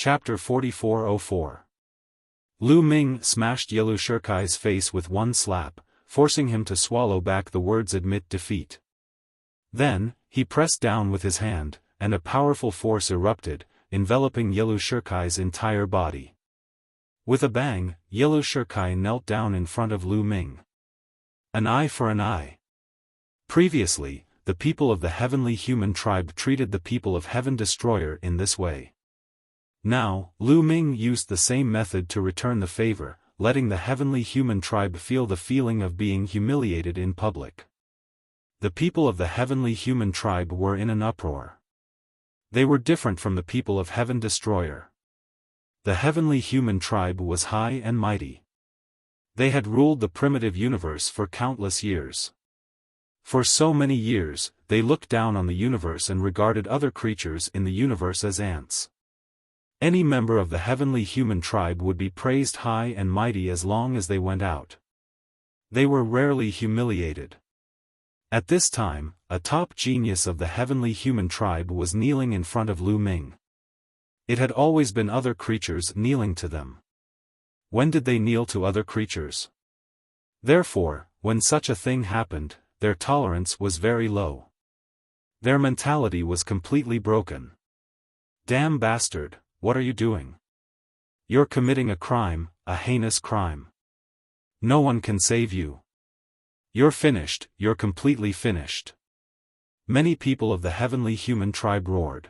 Chapter 4404. Lu Ming smashed Yellow Shirkai's face with one slap, forcing him to swallow back the words "admit defeat." Then, he pressed down with his hand, and a powerful force erupted, enveloping Yellow Shirkai's entire body. With a bang, Yellow Shirkai knelt down in front of Lu Ming. An eye for an eye. Previously, the people of the heavenly human tribe treated the people of Heaven Destroyer in this way. Now, Lu Ming used the same method to return the favor, letting the heavenly human tribe feel the feeling of being humiliated in public. The people of the heavenly human tribe were in an uproar. They were different from the people of Heaven Destroyer. The heavenly human tribe was high and mighty. They had ruled the primitive universe for countless years. For so many years, they looked down on the universe and regarded other creatures in the universe as ants. Any member of the heavenly human tribe would be praised high and mighty as long as they went out. They were rarely humiliated. At this time, a top genius of the heavenly human tribe was kneeling in front of Lu Ming. It had always been other creatures kneeling to them. When did they kneel to other creatures? Therefore, when such a thing happened, their tolerance was very low. Their mentality was completely broken. Damn bastard, what are you doing? You're committing a crime, a heinous crime. No one can save you. You're finished, you're completely finished. Many people of the heavenly human tribe roared.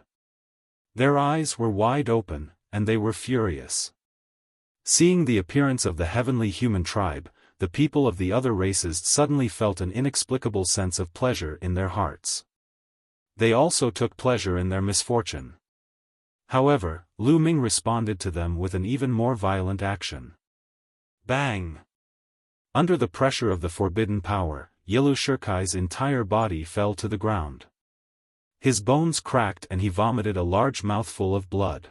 Their eyes were wide open, and they were furious. Seeing the appearance of the heavenly human tribe, the people of the other races suddenly felt an inexplicable sense of pleasure in their hearts. They also took pleasure in their misfortune. However, Lu Ming responded to them with an even more violent action. Bang! Under the pressure of the forbidden power, Yellow Shirkai's entire body fell to the ground. His bones cracked and he vomited a large mouthful of blood.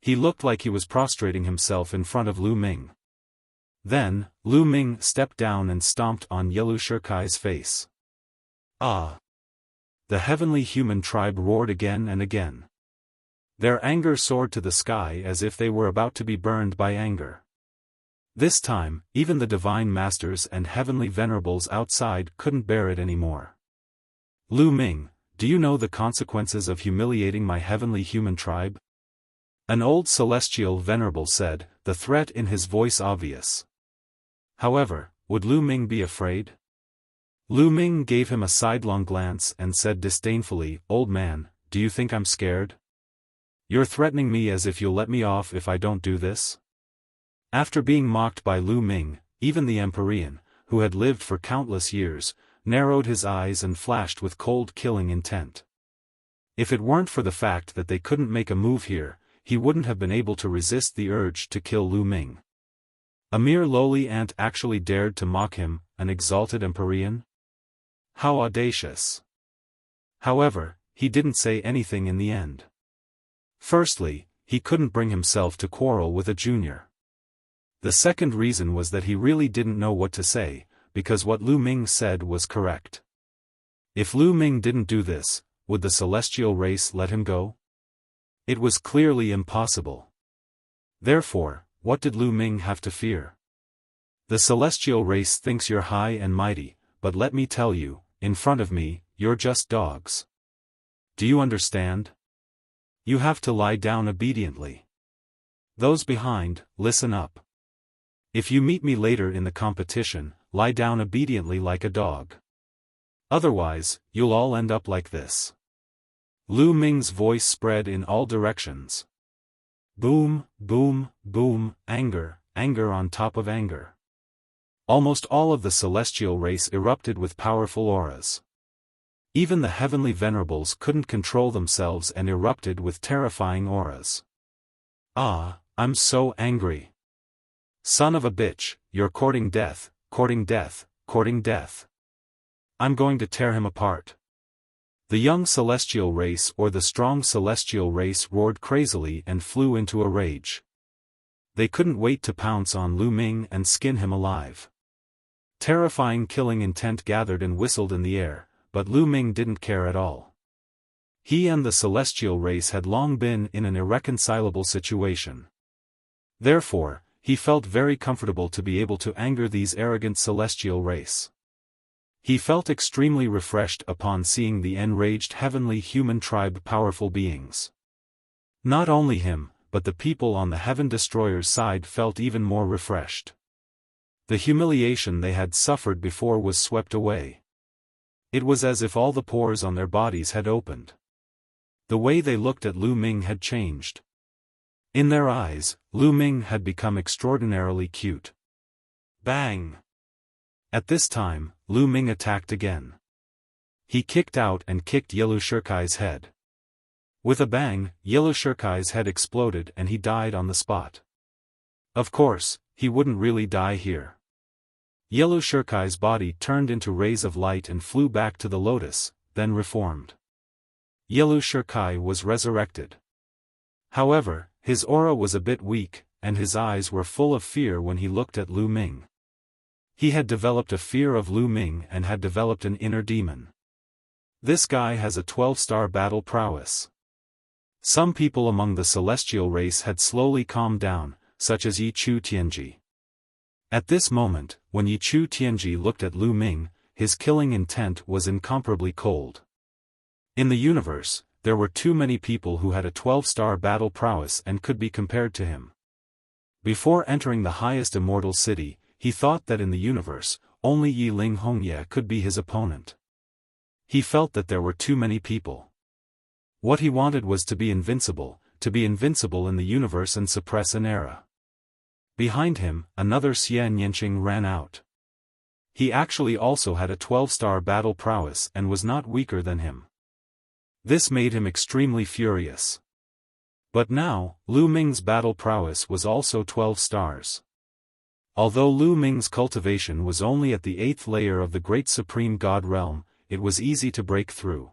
He looked like he was prostrating himself in front of Lu Ming. Then, Lu Ming stepped down and stomped on Yellow Shirkai's face. Ah! The heavenly human tribe roared again and again. Their anger soared to the sky as if they were about to be burned by anger. This time, even the divine masters and heavenly venerables outside couldn't bear it anymore. Lu Ming, do you know the consequences of humiliating my heavenly human tribe? An old celestial venerable said, the threat in his voice obvious. However, would Lu Ming be afraid? Lu Ming gave him a sidelong glance and said disdainfully, "Old man, do you think I'm scared? You're threatening me as if you'll let me off if I don't do this?" After being mocked by Lu Ming, even the Empyrean, who had lived for countless years, narrowed his eyes and flashed with cold killing intent. If it weren't for the fact that they couldn't make a move here, he wouldn't have been able to resist the urge to kill Lu Ming. A mere lowly ant actually dared to mock him, an exalted Empyrean? How audacious! However, he didn't say anything in the end. Firstly, he couldn't bring himself to quarrel with a junior. The second reason was that he really didn't know what to say, because what Lu Ming said was correct. If Lu Ming didn't do this, would the celestial race let him go? It was clearly impossible. Therefore, what did Lu Ming have to fear? The celestial race thinks you're high and mighty, but let me tell you, in front of me, you're just dogs. Do you understand? You have to lie down obediently. Those behind, listen up. If you meet me later in the competition, lie down obediently like a dog. Otherwise, you'll all end up like this. Lu Ming's voice spread in all directions. Boom, boom, boom, anger, anger on top of anger. Almost all of the celestial race erupted with powerful auras. Even the heavenly venerables couldn't control themselves and erupted with terrifying auras. Ah, I'm so angry. Son of a bitch, you're courting death, courting death, courting death. I'm going to tear him apart. The young celestial race or the strong celestial race roared crazily and flew into a rage. They couldn't wait to pounce on Lu Ming and skin him alive. Terrifying killing intent gathered and whistled in the air, but Lu Ming didn't care at all. He and the celestial race had long been in an irreconcilable situation. Therefore, he felt very comfortable to be able to anger these arrogant celestial race. He felt extremely refreshed upon seeing the enraged heavenly human tribe powerful beings. Not only him, but the people on the Heaven Destroyer's side felt even more refreshed. The humiliation they had suffered before was swept away. It was as if all the pores on their bodies had opened. The way they looked at Lu Ming had changed. In their eyes, Lu Ming had become extraordinarily cute. Bang! At this time, Lu Ming attacked again. He kicked out and kicked Yellow Shirkai's head. With a bang, Yellow Shirkai's head exploded and he died on the spot. Of course, he wouldn't really die here. Yellow Shirkai's body turned into rays of light and flew back to the lotus, then reformed. Yellow Shirkai was resurrected. However, his aura was a bit weak, and his eyes were full of fear when he looked at Lu Ming. He had developed a fear of Lu Ming and had developed an inner demon. This guy has a 12-star battle prowess. Some people among the celestial race had slowly calmed down, such as Yi Chu Tianji. At this moment, when Yi Chu Tianji looked at Lu Ming, his killing intent was incomparably cold. In the universe, there were too many people who had a 12-star battle prowess and could be compared to him. Before entering the highest immortal city, he thought that in the universe, only Yi Ling Hongye could be his opponent. He felt that there were too many people. What he wanted was to be invincible in the universe and suppress an era. Behind him, another Xian Yanqing ran out. He actually also had a 12-star battle prowess and was not weaker than him. This made him extremely furious. But now, Lu Ming's battle prowess was also 12 stars. Although Lu Ming's cultivation was only at the 8th layer of the Great Supreme God realm, it was easy to break through.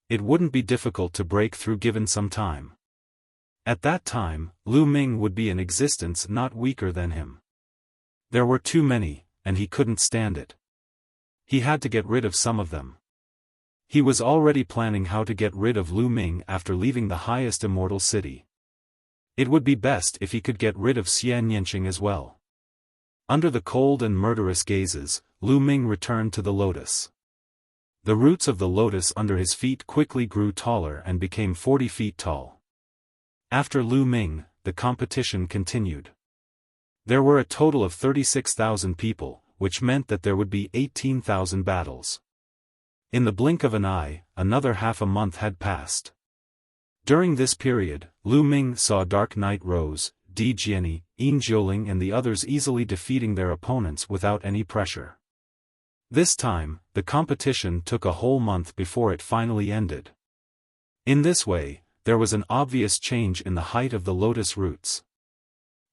It wouldn't be difficult to break through given some time. At that time, Lu Ming would be in existence not weaker than him. There were too many, and he couldn't stand it. He had to get rid of some of them. He was already planning how to get rid of Lu Ming after leaving the highest immortal city. It would be best if he could get rid of Xian Yanqing as well. Under the cold and murderous gazes, Lu Ming returned to the lotus. The roots of the lotus under his feet quickly grew taller and became 40 feet tall. After Lu Ming, the competition continued. There were a total of 36,000 people, which meant that there would be 18,000 battles. In the blink of an eye, another half a month had passed. During this period, Lu Ming saw Dark Knight Rose, Di Jiani, Yin Jiuling and the others easily defeating their opponents without any pressure. This time, the competition took a whole month before it finally ended. In this way, there was an obvious change in the height of the lotus roots.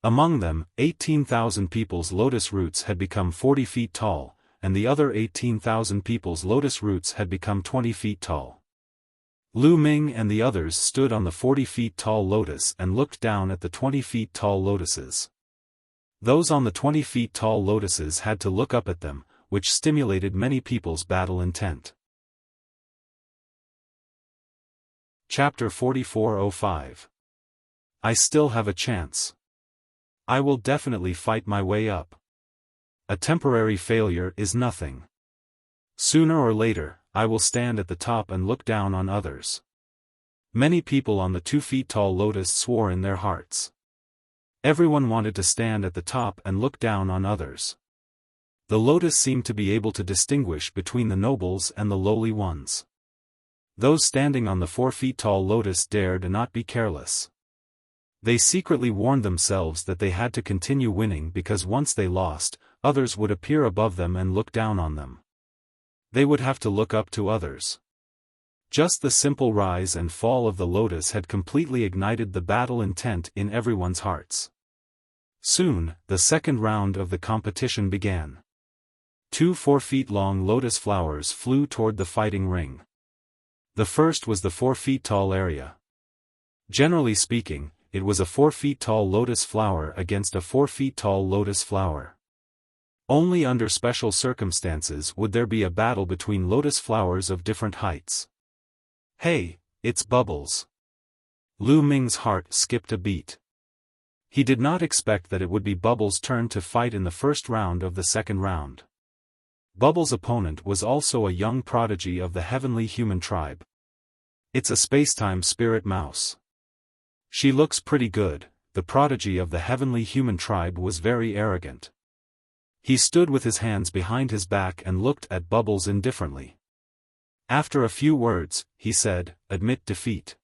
Among them, 18,000 people's lotus roots had become 40 feet tall, and the other 18,000 people's lotus roots had become 20 feet tall. Lu Ming and the others stood on the 40 feet tall lotus and looked down at the 20 feet tall lotuses. Those on the 20 feet tall lotuses had to look up at them, which stimulated many people's battle intent. Chapter 4405. I still have a chance. I will definitely fight my way up. A temporary failure is nothing. Sooner or later, I will stand at the top and look down on others. Many people on the 2 feet tall lotus swore in their hearts. Everyone wanted to stand at the top and look down on others. The lotus seemed to be able to distinguish between the nobles and the lowly ones. Those standing on the 4 feet tall lotus dared not be careless. They secretly warned themselves that they had to continue winning because once they lost, others would appear above them and look down on them. They would have to look up to others. Just the simple rise and fall of the lotus had completely ignited the battle intent in everyone's hearts. Soon, the second round of the competition began. 2 4-feet-long lotus flowers flew toward the fighting ring. The first was the 4 feet tall area. Generally speaking, it was a 4 feet tall lotus flower against a 4 feet tall lotus flower. Only under special circumstances would there be a battle between lotus flowers of different heights. Hey, It's Bubbles. Lu Ming's heart skipped a beat. He did not expect that it would be Bubbles' turn to fight in the first round of the second round. Bubbles' opponent was also a young prodigy of the heavenly human tribe. It's a spacetime spirit mouse. She looks pretty good. The prodigy of the heavenly human tribe was very arrogant. He stood with his hands behind his back and looked at Bubbles indifferently. After a few words, he said, "Admit defeat."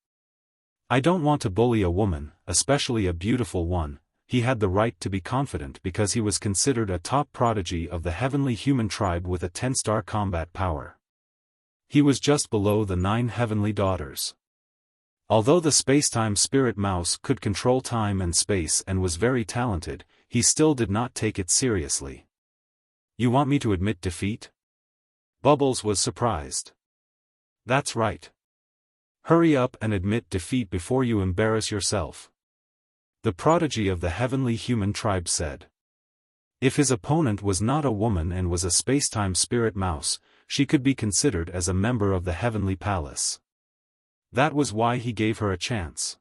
I don't want to bully a woman, especially a beautiful one. He had the right to be confident because he was considered a top prodigy of the heavenly human tribe with a 10-star combat power. He was just below the 9 heavenly daughters. Although the spacetime spirit mouse could control time and space and was very talented, he still did not take it seriously. You want me to admit defeat? Bubbles was surprised. That's right. Hurry up and admit defeat before you embarrass yourself. The prodigy of the heavenly human tribe said. If his opponent was not a woman and was a spacetime spirit mouse, she could be considered as a member of the heavenly palace. That was why he gave her a chance.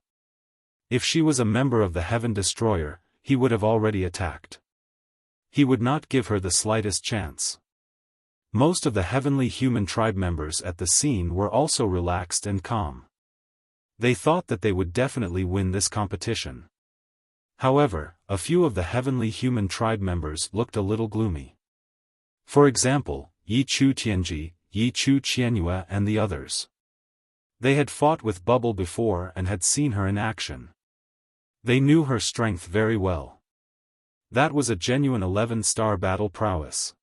If she was a member of the Heaven Destroyer, he would have already attacked. He would not give her the slightest chance. Most of the heavenly human tribe members at the scene were also relaxed and calm. They thought that they would definitely win this competition. However, a few of the heavenly human tribe members looked a little gloomy. For example, Yi Chu Tianji, Yi Chu Qianyue and the others. They had fought with Bubble before and had seen her in action. They knew her strength very well. That was a genuine 11-star battle prowess.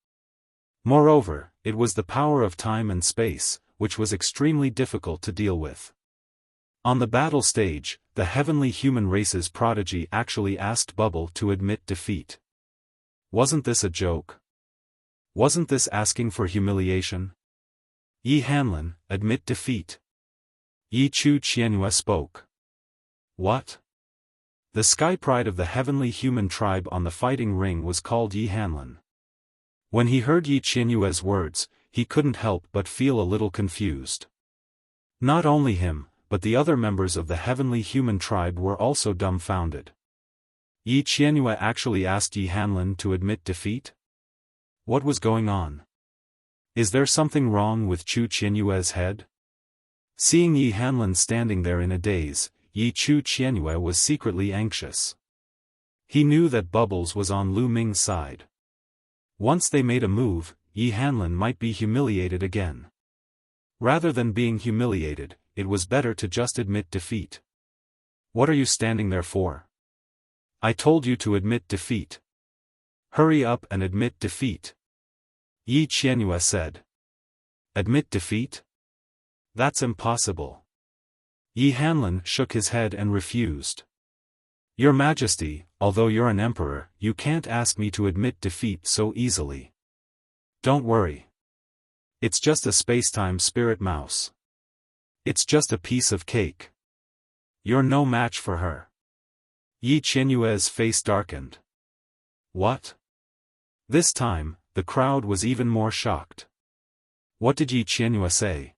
Moreover, it was the power of time and space, which was extremely difficult to deal with. On the battle stage, the heavenly human race's prodigy actually asked Bubble to admit defeat. Wasn't this a joke? Wasn't this asking for humiliation? Yi Hanlin, admit defeat. Yi Chu Qianyue spoke. What? The sky pride of the heavenly human tribe on the fighting ring was called Yi Hanlin. When he heard Yi Qianyue's words, he couldn't help but feel a little confused. Not only him, but the other members of the heavenly human tribe were also dumbfounded. Yi Qianyue actually asked Yi Hanlin to admit defeat? What was going on? Is there something wrong with Chu Qianyue's head? Seeing Yi Hanlin standing there in a daze, Yi Chu Qianyue was secretly anxious. He knew that Bubbles was on Lu Ming's side. Once they made a move, Yi Hanlin might be humiliated again. Rather than being humiliated, it was better to just admit defeat. What are you standing there for? I told you to admit defeat. Hurry up and admit defeat. Yi Qianyue said. Admit defeat? That's impossible. Yi Hanlin shook his head and refused. Your Majesty, although you're an emperor, you can't ask me to admit defeat so easily. Don't worry. It's just a spacetime spirit mouse. It's just a piece of cake. You're no match for her. Yi Qianyue's face darkened. What? This time, the crowd was even more shocked. What did Yi Qianyue say?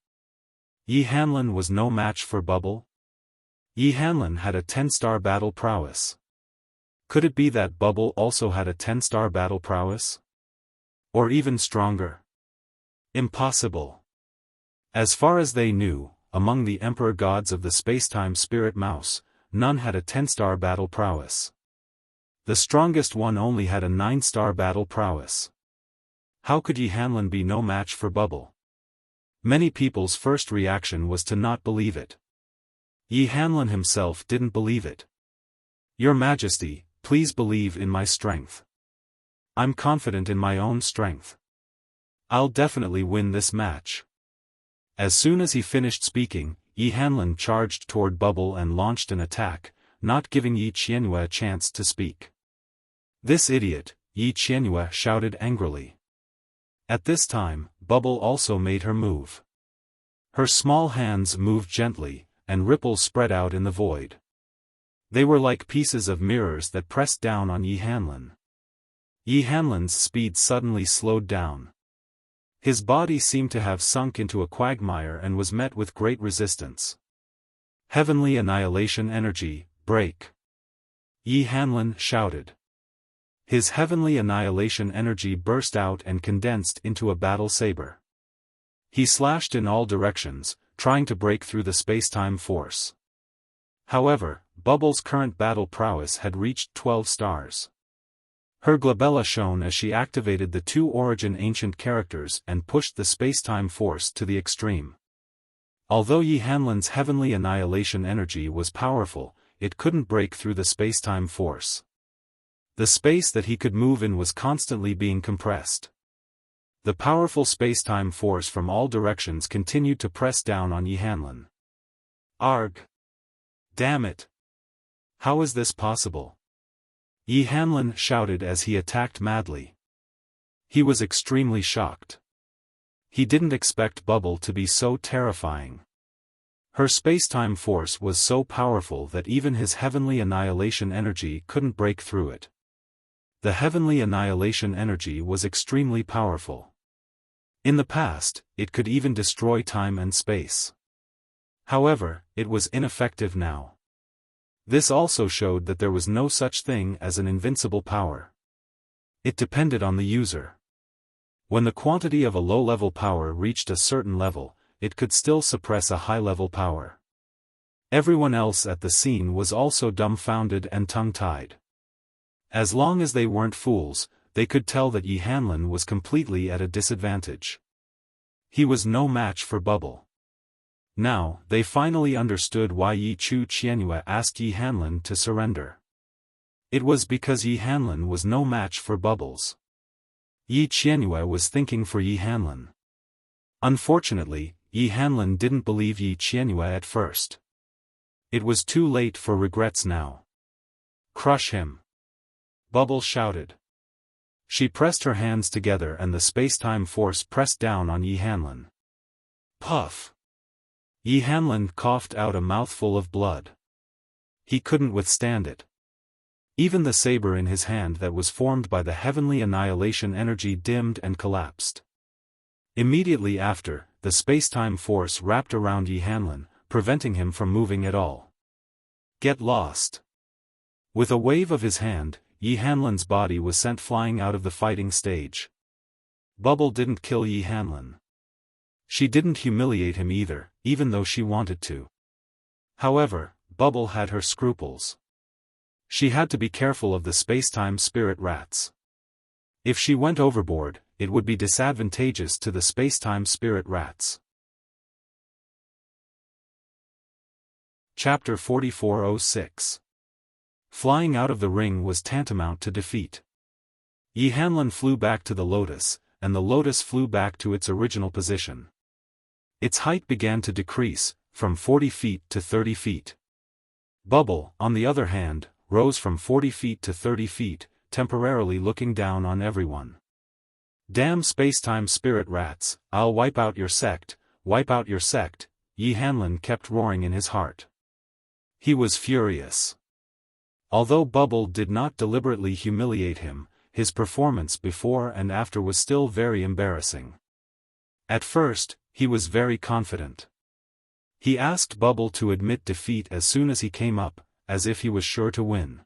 Yi Hanlin was no match for Bubble? Yi Hanlin had a 10-star battle prowess. Could it be that Bubble also had a 10-star battle prowess? Or even stronger? Impossible. As far as they knew, among the emperor gods of the spacetime spirit mouse, none had a 10-star battle prowess. The strongest one only had a 9-star battle prowess. How could Yi Hanlin be no match for Bubble? Many people's first reaction was to not believe it. Yi Hanlin himself didn't believe it. Your Majesty, please believe in my strength. I'm confident in my own strength. I'll definitely win this match. As soon as he finished speaking, Yi Hanlin charged toward Bubble and launched an attack, not giving Yi Qianyue a chance to speak. This idiot, Yi Qianyue shouted angrily. At this time, Bubble also made her move. Her small hands moved gently, and ripples spread out in the void. They were like pieces of mirrors that pressed down on Yi Hanlin. Yi Hanlin's speed suddenly slowed down. His body seemed to have sunk into a quagmire and was met with great resistance. Heavenly annihilation energy, break! Yi Hanlin shouted. His heavenly annihilation energy burst out and condensed into a battle saber. He slashed in all directions, trying to break through the space-time force. However, Bubble's current battle prowess had reached 12 stars. Her glabella shone as she activated the two origin ancient characters and pushed the space-time force to the extreme. Although Yi Hanlin's heavenly annihilation energy was powerful, it couldn't break through the space-time force. The space that he could move in was constantly being compressed. The powerful space-time force from all directions continued to press down on Yi Hanlin. Arg! Damn it! How is this possible? Yi Hanlin shouted as he attacked madly. He was extremely shocked. He didn't expect Bubble to be so terrifying. Her space-time force was so powerful that even his heavenly annihilation energy couldn't break through it. The heavenly annihilation energy was extremely powerful. In the past, it could even destroy time and space. However, it was ineffective now. This also showed that there was no such thing as an invincible power. It depended on the user. When the quantity of a low-level power reached a certain level, it could still suppress a high-level power. Everyone else at the scene was also dumbfounded and tongue-tied. As long as they weren't fools, they could tell that Yi Hanlin was completely at a disadvantage. He was no match for Bubble. Now, they finally understood why Yi Qianyue asked Yi Hanlin to surrender. It was because Yi Hanlin was no match for Bubbles. Yi Qianyue was thinking for Yi Hanlin. Unfortunately, Yi Hanlin didn't believe Yi Qianyue at first. It was too late for regrets now. Crush him! Bubble shouted. She pressed her hands together and the space-time force pressed down on Yi Hanlin. Puff! Yi Hanlin coughed out a mouthful of blood. He couldn't withstand it. Even the saber in his hand that was formed by the heavenly annihilation energy dimmed and collapsed. Immediately after, the space-time force wrapped around Yi Hanlin, preventing him from moving at all. Get lost! With a wave of his hand, Yi Hanlin's body was sent flying out of the fighting stage. Bubble didn't kill Yi Hanlin. She didn't humiliate him either, even though she wanted to. However, Bubble had her scruples. She had to be careful of the space-time spirit rats. If she went overboard, it would be disadvantageous to the space-time spirit rats. Chapter 4406. Flying out of the ring was tantamount to defeat. Yi Hanlin flew back to the lotus, and the lotus flew back to its original position. Its height began to decrease, from 40 feet to 30 feet. Bubble, on the other hand, rose from 40 feet to 30 feet, temporarily looking down on everyone. Damn space-time spirit rats, I'll wipe out your sect, Yi Hanlin kept roaring in his heart. He was furious. Although Bubble did not deliberately humiliate him, his performance before and after was still very embarrassing. At first, he was very confident. He asked Bubble to admit defeat as soon as he came up, as if he was sure to win.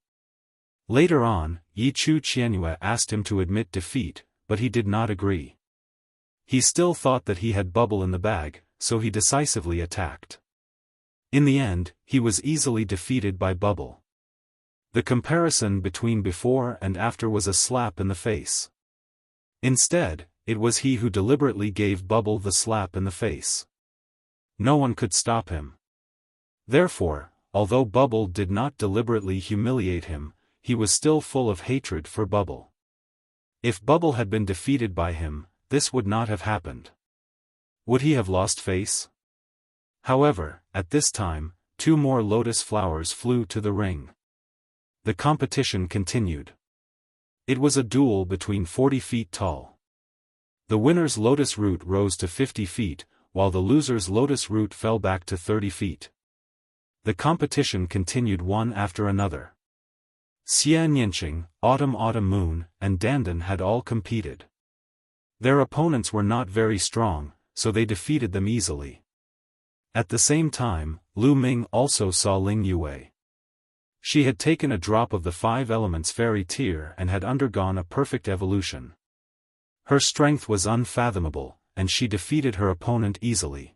Later on, Yi Qianyue asked him to admit defeat, but he did not agree. He still thought that he had Bubble in the bag, so he decisively attacked. In the end, he was easily defeated by Bubble. The comparison between before and after was a slap in the face. Instead, it was he who deliberately gave Bubble the slap in the face. No one could stop him. Therefore, although Bubble did not deliberately humiliate him, he was still full of hatred for Bubble. If Bubble had been defeated by him, this would not have happened. Would he have lost face? However, at this time, 2 more lotus flowers flew to the ring. The competition continued. It was a duel between 40 feet tall. The winner's lotus root rose to 50 feet, while the loser's lotus root fell back to 30 feet. The competition continued one after another. Xia Nianqing, Autumn Moon, and Dandan had all competed. Their opponents were not very strong, so they defeated them easily. At the same time, Lu Ming also saw Ling Yue. She had taken a drop of the 5 elements fairy tear and had undergone a perfect evolution. Her strength was unfathomable, and she defeated her opponent easily.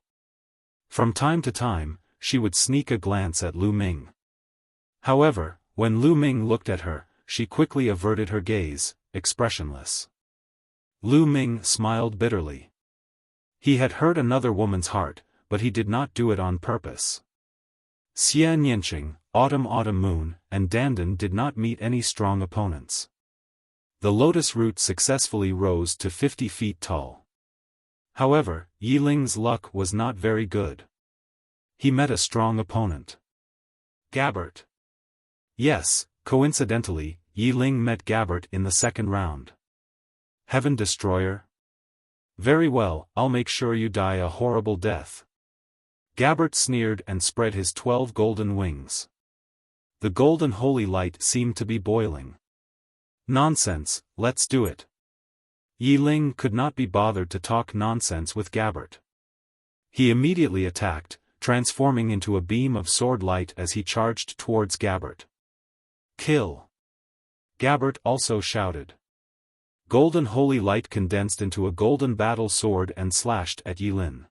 From time to time, she would sneak a glance at Lu Ming. However, when Lu Ming looked at her, she quickly averted her gaze, expressionless. Lu Ming smiled bitterly. He had hurt another woman's heart, but he did not do it on purpose. Xie Nianqing, Autumn Moon, and Dandan did not meet any strong opponents. The lotus root successfully rose to 50 feet tall. However, Yi Ling's luck was not very good. He met a strong opponent. Gabbert. Yes, coincidentally, Yi Ling met Gabbert in the second round. Heaven Destroyer? Very well, I'll make sure you die a horrible death. Gabbert sneered and spread his 12 golden wings. The golden holy light seemed to be boiling. Nonsense, let's do it. Yi Ling could not be bothered to talk nonsense with Gabbert. He immediately attacked, transforming into a beam of sword light as he charged towards Gabbert. Kill! Gabbert also shouted. Golden holy light condensed into a golden battle sword and slashed at Yi Ling.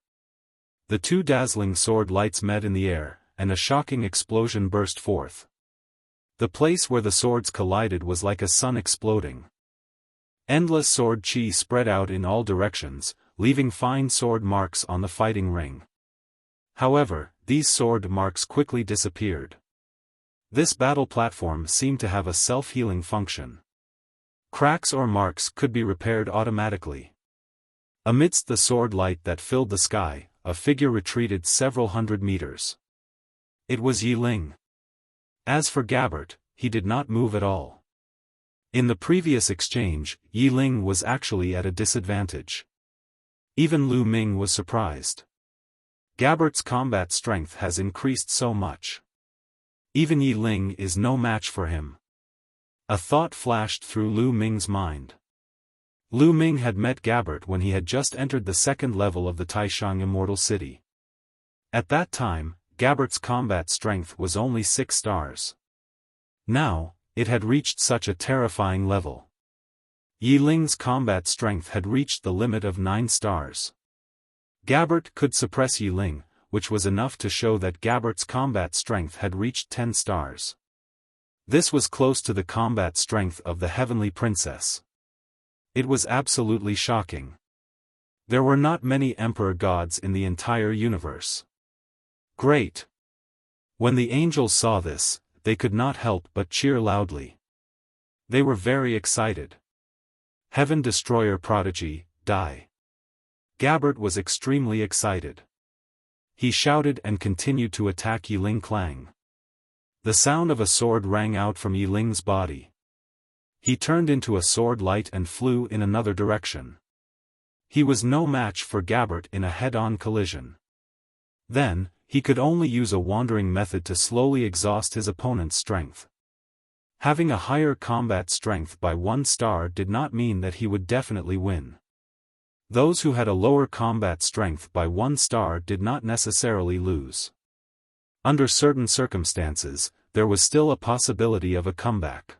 The 2 dazzling sword lights met in the air, and a shocking explosion burst forth. The place where the swords collided was like a sun exploding. Endless sword chi spread out in all directions, leaving fine sword marks on the fighting ring. However, these sword marks quickly disappeared. This battle platform seemed to have a self-healing function. Cracks or marks could be repaired automatically. Amidst the sword light that filled the sky, a figure retreated several hundred meters. It was Yi Ling. As for Gabbert, he did not move at all. In the previous exchange, Yi Ling was actually at a disadvantage. Even Lu Ming was surprised. Gabbert's combat strength has increased so much. Even Yi Ling is no match for him. A thought flashed through Lu Ming's mind. Lu Ming had met Gabbert when he had just entered the 2nd level of the Taishang Immortal City. At that time, Gabbert's combat strength was only 6 stars. Now, it had reached such a terrifying level. Yi Ling's combat strength had reached the limit of 9 stars. Gabbert could suppress Yi Ling, which was enough to show that Gabbert's combat strength had reached 10 stars. This was close to the combat strength of the Heavenly Princess. It was absolutely shocking. There were not many Emperor gods in the entire universe. Great! When the angels saw this, they could not help but cheer loudly. They were very excited. Heaven Destroyer Prodigy, die! Gabbert was extremely excited. He shouted and continued to attack Yi Ling Clang. The sound of a sword rang out from Yi Ling's body. He turned into a sword light and flew in another direction. He was no match for Gabbert in a head-on collision. Then, he could only use a wandering method to slowly exhaust his opponent's strength. Having a higher combat strength by 1 star did not mean that he would definitely win. Those who had a lower combat strength by 1 star did not necessarily lose. Under certain circumstances, there was still a possibility of a comeback.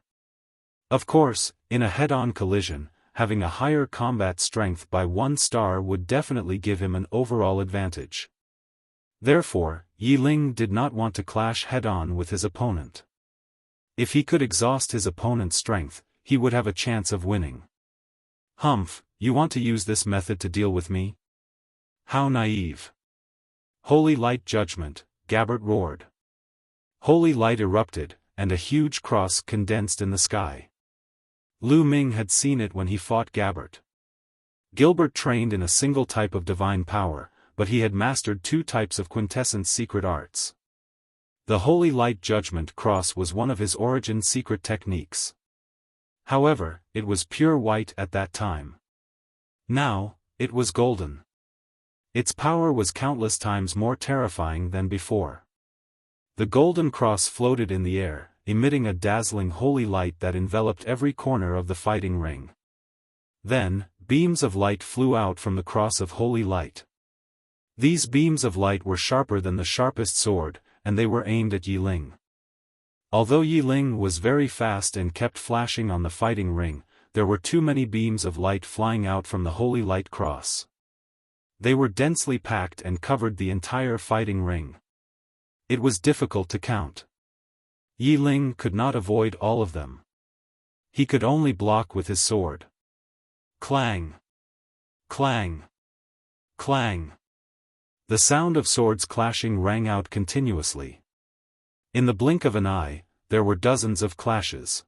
Of course, in a head-on collision, having a higher combat strength by 1 star would definitely give him an overall advantage. Therefore, Yi Ling did not want to clash head-on with his opponent. If he could exhaust his opponent's strength, he would have a chance of winning. Humph, you want to use this method to deal with me? How naive. Holy light judgment, Gabbert roared. Holy light erupted, and a huge cross condensed in the sky. Lu Ming had seen it when he fought Gabbert. Gilbert trained in a single type of divine power, but he had mastered 2 types of quintessence secret arts. The Holy Light Judgment Cross was one of his origin secret techniques. However, it was pure white at that time. Now, it was golden. Its power was countless times more terrifying than before. The golden cross floated in the air, emitting a dazzling holy light that enveloped every corner of the fighting ring. Then, beams of light flew out from the cross of holy light. These beams of light were sharper than the sharpest sword, and they were aimed at Yi Ling. Although Yi Ling was very fast and kept flashing on the fighting ring, there were too many beams of light flying out from the holy light cross. They were densely packed and covered the entire fighting ring. It was difficult to count. Yi Ling could not avoid all of them. He could only block with his sword. Clang! Clang! Clang! The sound of swords clashing rang out continuously. In the blink of an eye, there were dozens of clashes.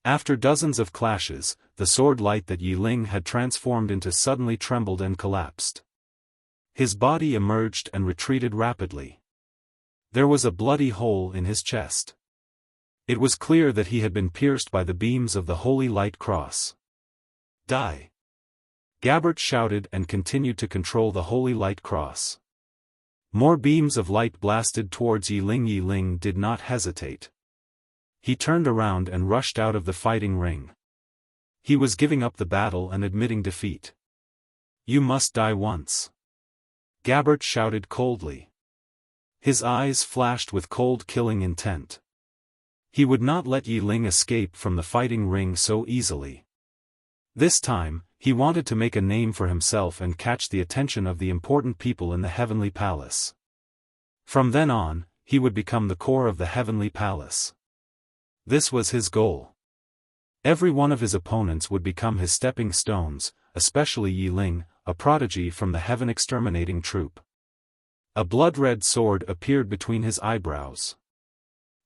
After dozens of clashes, the sword light that Yi Ling had transformed into suddenly trembled and collapsed. His body emerged and retreated rapidly. There was a bloody hole in his chest. It was clear that he had been pierced by the beams of the holy light cross. Die! Gabbert shouted and continued to control the holy light cross. More beams of light blasted towards Yi Ling. Yi Ling did not hesitate. He turned around and rushed out of the fighting ring. He was giving up the battle and admitting defeat. You must die once. Gabbert shouted coldly. His eyes flashed with cold killing intent. He would not let Yi Ling escape from the fighting ring so easily. This time, he wanted to make a name for himself and catch the attention of the important people in the heavenly palace. From then on, he would become the core of the heavenly palace. This was his goal. Every one of his opponents would become his stepping stones, especially Yi Ling, a prodigy from the heaven exterminating troop. A blood-red sword appeared between his eyebrows.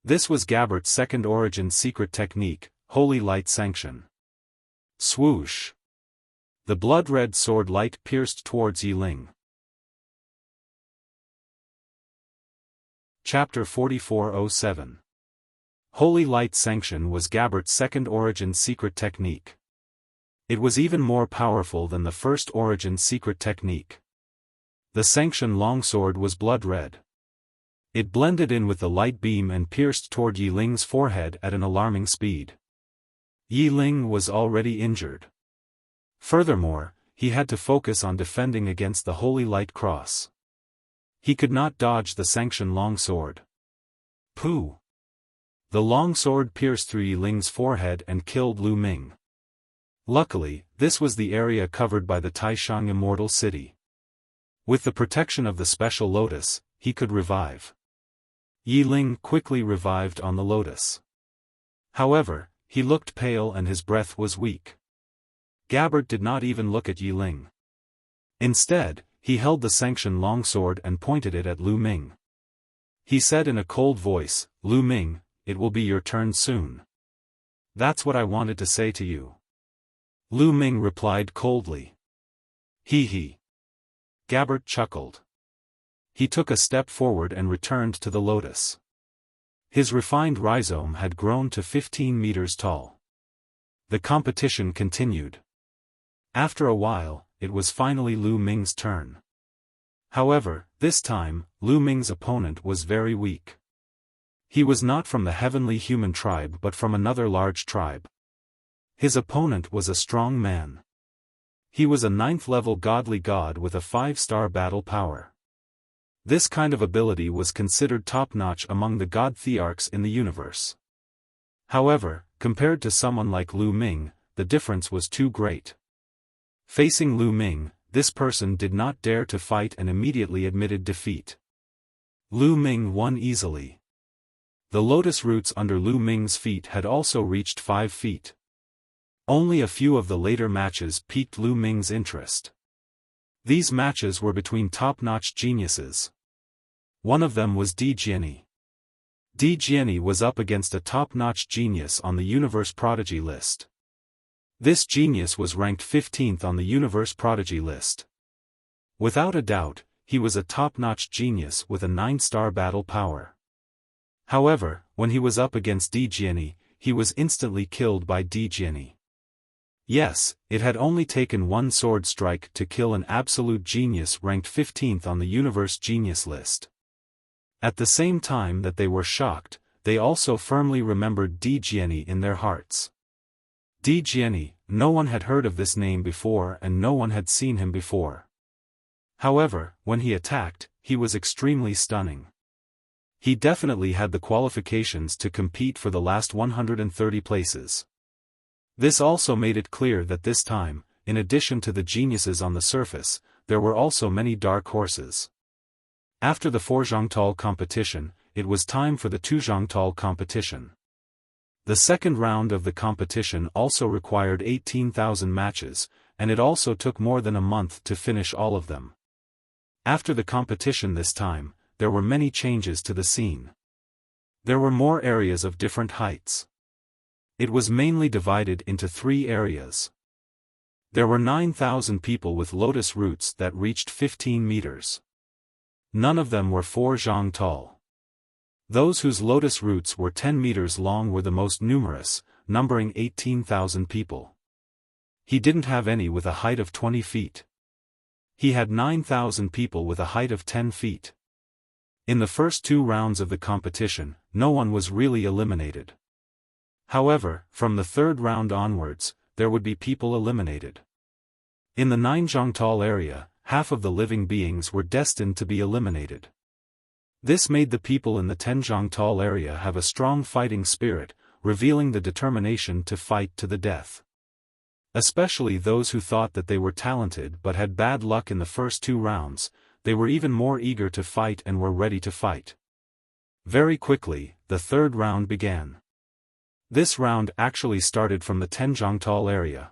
This was Gabbert's second origin secret technique, Holy Light Sanction. Swoosh! The blood-red sword light pierced towards Yi Ling. Chapter 4407. Holy Light Sanction was Gabbert's second origin secret technique. It was even more powerful than the first origin secret technique. The Sanction longsword was blood-red. It blended in with the light beam and pierced toward Yi Ling's forehead at an alarming speed. Yi Ling was already injured. Furthermore, he had to focus on defending against the Holy Light Cross. He could not dodge the Sanction longsword. Pooh! The longsword pierced through Yi Ling's forehead and killed Lu Ming. Luckily, this was the area covered by the Taishang Immortal City. With the protection of the special lotus, he could revive. Yi Ling quickly revived on the lotus. However, he looked pale and his breath was weak. Gabbert did not even look at Yi Ling. Instead, he held the Sanction longsword and pointed it at Lu Ming. He said in a cold voice, "Lu Ming, it will be your turn soon. That's what I wanted to say to you." Lu Ming replied coldly. Hee hee. Gabbert chuckled. He took a step forward and returned to the lotus. His refined rhizome had grown to 15 meters tall. The competition continued. After a while, it was finally Lu Ming's turn. However, this time, Lu Ming's opponent was very weak. He was not from the heavenly human tribe but from another large tribe. His opponent was a strong man. He was a 9th-level godly god with a 5-star battle power. This kind of ability was considered top-notch among the god thearchs in the universe. However, compared to someone like Lu Ming, the difference was too great. Facing Lu Ming, this person did not dare to fight and immediately admitted defeat. Lu Ming won easily. The lotus roots under Lu Ming's feet had also reached 5 feet. Only a few of the later matches piqued Lu Ming's interest. These matches were between top-notch geniuses. One of them was Di Jiani. Di Jiani was up against a top-notch genius on the Universe Prodigy list. This genius was ranked 15th on the Universe Prodigy list. Without a doubt, he was a top-notch genius with a 9-star battle power. However, when he was up against Di Jiani, he was instantly killed by Di Jiani. Yes, it had only taken one sword strike to kill an absolute genius ranked 15th on the Universe Genius list. At the same time that they were shocked, they also firmly remembered Di Jiani in their hearts. Di Jiani, no one had heard of this name before and no one had seen him before. However, when he attacked, he was extremely stunning. He definitely had the qualifications to compete for the last 130 places. This also made it clear that this time, in addition to the geniuses on the surface, there were also many dark horses. After the 4 Zhangtal competition, it was time for the 2 Zhangtal competition. The second round of the competition also required 18,000 matches, and it also took more than a month to finish all of them. After the competition this time, there were many changes to the scene. There were more areas of different heights. It was mainly divided into 3 areas. There were 9,000 people with lotus roots that reached 15 meters. None of them were 4 zhang tall. Those whose lotus roots were 10 meters long were the most numerous, numbering 18,000 people. He didn't have any with a height of 20 feet. He had 9,000 people with a height of 10 feet. In the first 2 rounds of the competition, no one was really eliminated. However, from the 3rd round onwards, there would be people eliminated. In the 9 Zhangtal area, half of the living beings were destined to be eliminated. This made the people in the 10 Zhangtal area have a strong fighting spirit, revealing the determination to fight to the death. Especially those who thought that they were talented but had bad luck in the first 2 rounds, they were even more eager to fight and were ready to fight. Very quickly, the 3rd round began. This round actually started from the 10 Zhangtal area.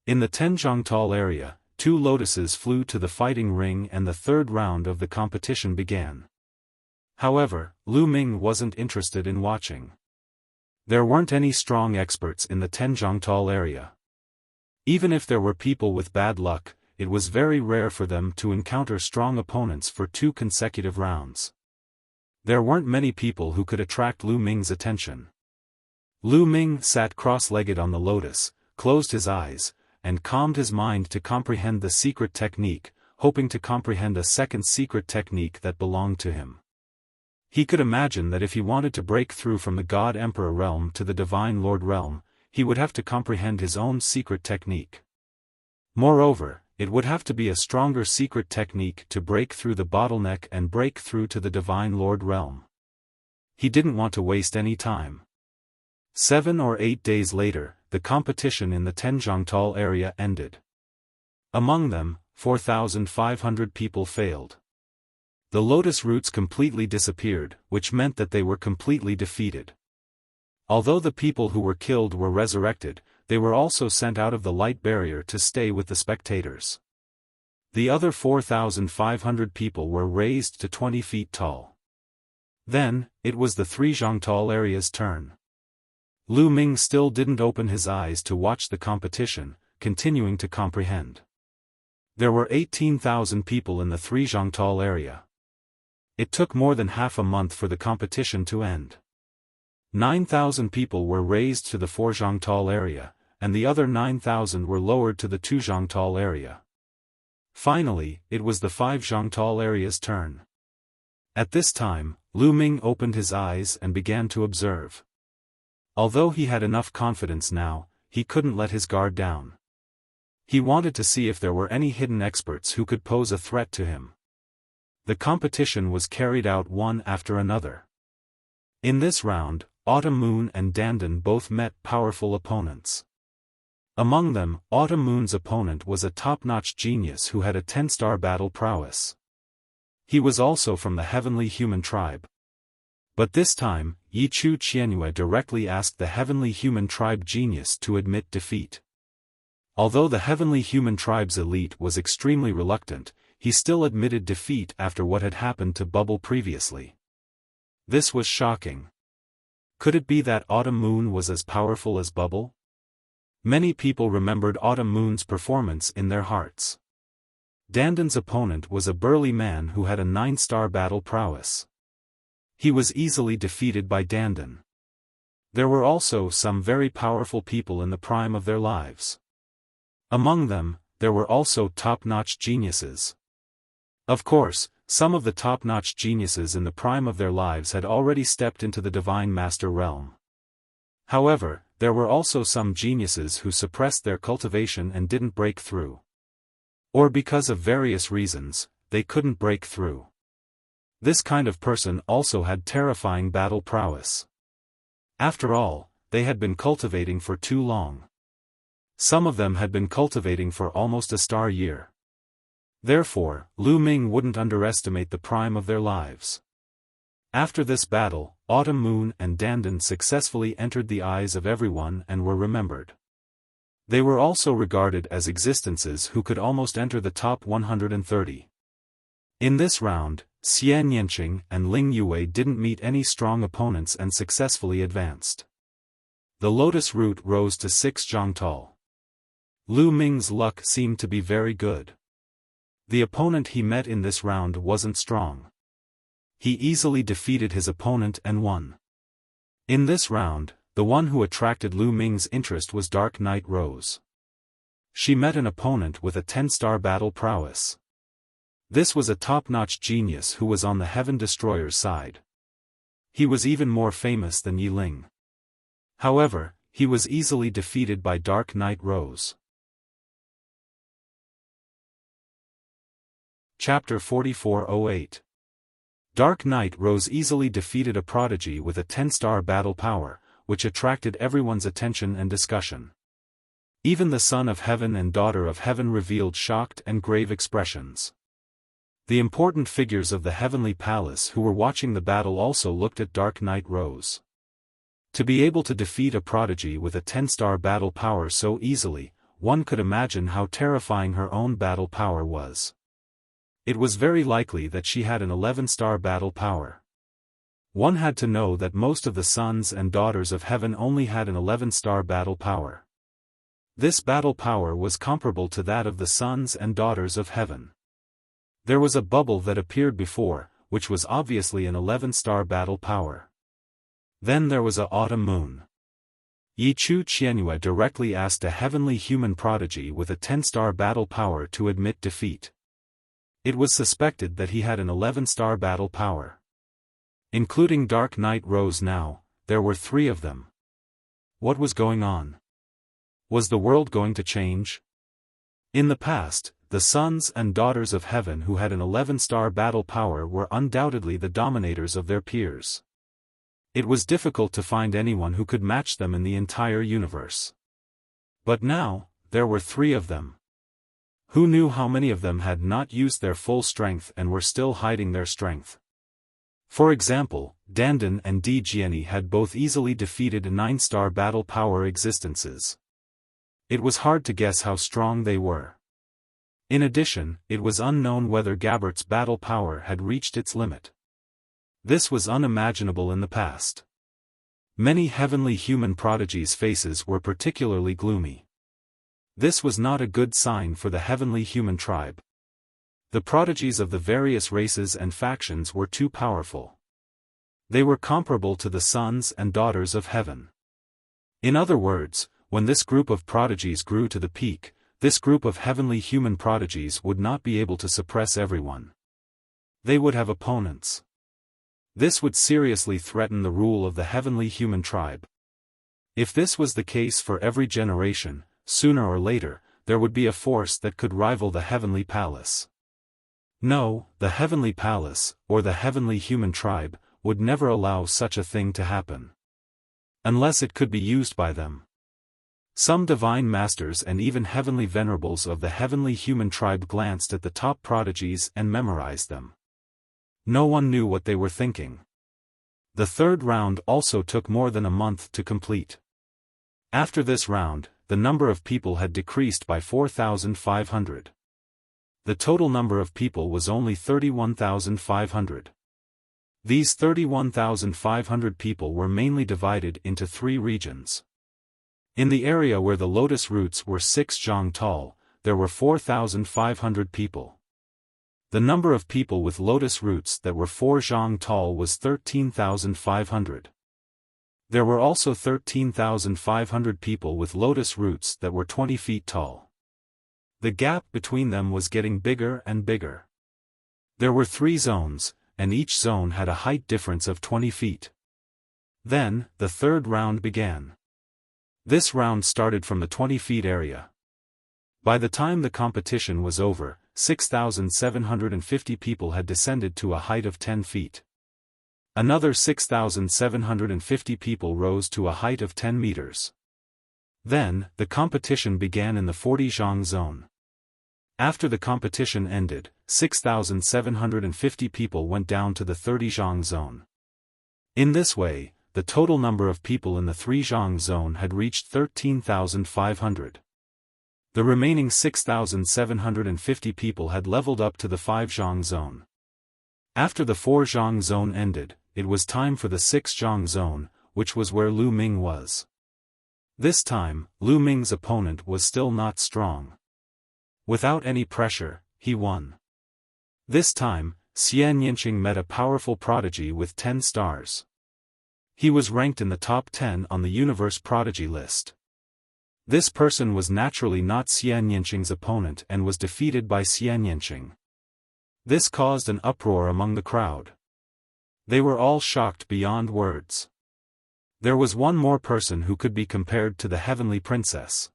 In the 10 Zhangtal area, 2 lotuses flew to the fighting ring and the 3rd round of the competition began. However, Lu Ming wasn't interested in watching. There weren't any strong experts in the 10 Zhangtal area. Even if there were people with bad luck, it was very rare for them to encounter strong opponents for 2 consecutive rounds. There weren't many people who could attract Lu Ming's attention. Lu Ming sat cross-legged on the lotus, closed his eyes, and calmed his mind to comprehend the secret technique, hoping to comprehend a second secret technique that belonged to him. He could imagine that if he wanted to break through from the God Emperor realm to the Divine Lord realm, he would have to comprehend his own secret technique. Moreover, it would have to be a stronger secret technique to break through the bottleneck and break through to the Divine Lord realm. He didn't want to waste any time. 7 or 8 days later, the competition in the 10 Zhangtal area ended. Among them, 4,500 people failed. The lotus roots completely disappeared, which meant that they were completely defeated. Although the people who were killed were resurrected, they were also sent out of the light barrier to stay with the spectators. The other 4,500 people were raised to 20 feet tall. Then, it was the 3 Zhangtal area's turn. Lu Ming still didn't open his eyes to watch the competition, continuing to comprehend. There were 18,000 people in the 3 Zhangtal area. It took more than half a month for the competition to end. 9,000 people were raised to the 4 Zhangtal area, and the other 9,000 were lowered to the 2 Zhangtal area. Finally, it was the 5 Zhangtal area's turn. At this time, Lu Ming opened his eyes and began to observe. Although he had enough confidence now, he couldn't let his guard down. He wanted to see if there were any hidden experts who could pose a threat to him. The competition was carried out one after another. In this round, Autumn Moon and Dandan both met powerful opponents. Among them, Autumn Moon's opponent was a top-notch genius who had a 10-star battle prowess. He was also from the heavenly human tribe. But this time, Yi Chu Qianyue directly asked the heavenly human tribe genius to admit defeat. Although the heavenly human tribe's elite was extremely reluctant, he still admitted defeat after what had happened to Bubble previously. This was shocking. Could it be that Autumn Moon was as powerful as Bubble? Many people remembered Autumn Moon's performance in their hearts. Dandan's opponent was a burly man who had a 9-star battle prowess. He was easily defeated by Dandan. There were also some very powerful people in the prime of their lives. Among them, there were also top-notch geniuses. Of course, some of the top-notch geniuses in the prime of their lives had already stepped into the Divine Master realm. However, there were also some geniuses who suppressed their cultivation and didn't break through. Or because of various reasons, they couldn't break through. This kind of person also had terrifying battle prowess. After all, they had been cultivating for too long. Some of them had been cultivating for almost a star year. Therefore, Lu Ming wouldn't underestimate the prime of their lives. After this battle, Autumn Moon and Dandan successfully entered the eyes of everyone and were remembered. They were also regarded as existences who could almost enter the top 130. In this round, Xian Yanqing and Ling Yue didn't meet any strong opponents and successfully advanced. The lotus root rose to 6 zhangtal. Lu Ming's luck seemed to be very good. The opponent he met in this round wasn't strong. He easily defeated his opponent and won. In this round, the one who attracted Lu Ming's interest was Dark Knight Rose. She met an opponent with a 10-star battle prowess. This was a top-notch genius who was on the Heaven Destroyer's side. He was even more famous than Yi Ling. However, he was easily defeated by Dark Knight Rose. Chapter 4408. Dark Knight Rose easily defeated a prodigy with a 10-star battle power, which attracted everyone's attention and discussion. Even the Son of Heaven and Daughter of Heaven revealed shocked and grave expressions. The important figures of the Heavenly Palace who were watching the battle also looked at Dark Knight Rose. To be able to defeat a prodigy with a 10-star battle power so easily, one could imagine how terrifying her own battle power was. It was very likely that she had an 11-star battle power. One had to know that most of the sons and daughters of heaven only had an 11-star battle power. This battle power was comparable to that of the sons and daughters of heaven. There was a bubble that appeared before, which was obviously an 11-star battle power. Then there was a autumn moon. Yi Chu Qianyue directly asked a heavenly human prodigy with a 10-star battle power to admit defeat. It was suspected that he had an 11-star battle power. Including Dark Knight Rose now, there were 3 of them. What was going on? Was the world going to change? In the past, the sons and daughters of heaven who had an 11-star battle power were undoubtedly the dominators of their peers. It was difficult to find anyone who could match them in the entire universe. But now, there were 3 of them. Who knew how many of them had not used their full strength and were still hiding their strength? For example, Dandan and Di Jiani had both easily defeated 9-star battle power existences. It was hard to guess how strong they were. In addition, it was unknown whether Gabert's battle power had reached its limit. This was unimaginable in the past. Many heavenly human prodigies' faces were particularly gloomy. This was not a good sign for the heavenly human tribe. The prodigies of the various races and factions were too powerful. They were comparable to the sons and daughters of heaven. In other words, when this group of prodigies grew to the peak, this group of heavenly human prodigies would not be able to suppress everyone. They would have opponents. This would seriously threaten the rule of the heavenly human tribe. If this was the case for every generation, sooner or later, there would be a force that could rival the heavenly palace. No, the heavenly palace, or the heavenly human tribe, would never allow such a thing to happen. Unless it could be used by them. Some divine masters and even heavenly venerables of the heavenly human tribe glanced at the top prodigies and memorized them. No one knew what they were thinking. The 3rd round also took more than a month to complete. After this round, the number of people had decreased by 4,500. The total number of people was only 31,500. These 31,500 people were mainly divided into 3 regions. In the area where the lotus roots were 6 zhang tall, there were 4,500 people. The number of people with lotus roots that were 4 zhang tall was 13,500. There were also 13,500 people with lotus roots that were 20 feet tall. The gap between them was getting bigger and bigger. There were 3 zones, and each zone had a height difference of 20 feet. Then, the 3rd round began. This round started from the 20 feet area. By the time the competition was over, 6,750 people had descended to a height of 10 feet. Another 6,750 people rose to a height of 10 meters. Then, the competition began in the 40 zhang zone. After the competition ended, 6,750 people went down to the 30 zhang zone. In this way, the total number of people in the 3 zhang zone had reached 13,500. The remaining 6,750 people had leveled up to the 5 zhang zone. After the 4 zhang zone ended, it was time for the 6 zhang zone, which was where Lu Ming was. This time, Lu Ming's opponent was still not strong. Without any pressure, he won. This time, Xian Yinqing met a powerful prodigy with 10 stars. He was ranked in the top 10 on the Universe Prodigy list. This person was naturally not Xian Yinqing's opponent and was defeated by Xian Yinqing. This caused an uproar among the crowd. They were all shocked beyond words. There was one more person who could be compared to the heavenly princess.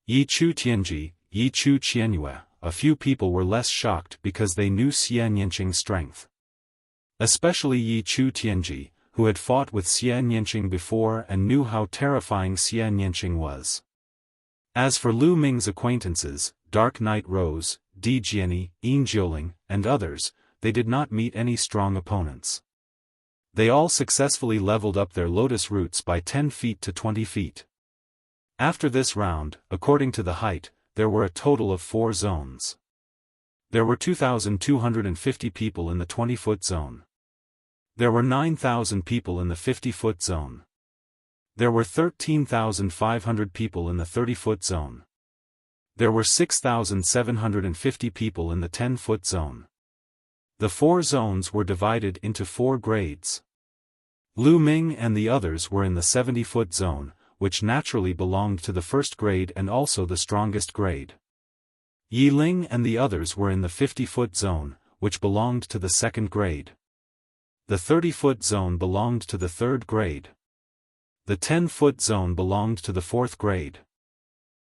Yi Chu Tianji, Yi Chu Qianyue. A few people were less shocked because they knew Xian Yinqing's strength. Especially Yi Chu Tianji, who had fought with Xian Yinqing before and knew how terrifying Xian Yinqing was. As for Lu Ming's acquaintances, Dark Knight Rose, Di Jiani, Yin Jiuling, and others, they did not meet any strong opponents. They all successfully leveled up their lotus roots by 10 feet to 20 feet. After this round, according to the height, there were a total of 4 zones. There were 2,250 people in the 20-foot zone. There were 9,000 people in the 50-foot zone. There were 13,500 people in the 30-foot zone. There were 6,750 people in the 10-foot zone. The 4 zones were divided into 4 grades. Lu Ming and the others were in the 70-foot zone, which naturally belonged to the first grade and also the strongest grade. Yi Ling and the others were in the 50-foot zone, which belonged to the second grade. The 30-foot zone belonged to the third grade. The 10-foot zone belonged to the fourth grade.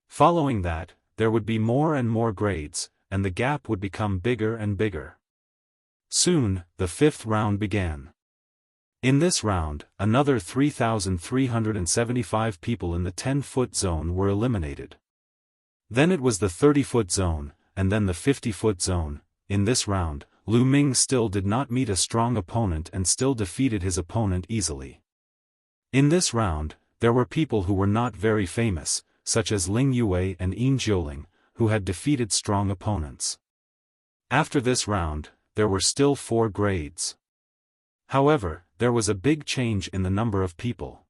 Following that, there would be more and more grades, and the gap would become bigger and bigger. Soon, the 5th round began. In this round, another 3,375 people in the 10-foot zone were eliminated. Then it was the 30-foot zone, and then the 50-foot zone. In this round, Lu Ming still did not meet a strong opponent and still defeated his opponent easily. In this round, there were people who were not very famous, such as Ling Yue and Yin Jiuling, who had defeated strong opponents. After this round, there were still 4 grades. However, there was a big change in the number of people.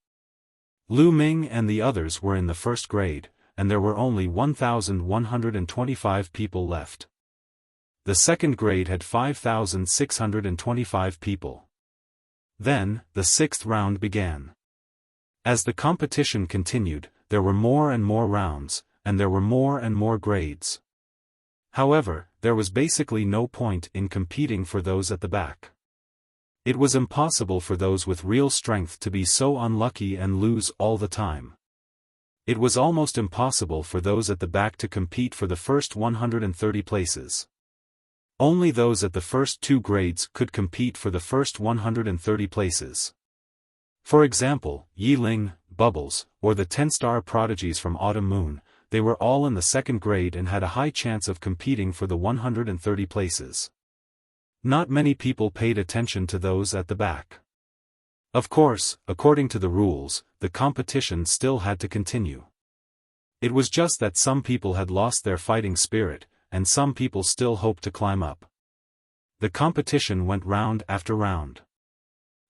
Lu Ming and the others were in the first grade, and there were only 1,125 people left. The second grade had 5,625 people. Then, the 6th round began. As the competition continued, there were more and more rounds, and there were more and more grades. However, there was basically no point in competing for those at the back. It was impossible for those with real strength to be so unlucky and lose all the time. It was almost impossible for those at the back to compete for the first 130 places. Only those at the first 2 grades could compete for the first 130 places. For example, Yi Ling, Bubbles, or the 10-star prodigies from Autumn Moon, they were all in the second grade and had a high chance of competing for the 130 places. Not many people paid attention to those at the back. Of course, according to the rules, the competition still had to continue. It was just that some people had lost their fighting spirit, and some people still hoped to climb up. The competition went round after round.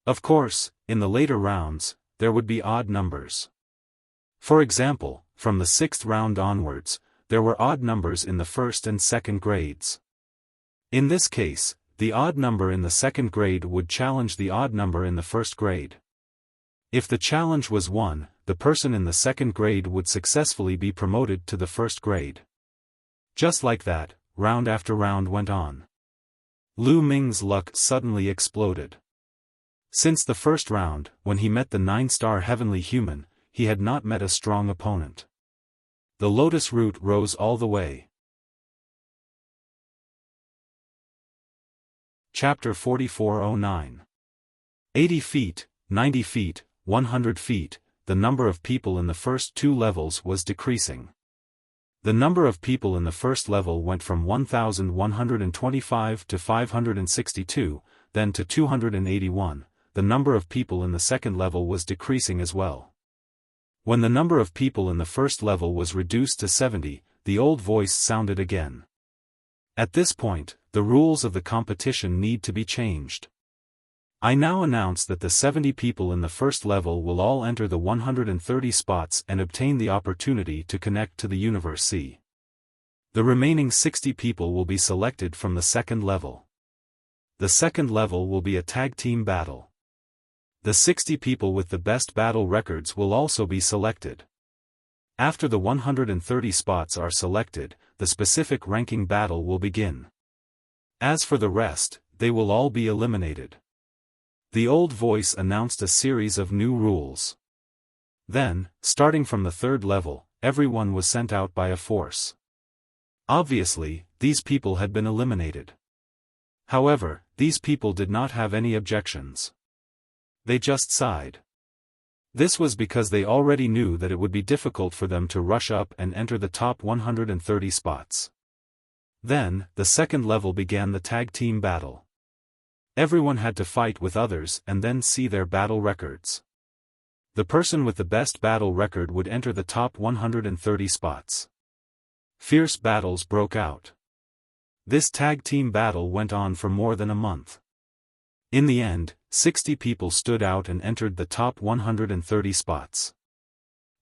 Of course, in the later rounds, there would be odd numbers. For example, from the 6th round onwards, there were odd numbers in the first and second grades. In this case, the odd number in the second grade would challenge the odd number in the first grade. If the challenge was won, the person in the second grade would successfully be promoted to the first grade. Just like that, round after round went on. Lu Ming's luck suddenly exploded. Since the first round, when he met the 9-star heavenly human, he had not met a strong opponent. The lotus root rose all the way. Chapter 4409. 80 feet, 90 feet, 100 feet, the number of people in the first two levels was decreasing. The number of people in the first level went from 1,125 to 562, then to 281. The number of people in the second level was decreasing as well. When the number of people in the first level was reduced to 70, the old voice sounded again. At this point, the rules of the competition need to be changed. I now announce that the 70 people in the first level will all enter the 130 spots and obtain the opportunity to connect to the Universe C. The remaining 60 people will be selected from the second level. The second level will be a tag team battle. The 60 people with the best battle records will also be selected. After the 130 spots are selected, the specific ranking battle will begin. As for the rest, they will all be eliminated. The old voice announced a series of new rules. Then, starting from the third level, everyone was sent out by a force. Obviously, these people had been eliminated. However, these people did not have any objections. They just sighed. This was because they already knew that it would be difficult for them to rush up and enter the top 130 spots. Then, the second level began the tag team battle. Everyone had to fight with others and then see their battle records. The person with the best battle record would enter the top 130 spots. Fierce battles broke out. This tag team battle went on for more than a month. In the end, 60 people stood out and entered the top 130 spots.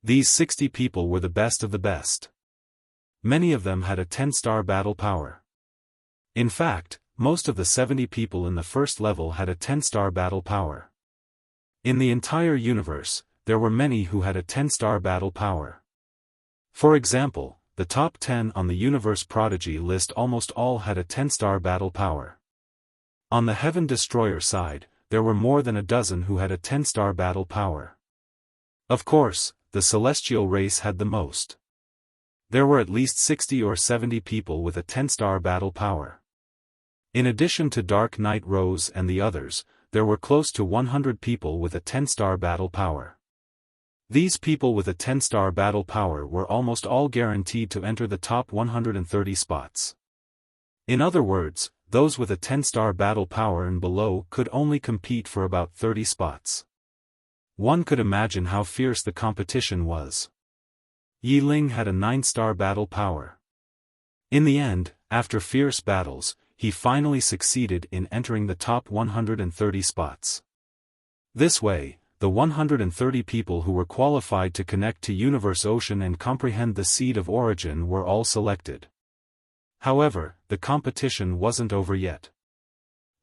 These 60 people were the best of the best. Many of them had a 10-star battle power. In fact, most of the 70 people in the first level had a 10-star battle power. In the entire universe, there were many who had a 10-star battle power. For example, the top 10 on the Universe Prodigy list almost all had a 10-star battle power. On the Heaven Destroyer side, there were more than a dozen who had a 10-star battle power. Of course, the Celestial race had the most. There were at least 60 or 70 people with a 10-star battle power. In addition to Dark Knight Rose and the others, there were close to 100 people with a 10-star battle power. These people with a 10-star battle power were almost all guaranteed to enter the top 130 spots. In other words, those with a 10-star battle power and below could only compete for about 30 spots. One could imagine how fierce the competition was. Yi Ling had a 9-star battle power. In the end, after fierce battles, he finally succeeded in entering the top 130 spots. This way, the 130 people who were qualified to connect to Universe Ocean and comprehend the Seed of Origin were all selected. However, the competition wasn't over yet.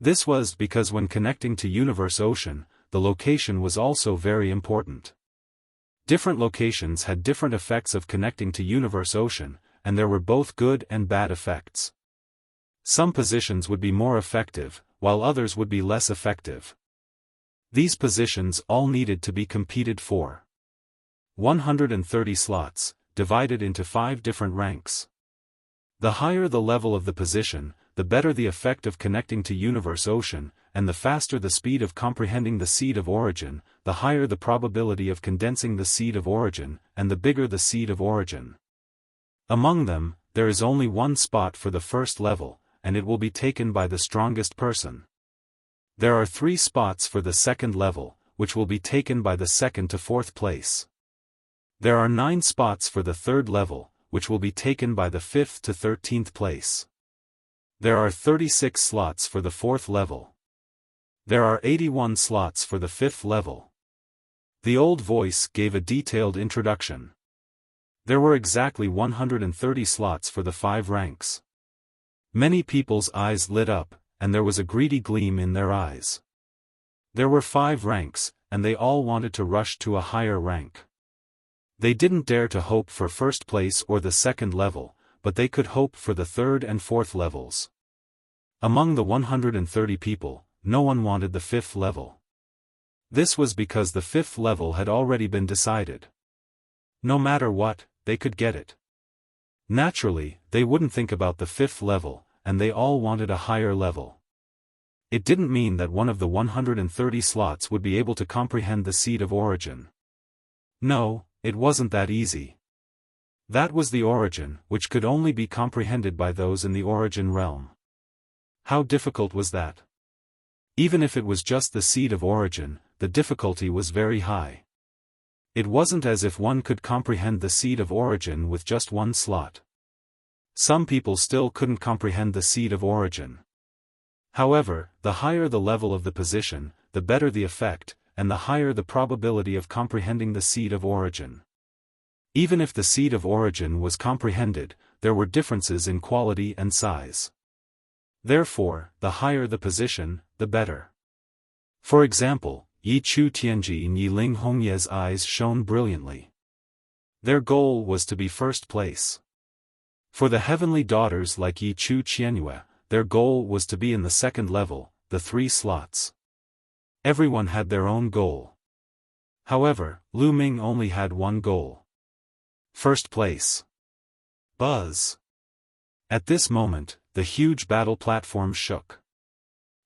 This was because when connecting to Universe Ocean, the location was also very important. Different locations had different effects of connecting to Universe Ocean, and there were both good and bad effects. Some positions would be more effective, while others would be less effective. These positions all needed to be competed for. 130 slots, divided into 5 different ranks. The higher the level of the position, the better the effect of connecting to Universe Ocean, and the faster the speed of comprehending the Seed of Origin, the higher the probability of condensing the Seed of Origin, and the bigger the Seed of Origin. Among them, there is only one spot for the first level, and it will be taken by the strongest person. There are 3 spots for the second level, which will be taken by the second to 4th place. There are 9 spots for the third level, which will be taken by the 5th to 13th place. There are 36 slots for the 4th level. There are 81 slots for the 5th level. The old voice gave a detailed introduction. There were exactly 130 slots for the 5 ranks. Many people's eyes lit up, and there was a greedy gleam in their eyes. There were 5 ranks, and they all wanted to rush to a higher rank. They didn't dare to hope for first place or the second level, but they could hope for the third and fourth levels. Among the 130 people, no one wanted the 5th level. This was because the 5th level had already been decided. No matter what, they could get it. Naturally, they wouldn't think about the 5th level, and they all wanted a higher level. It didn't mean that one of the 130 slots would be able to comprehend the seed of origin. No, it wasn't that easy. That was the origin, which could only be comprehended by those in the origin realm. How difficult was that? Even if it was just the seed of origin, the difficulty was very high. It wasn't as if one could comprehend the seed of origin with just one slot. Some people still couldn't comprehend the seed of origin. However, the higher the level of the position, the better the effect, and the higher the probability of comprehending the seed of origin. Even if the seed of origin was comprehended, there were differences in quality and size. Therefore, the higher the position, the better. For example, Yi Chu Tianji and Yi Ling Hongye's eyes shone brilliantly. Their goal was to be first place. For the heavenly daughters like Yi Chu Qianyue, their goal was to be in the 2nd level, the 3 slots. Everyone had their own goal. However, Lu Ming only had one goal. First place. Buzz. At this moment, the huge battle platform shook.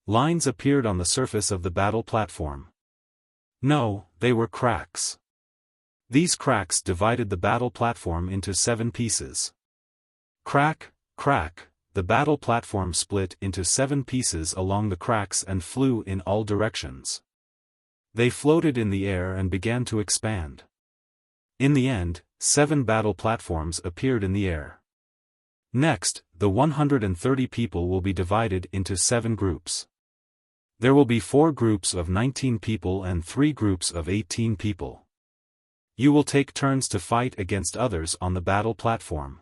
Lines appeared on the surface of the battle platform. No, they were cracks. These cracks divided the battle platform into 7 pieces. Crack, crack. The battle platform split into 7 pieces along the cracks and flew in all directions. They floated in the air and began to expand. In the end, 7 battle platforms appeared in the air. Next, the 130 people will be divided into 7 groups. There will be 4 groups of 19 people and 3 groups of 18 people. You will take turns to fight against others on the battle platform.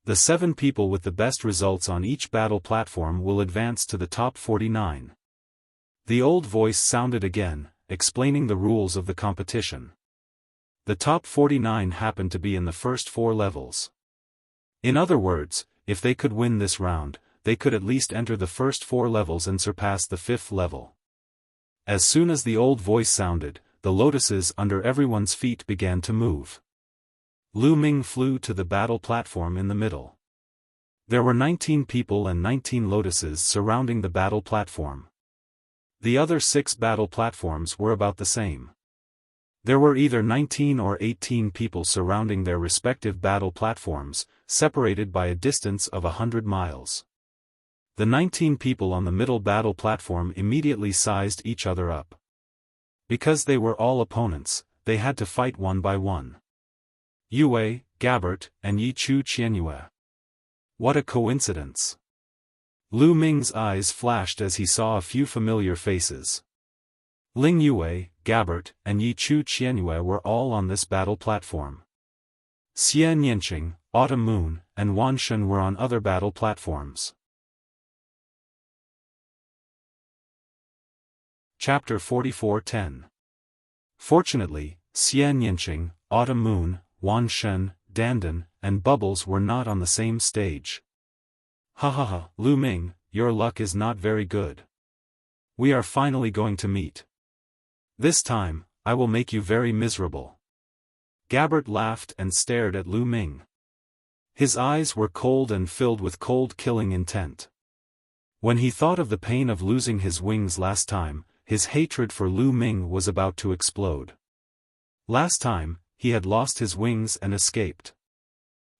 The 7 people with the best results on each battle platform will advance to the top 49. The old voice sounded again, explaining the rules of the competition. The top 49 happened to be in the first 4 levels. In other words, if they could win this round, they could at least enter the first 4 levels and surpass the 5th level. As soon as the old voice sounded, the lotuses under everyone's feet began to move. Lu Ming flew to the battle platform in the middle. There were 19 people and 19 lotuses surrounding the battle platform. The other 6 battle platforms were about the same. There were either 19 or 18 people surrounding their respective battle platforms, separated by a distance of 100 miles. The 19 people on the middle battle platform immediately sized each other up. Because they were all opponents, they had to fight one by one. Yue, Gabbert, and Yi Chu Qianyue. What a coincidence! Lu Ming's eyes flashed as he saw a few familiar faces. Ling Yue, Gabbert, and Yi Chu Qianyue were all on this battle platform. Xie Nianqing, Autumn Moon, and Wan Shen were on other battle platforms. Chapter 44:10. Fortunately, Xie Nianqing, Autumn Moon, Wan Shen, Dandan, and Bubbles were not on the same stage. Ha ha ha, Lu Ming, your luck is not very good. We are finally going to meet. This time, I will make you very miserable. Gabbert laughed and stared at Lu Ming. His eyes were cold and filled with cold killing intent. When he thought of the pain of losing his wings last time, his hatred for Lu Ming was about to explode. Last time, he had lost his wings and escaped.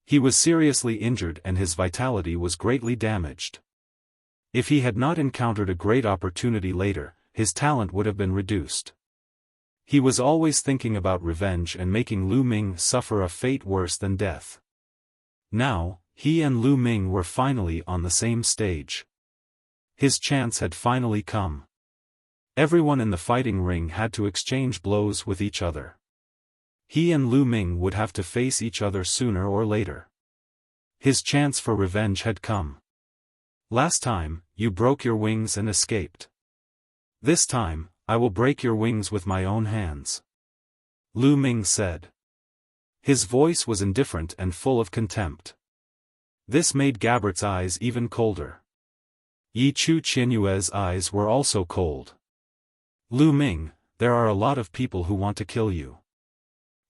He was seriously injured and his vitality was greatly damaged. If he had not encountered a great opportunity later, his talent would have been reduced. He was always thinking about revenge and making Lu Ming suffer a fate worse than death. Now, he and Lu Ming were finally on the same stage. His chance had finally come. Everyone in the fighting ring had to exchange blows with each other. He and Lu Ming would have to face each other sooner or later. His chance for revenge had come. Last time, you broke your wings and escaped. This time, I will break your wings with my own hands. Lu Ming said. His voice was indifferent and full of contempt. This made Gabbert's eyes even colder. Yi Chu Qianyue's eyes were also cold. Lu Ming, there are a lot of people who want to kill you.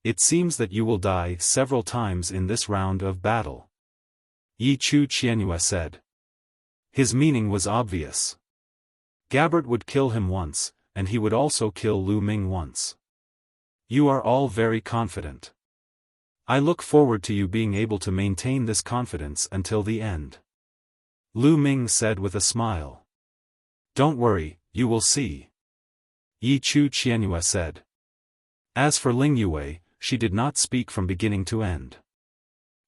It seems that you will die several times in this round of battle. Yi Chu Qianyue said. His meaning was obvious. Gabbert would kill him once, and he would also kill Lu Ming once. You are all very confident. I look forward to you being able to maintain this confidence until the end. Lu Ming said with a smile. Don't worry, you will see. Yi Chu Qianyue said. As for Ling Yue, she did not speak from beginning to end.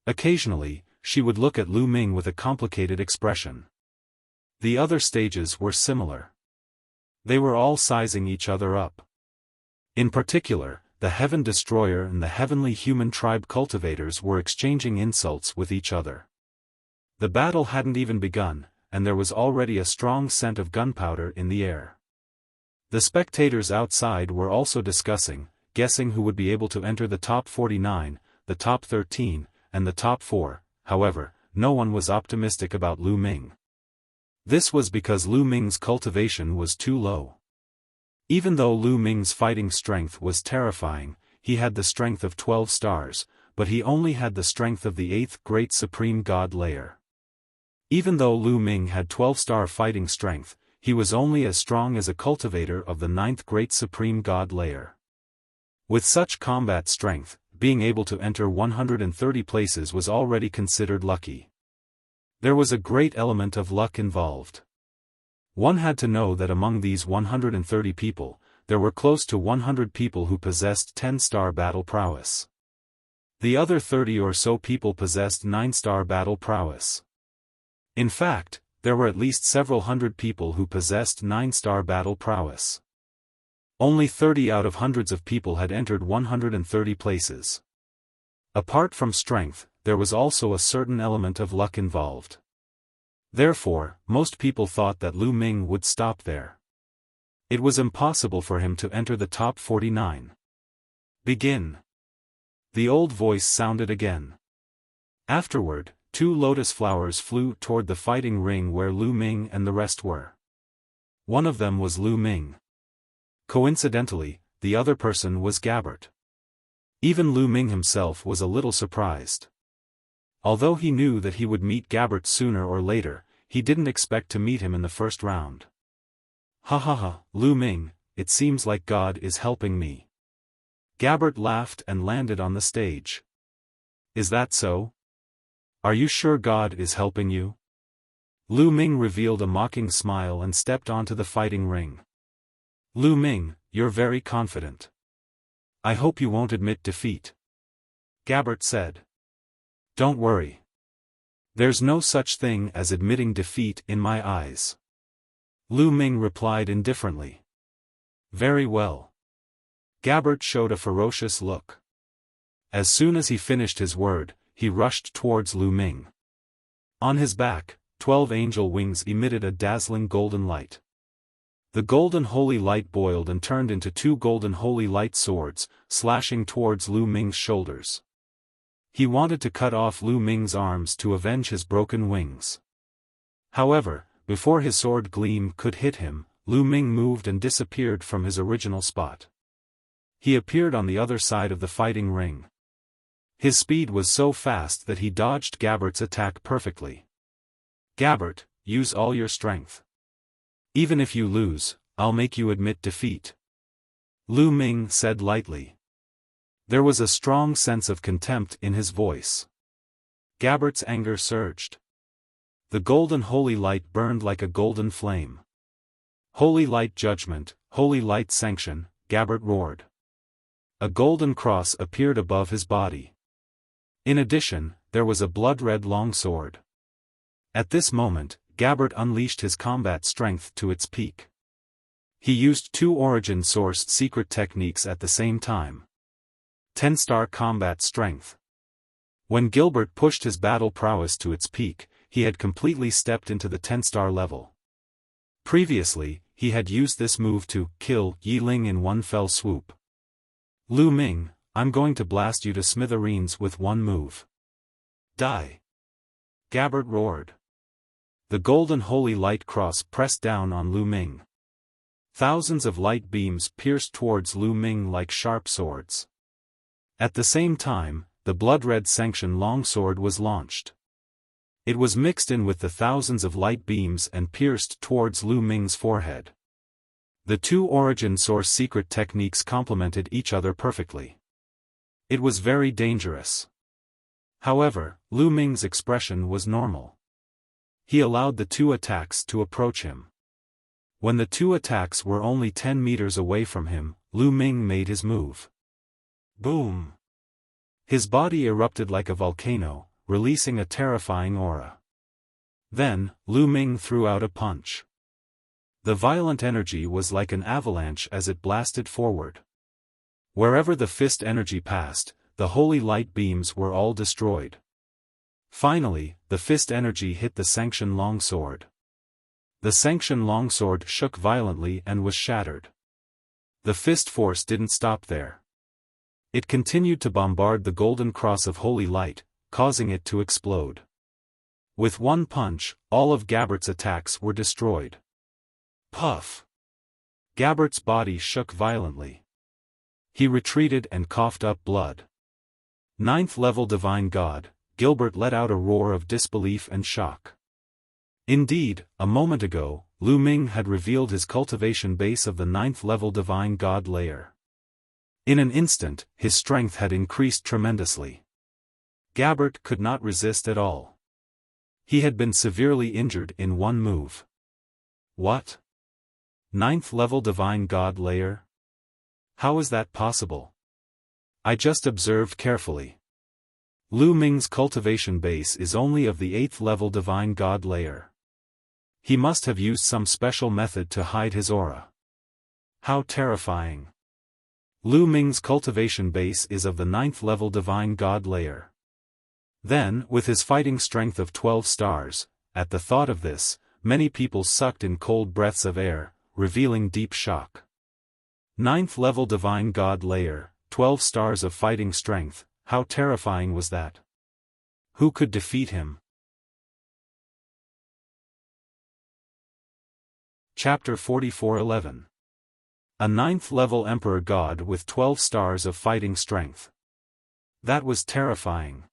Occasionally, she would look at Lu Ming with a complicated expression. The other stages were similar. They were all sizing each other up. In particular, the Heaven Destroyer and the Heavenly Human Tribe cultivators were exchanging insults with each other. The battle hadn't even begun, and there was already a strong scent of gunpowder in the air. The spectators outside were also discussing, guessing who would be able to enter the top 49, the top 13, and the top 4, however, no one was optimistic about Lu Ming. This was because Lu Ming's cultivation was too low. Even though Lu Ming's fighting strength was terrifying, he had the strength of 12 stars, but he only had the strength of the 8th Great Supreme God layer. Even though Lu Ming had 12-star fighting strength, he was only as strong as a cultivator of the 9th Great Supreme God layer. With such combat strength, being able to enter 130 places was already considered lucky. There was a great element of luck involved. One had to know that among these 130 people, there were close to 100 people who possessed 10-star battle prowess. The other 30 or so people possessed 9-star battle prowess. In fact, there were at least several hundred people who possessed 9-star battle prowess. Only 30 out of hundreds of people had entered 130 places. Apart from strength, there was also a certain element of luck involved. Therefore, most people thought that Lu Ming would stop there. It was impossible for him to enter the top 49. Begin. The old voice sounded again. Afterward, 2 lotus flowers flew toward the fighting ring where Lu Ming and the rest were. One of them was Lu Ming. Coincidentally, the other person was Gabbert. Even Lu Ming himself was a little surprised. Although he knew that he would meet Gabbert sooner or later, he didn't expect to meet him in the first round. Ha ha ha, Lu Ming, it seems like God is helping me. Gabbert laughed and landed on the stage. Is that so? Are you sure God is helping you? Lu Ming revealed a mocking smile and stepped onto the fighting ring. Lu Ming, you're very confident. I hope you won't admit defeat. Gabbert said. Don't worry. There's no such thing as admitting defeat in my eyes. Lu Ming replied indifferently. Very well. Gabbert showed a ferocious look. As soon as he finished his word, he rushed towards Lu Ming. On his back, 12 angel wings emitted a dazzling golden light. The golden holy light boiled and turned into 2 golden holy light swords, slashing towards Lu Ming's shoulders. He wanted to cut off Lu Ming's arms to avenge his broken wings. However, before his sword gleam could hit him, Lu Ming moved and disappeared from his original spot. He appeared on the other side of the fighting ring. His speed was so fast that he dodged Gabbert's attack perfectly. Gabbert, use all your strength. Even if you lose, I'll make you admit defeat. Lu Ming said lightly. There was a strong sense of contempt in his voice. Gabbert's anger surged. The golden holy light burned like a golden flame. Holy light judgment, holy light sanction, Gabbert roared. A golden cross appeared above his body. In addition, there was a blood-red longsword. At this moment, Gabbert unleashed his combat strength to its peak. He used 2 origin-sourced secret techniques at the same time. 10-star combat strength. When Gilbert pushed his battle prowess to its peak, he had completely stepped into the 10-star level. Previously, he had used this move to kill Yi Ling in one fell swoop. Lu Ming, I'm going to blast you to smithereens with one move. Die! Gabbert roared. The golden holy light cross pressed down on Lu Ming. Thousands of light beams pierced towards Lu Ming like sharp swords. At the same time, the blood-red sanction longsword was launched. It was mixed in with the thousands of light beams and pierced towards Lu Ming's forehead. The two origin source secret techniques complemented each other perfectly. It was very dangerous. However, Lu Ming's expression was normal. He allowed the two attacks to approach him. When the two attacks were only 10 meters away from him, Lu Ming made his move. Boom! His body erupted like a volcano, releasing a terrifying aura. Then, Lu Ming threw out a punch. The violent energy was like an avalanche as it blasted forward. Wherever the fist energy passed, the holy light beams were all destroyed. Finally, the fist energy hit the Sanction longsword. The Sanction longsword shook violently and was shattered. The fist force didn't stop there. It continued to bombard the golden cross of holy light, causing it to explode. With one punch, all of Gabert's attacks were destroyed. Puff! Gabert's body shook violently. He retreated and coughed up blood. Ninth level Divine God, Gilbert let out a roar of disbelief and shock. Indeed, a moment ago, Lu Ming had revealed his cultivation base of the 9th level Divine God layer. In an instant, his strength had increased tremendously. Gabert could not resist at all. He had been severely injured in one move. What? 9th level Divine God layer? How is that possible? I just observed carefully. Lu Ming's cultivation base is only of the 8th level Divine God layer. He must have used some special method to hide his aura. How terrifying. Lu Ming's cultivation base is of the 9th level Divine God layer. Then, with his fighting strength of 12 stars, at the thought of this, many people sucked in cold breaths of air, revealing deep shock. 9th level Divine God layer, 12 stars of fighting strength, how terrifying was that? Who could defeat him? Chapter 44:11. A 9th level Emperor God with 12 stars of fighting strength. That was terrifying.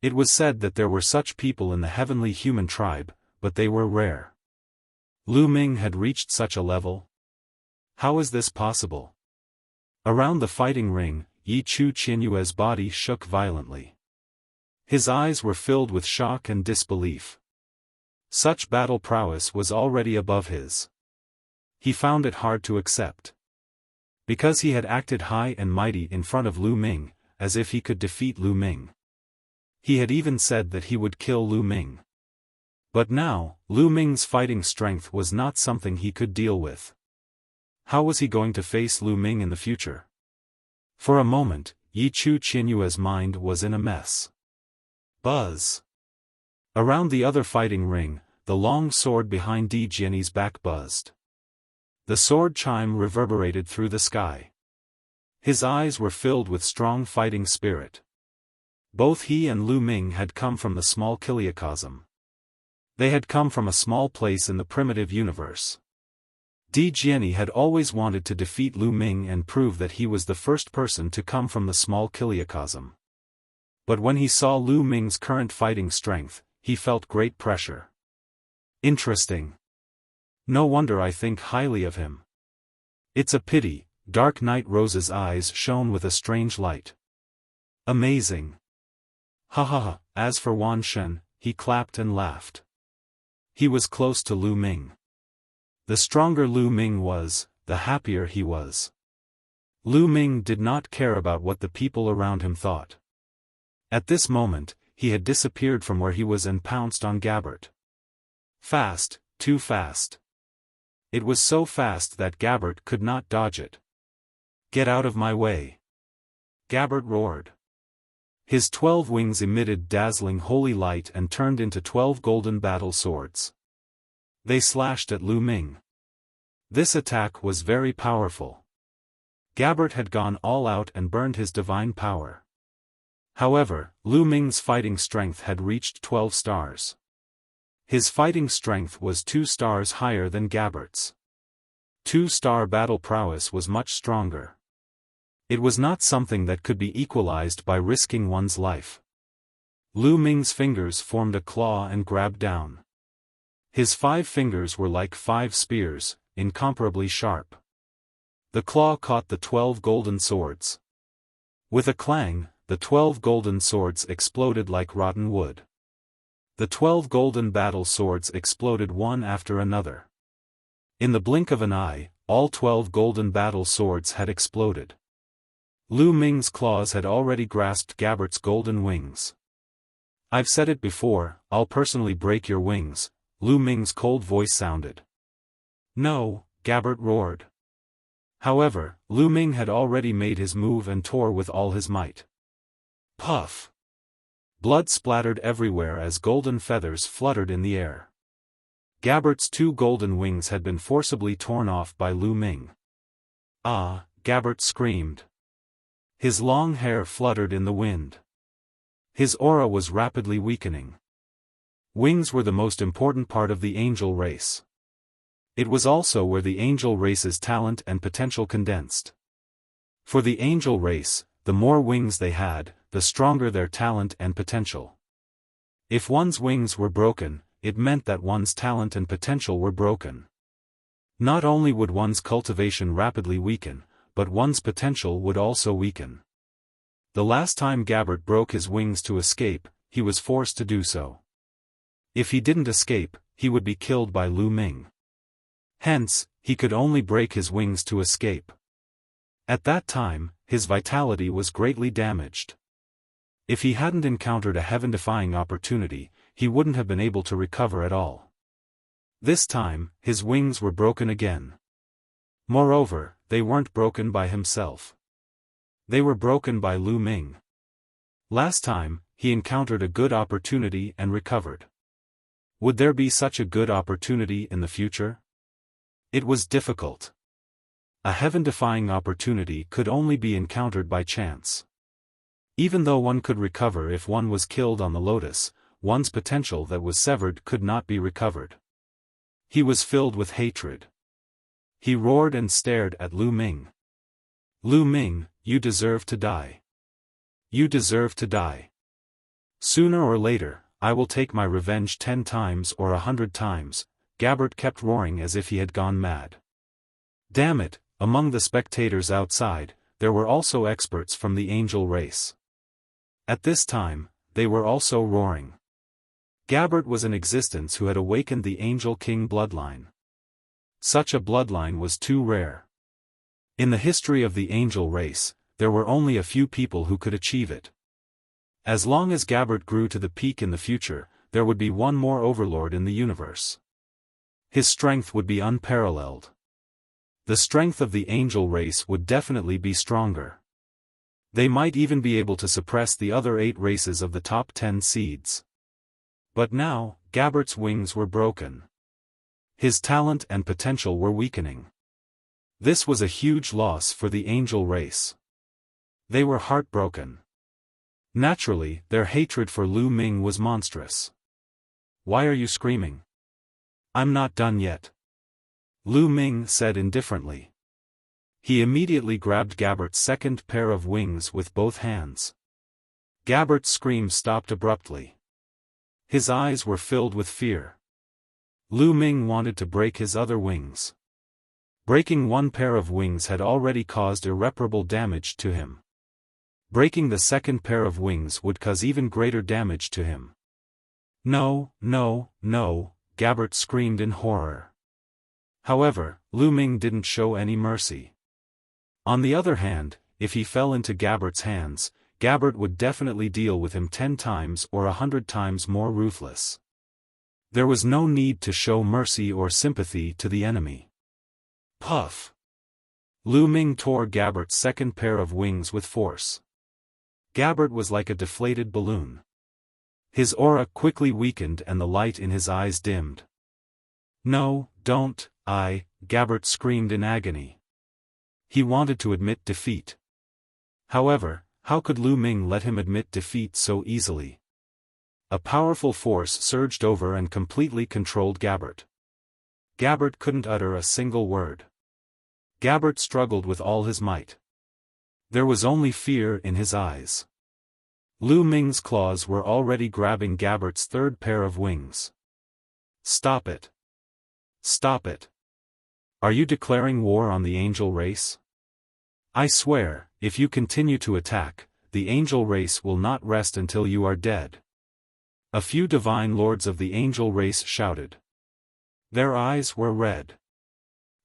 It was said that there were such people in the heavenly human tribe, but they were rare. Lu Ming had reached such a level? How is this possible? Around the fighting ring, Yi Chu Qianyue's body shook violently. His eyes were filled with shock and disbelief. Such battle prowess was already above his. He found it hard to accept. Because he had acted high and mighty in front of Lu Ming, as if he could defeat Lu Ming. He had even said that he would kill Lu Ming. But now, Lu Ming's fighting strength was not something he could deal with. How was he going to face Lu Ming in the future? For a moment, Yi Chu Qianyue's mind was in a mess. Buzz! Around the other fighting ring, the long sword behind Di Jianyi's back buzzed. The sword chime reverberated through the sky. His eyes were filled with strong fighting spirit. Both he and Lu Ming had come from the small Kiliacosm. They had come from a small place in the primitive universe. Di Jianyi had always wanted to defeat Lu Ming and prove that he was the first person to come from the small Kiliacosm. But when he saw Lu Ming's current fighting strength, he felt great pressure. Interesting. No wonder I think highly of him. It's a pity. Dark Knight Rose's eyes shone with a strange light. Amazing. Ha ha ha. As for Wan Shen, he clapped and laughed. He was close to Lu Ming. The stronger Lu Ming was, the happier he was. Lu Ming did not care about what the people around him thought. At this moment, he had disappeared from where he was and pounced on Gabert. Fast, too fast. It was so fast that Gabert could not dodge it. Get out of my way! Gabert roared. His 12 wings emitted dazzling holy light and turned into 12 golden battle swords. They slashed at Lu Ming. This attack was very powerful. Gabert had gone all out and burned his divine power. However, Lu Ming's fighting strength had reached 12 stars. His fighting strength was 2 stars higher than Gabert's. 2-star battle prowess was much stronger. It was not something that could be equalized by risking one's life. Lu Ming's fingers formed a claw and grabbed down. His 5 fingers were like 5 spears, incomparably sharp. The claw caught the 12 golden swords. With a clang, the 12 golden swords exploded like rotten wood. The 12 golden battle swords exploded one after another. In the blink of an eye, all 12 golden battle swords had exploded. Lu Ming's claws had already grasped Gabbert's golden wings. "I've said it before, I'll personally break your wings," Lu Ming's cold voice sounded. "No," Gabbert roared. However, Lu Ming had already made his move and tore with all his might. Puff! Blood splattered everywhere as golden feathers fluttered in the air. Gabbert's 2 golden wings had been forcibly torn off by Lu Ming. "Ah!" Gabbert screamed. His long hair fluttered in the wind. His aura was rapidly weakening. Wings were the most important part of the angel race. It was also where the angel race's talent and potential condensed. For the angel race, the more wings they had, the stronger their talent and potential. If one's wings were broken, it meant that one's talent and potential were broken. Not only would one's cultivation rapidly weaken, but one's potential would also weaken. The last time Gabbert broke his wings to escape, he was forced to do so. If he didn't escape, he would be killed by Lu Ming. Hence, he could only break his wings to escape. At that time, his vitality was greatly damaged. If he hadn't encountered a heaven-defying opportunity, he wouldn't have been able to recover at all. This time, his wings were broken again. Moreover, they weren't broken by himself. They were broken by Lu Ming. Last time, he encountered a good opportunity and recovered. Would there be such a good opportunity in the future? It was difficult. A heaven-defying opportunity could only be encountered by chance. Even though one could recover if one was killed on the lotus, one's potential that was severed could not be recovered. He was filled with hatred. He roared and stared at Lu Ming. "Lu Ming, you deserve to die. You deserve to die. Sooner or later, I will take my revenge 10 times or 100 times, Gabbert kept roaring as if he had gone mad. Damn it, among the spectators outside, there were also experts from the angel race. At this time, they were also roaring. Gabbert was an existence who had awakened the Angel King bloodline. Such a bloodline was too rare. In the history of the angel race, there were only a few people who could achieve it. As long as Gabbert grew to the peak in the future, there would be one more overlord in the universe. His strength would be unparalleled. The strength of the angel race would definitely be stronger. They might even be able to suppress the other 8 races of the top 10 seeds. But now, Gabbert's wings were broken. His talent and potential were weakening. This was a huge loss for the angel race. They were heartbroken. Naturally, their hatred for Lu Ming was monstrous. "Why are you screaming? I'm not done yet," Lu Ming said indifferently. He immediately grabbed Gabbert's second pair of wings with both hands. Gabbert's scream stopped abruptly. His eyes were filled with fear. Lu Ming wanted to break his other wings. Breaking one pair of wings had already caused irreparable damage to him. Breaking the second pair of wings would cause even greater damage to him. "No, no, no," Gabbert screamed in horror. However, Lu Ming didn't show any mercy. On the other hand, if he fell into Gabbert's hands, Gabbert would definitely deal with him 10 times or 100 times more ruthless. There was no need to show mercy or sympathy to the enemy. Puff! Lu Ming tore Gabbert's second pair of wings with force. Gabbert was like a deflated balloon. His aura quickly weakened and the light in his eyes dimmed. "No, don't, Gabbert screamed in agony. He wanted to admit defeat. However, how could Lu Ming let him admit defeat so easily? A powerful force surged over and completely controlled Gabbert. Gabbert couldn't utter a single word. Gabbert struggled with all his might. There was only fear in his eyes. Lu Ming's claws were already grabbing Gabbert's third pair of wings. Stop it! Stop it! Are you declaring war on the angel race? I swear, if you continue to attack, the angel race will not rest until you are dead. A few divine lords of the angel race shouted. Their eyes were red.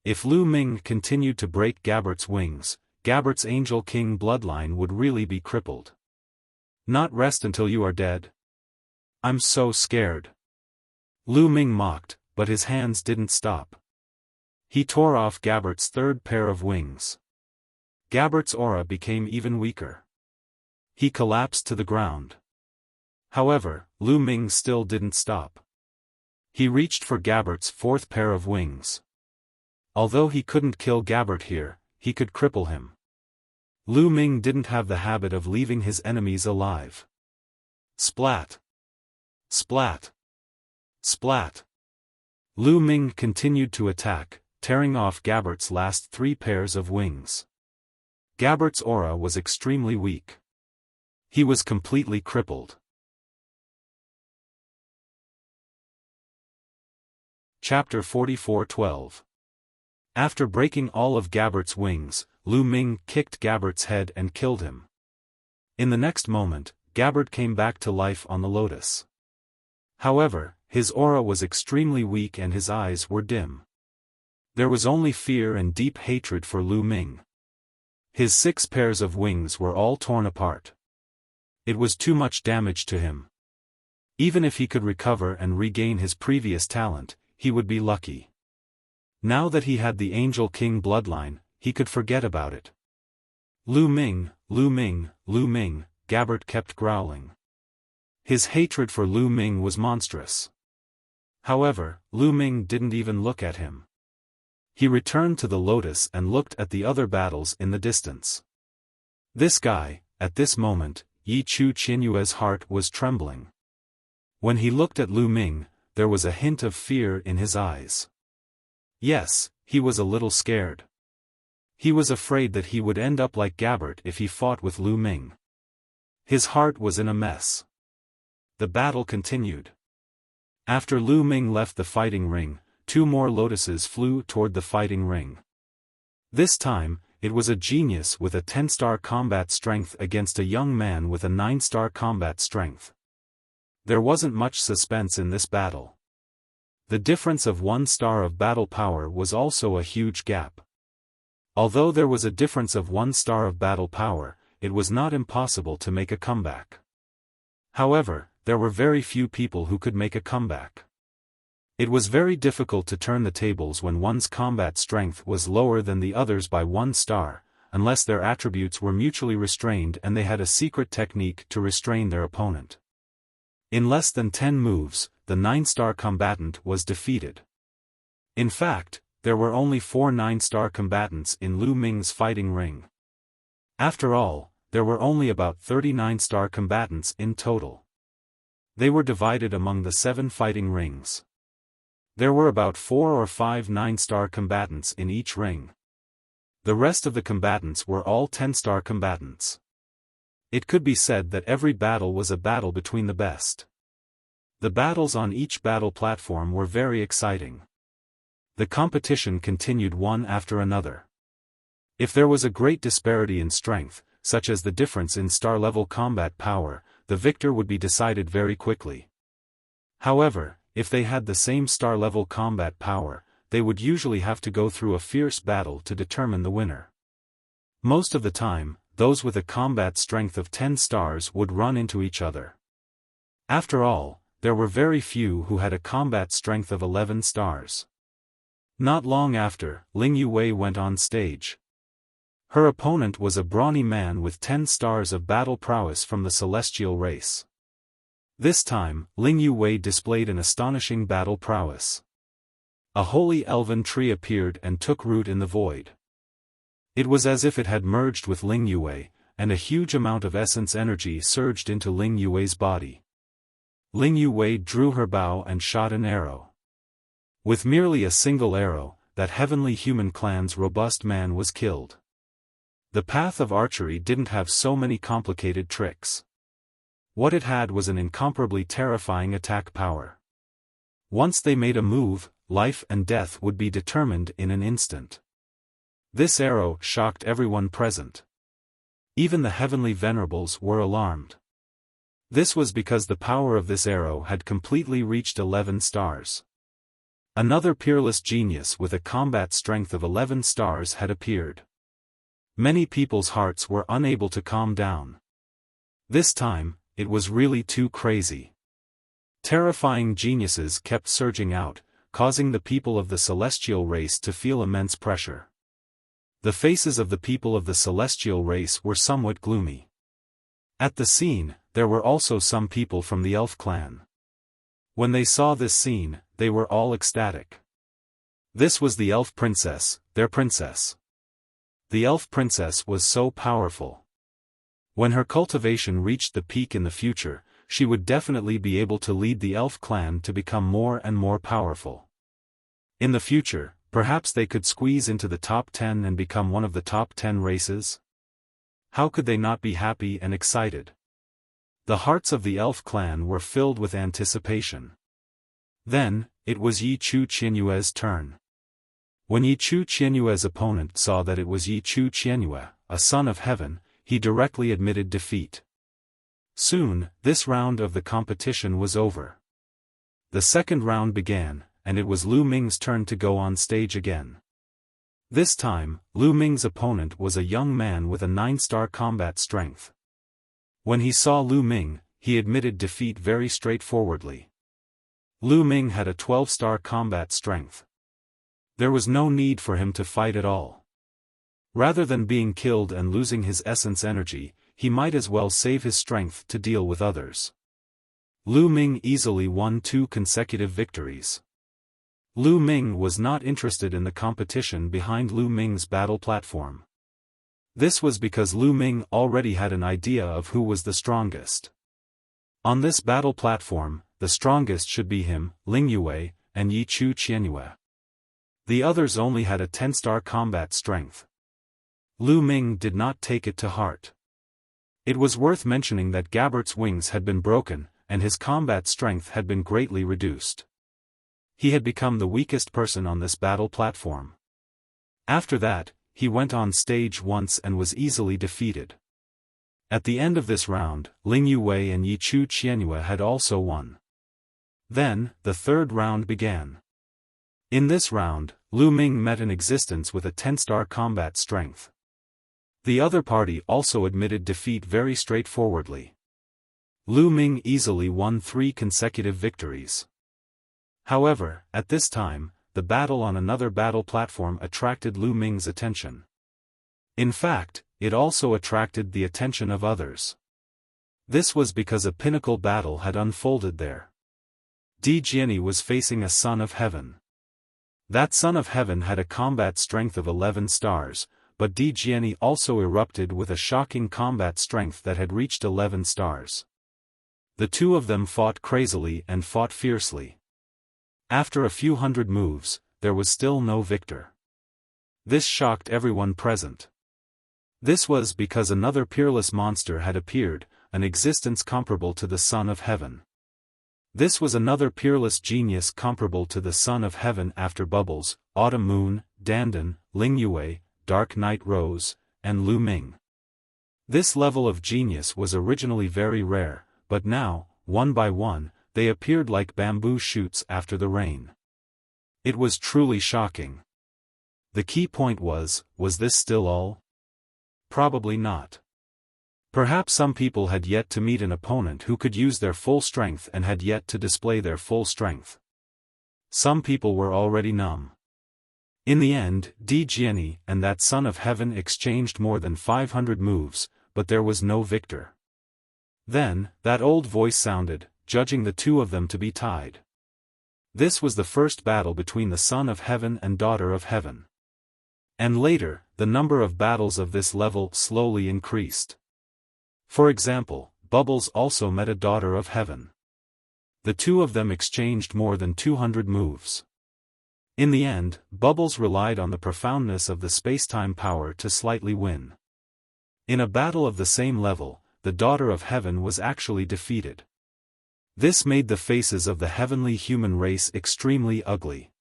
If Lu Ming continued to break Gabbert's wings, Gabbert's angel king bloodline would really be crippled. Not rest until you are dead? I'm so scared. Lu Ming mocked, but his hands didn't stop. He tore off Gabbert's third pair of wings. Gabbert's aura became even weaker. He collapsed to the ground. However, Lu Ming still didn't stop. He reached for Gabbert's fourth pair of wings. Although he couldn't kill Gabbert here, he could cripple him. Lu Ming didn't have the habit of leaving his enemies alive. Splat! Splat! Splat! Lu Ming continued to attack, tearing off Gabbert's last three pairs of wings. Gabbert's aura was extremely weak. He was completely crippled. Chapter 44:12. After breaking all of Gabbert's wings, Lu Ming kicked Gabbert's head and killed him. In the next moment, Gabbert came back to life on the lotus. However, his aura was extremely weak and his eyes were dim. There was only fear and deep hatred for Lu Ming. His 6 pairs of wings were all torn apart. It was too much damage to him. Even if he could recover and regain his previous talent, he would be lucky. Now that he had the Angel King bloodline, he could forget about it. Lu Ming, Lu Ming, Lu Ming, Gabbert kept growling. His hatred for Lu Ming was monstrous. However, Lu Ming didn't even look at him. He returned to the lotus and looked at the other battles in the distance. This guy, at this moment, Yi Chu Qinyue's heart was trembling. When he looked at Lu Ming, there was a hint of fear in his eyes. Yes, he was a little scared. He was afraid that he would end up like Gabbert if he fought with Lu Ming. His heart was in a mess. The battle continued. After Lu Ming left the fighting ring, 2 more lotuses flew toward the fighting ring. This time, it was a genius with a 10-star combat strength against a young man with a 9-star combat strength. There wasn't much suspense in this battle. The difference of 1 star of battle power was also a huge gap. Although there was a difference of 1 star of battle power, it was not impossible to make a comeback. However, there were very few people who could make a comeback. It was very difficult to turn the tables when one's combat strength was lower than the others by 1 star, unless their attributes were mutually restrained and they had a secret technique to restrain their opponent. In less than 10 moves, the 9-star combatant was defeated. In fact, there were only 4 9-star combatants in Lu Ming's fighting ring. After all, there were only about 30 9-star combatants in total. They were divided among the 7 fighting rings. There were about 4 or 5 9-star combatants in each ring. The rest of the combatants were all 10-star combatants. It could be said that every battle was a battle between the best. The battles on each battle platform were very exciting. The competition continued one after another. If there was a great disparity in strength, such as the difference in star-level combat power, the victor would be decided very quickly. However, if they had the same star-level combat power, they would usually have to go through a fierce battle to determine the winner. Most of the time, those with a combat strength of 10 stars would run into each other. After all, there were very few who had a combat strength of 11 stars. Not long after, Ling Yue went on stage. Her opponent was a brawny man with 10 stars of battle prowess from the celestial race. This time, Ling Yue displayed an astonishing battle prowess. A holy elven tree appeared and took root in the void. It was as if it had merged with Ling Yue, and a huge amount of essence energy surged into Ling Yue's body. Ling Yue drew her bow and shot an arrow. With merely a single arrow, that heavenly human clan's robust man was killed. The path of archery didn't have so many complicated tricks. What it had was an incomparably terrifying attack power. Once they made a move, life and death would be determined in an instant. This arrow shocked everyone present. Even the heavenly venerables were alarmed. This was because the power of this arrow had completely reached 11 stars. Another peerless genius with a combat strength of 11 stars had appeared. Many people's hearts were unable to calm down. This time, it was really too crazy. Terrifying geniuses kept surging out, causing the people of the celestial race to feel immense pressure. The faces of the people of the celestial race were somewhat gloomy. At the scene, there were also some people from the elf clan. When they saw this scene, they were all ecstatic. This was the elf princess, their princess. The elf princess was so powerful. When her cultivation reached the peak in the future, she would definitely be able to lead the elf clan to become more and more powerful. In the future, perhaps they could squeeze into the top 10 and become one of the top 10 races? How could they not be happy and excited? The hearts of the elf clan were filled with anticipation. Then, it was Yi Chu Qianyue's turn. When Yi Chu Qianyue's opponent saw that it was Yi Chu Qianyue, a son of heaven, he directly admitted defeat. Soon, this round of the competition was over. The second round began, and it was Lu Ming's turn to go on stage again. This time, Lu Ming's opponent was a young man with a 9-star combat strength. When he saw Lu Ming, he admitted defeat very straightforwardly. Lu Ming had a 12-star combat strength. There was no need for him to fight at all. Rather than being killed and losing his essence energy, he might as well save his strength to deal with others. Lu Ming easily won 2 consecutive victories. Lu Ming was not interested in the competition behind Lu Ming's battle platform. This was because Lu Ming already had an idea of who was the strongest. On this battle platform, the strongest should be him, Ling Yue, and Yi Chu Qianyue. The others only had a 10-star combat strength. Lu Ming did not take it to heart. It was worth mentioning that Gabert's wings had been broken, and his combat strength had been greatly reduced. He had become the weakest person on this battle platform. After that, he went on stage once and was easily defeated. At the end of this round, Ling Yue and Yi Chu Qianyue had also won. Then, the third round began. In this round, Lu Ming met an existence with a 10-star combat strength. The other party also admitted defeat very straightforwardly. Lu Ming easily won 3 consecutive victories. However, at this time, the battle on another battle platform attracted Lu Ming's attention. In fact, it also attracted the attention of others. This was because a pinnacle battle had unfolded there. Di Jiani was facing a son of heaven. That son of heaven had a combat strength of 11 stars, but Di Jiani also erupted with a shocking combat strength that had reached 11 stars. The two of them fought crazily and fought fiercely. After a few hundred moves, there was still no victor. This shocked everyone present. This was because another peerless monster had appeared, an existence comparable to the Son of Heaven. This was another peerless genius comparable to the Son of Heaven after Bubbles, Autumn Moon, Dandan, Ling Yue, Dark Night Rose, and Lu Ming. This level of genius was originally very rare, but now, one by one, they appeared like bamboo shoots after the rain. It was truly shocking. The key point was this still all? Probably not. Perhaps some people had yet to meet an opponent who could use their full strength and had yet to display their full strength. Some people were already numb. In the end, Di Jiani and that Son of Heaven exchanged more than 500 moves, but there was no victor. Then, that old voice sounded, judging the two of them to be tied. This was the first battle between the Son of Heaven and Daughter of Heaven. And later, the number of battles of this level slowly increased. For example, Bubbles also met a Daughter of Heaven. The two of them exchanged more than 200 moves. In the end, Bubbles relied on the profoundness of the space-time power to slightly win. In a battle of the same level, the daughter of heaven was actually defeated. This made the faces of the heavenly human race extremely ugly.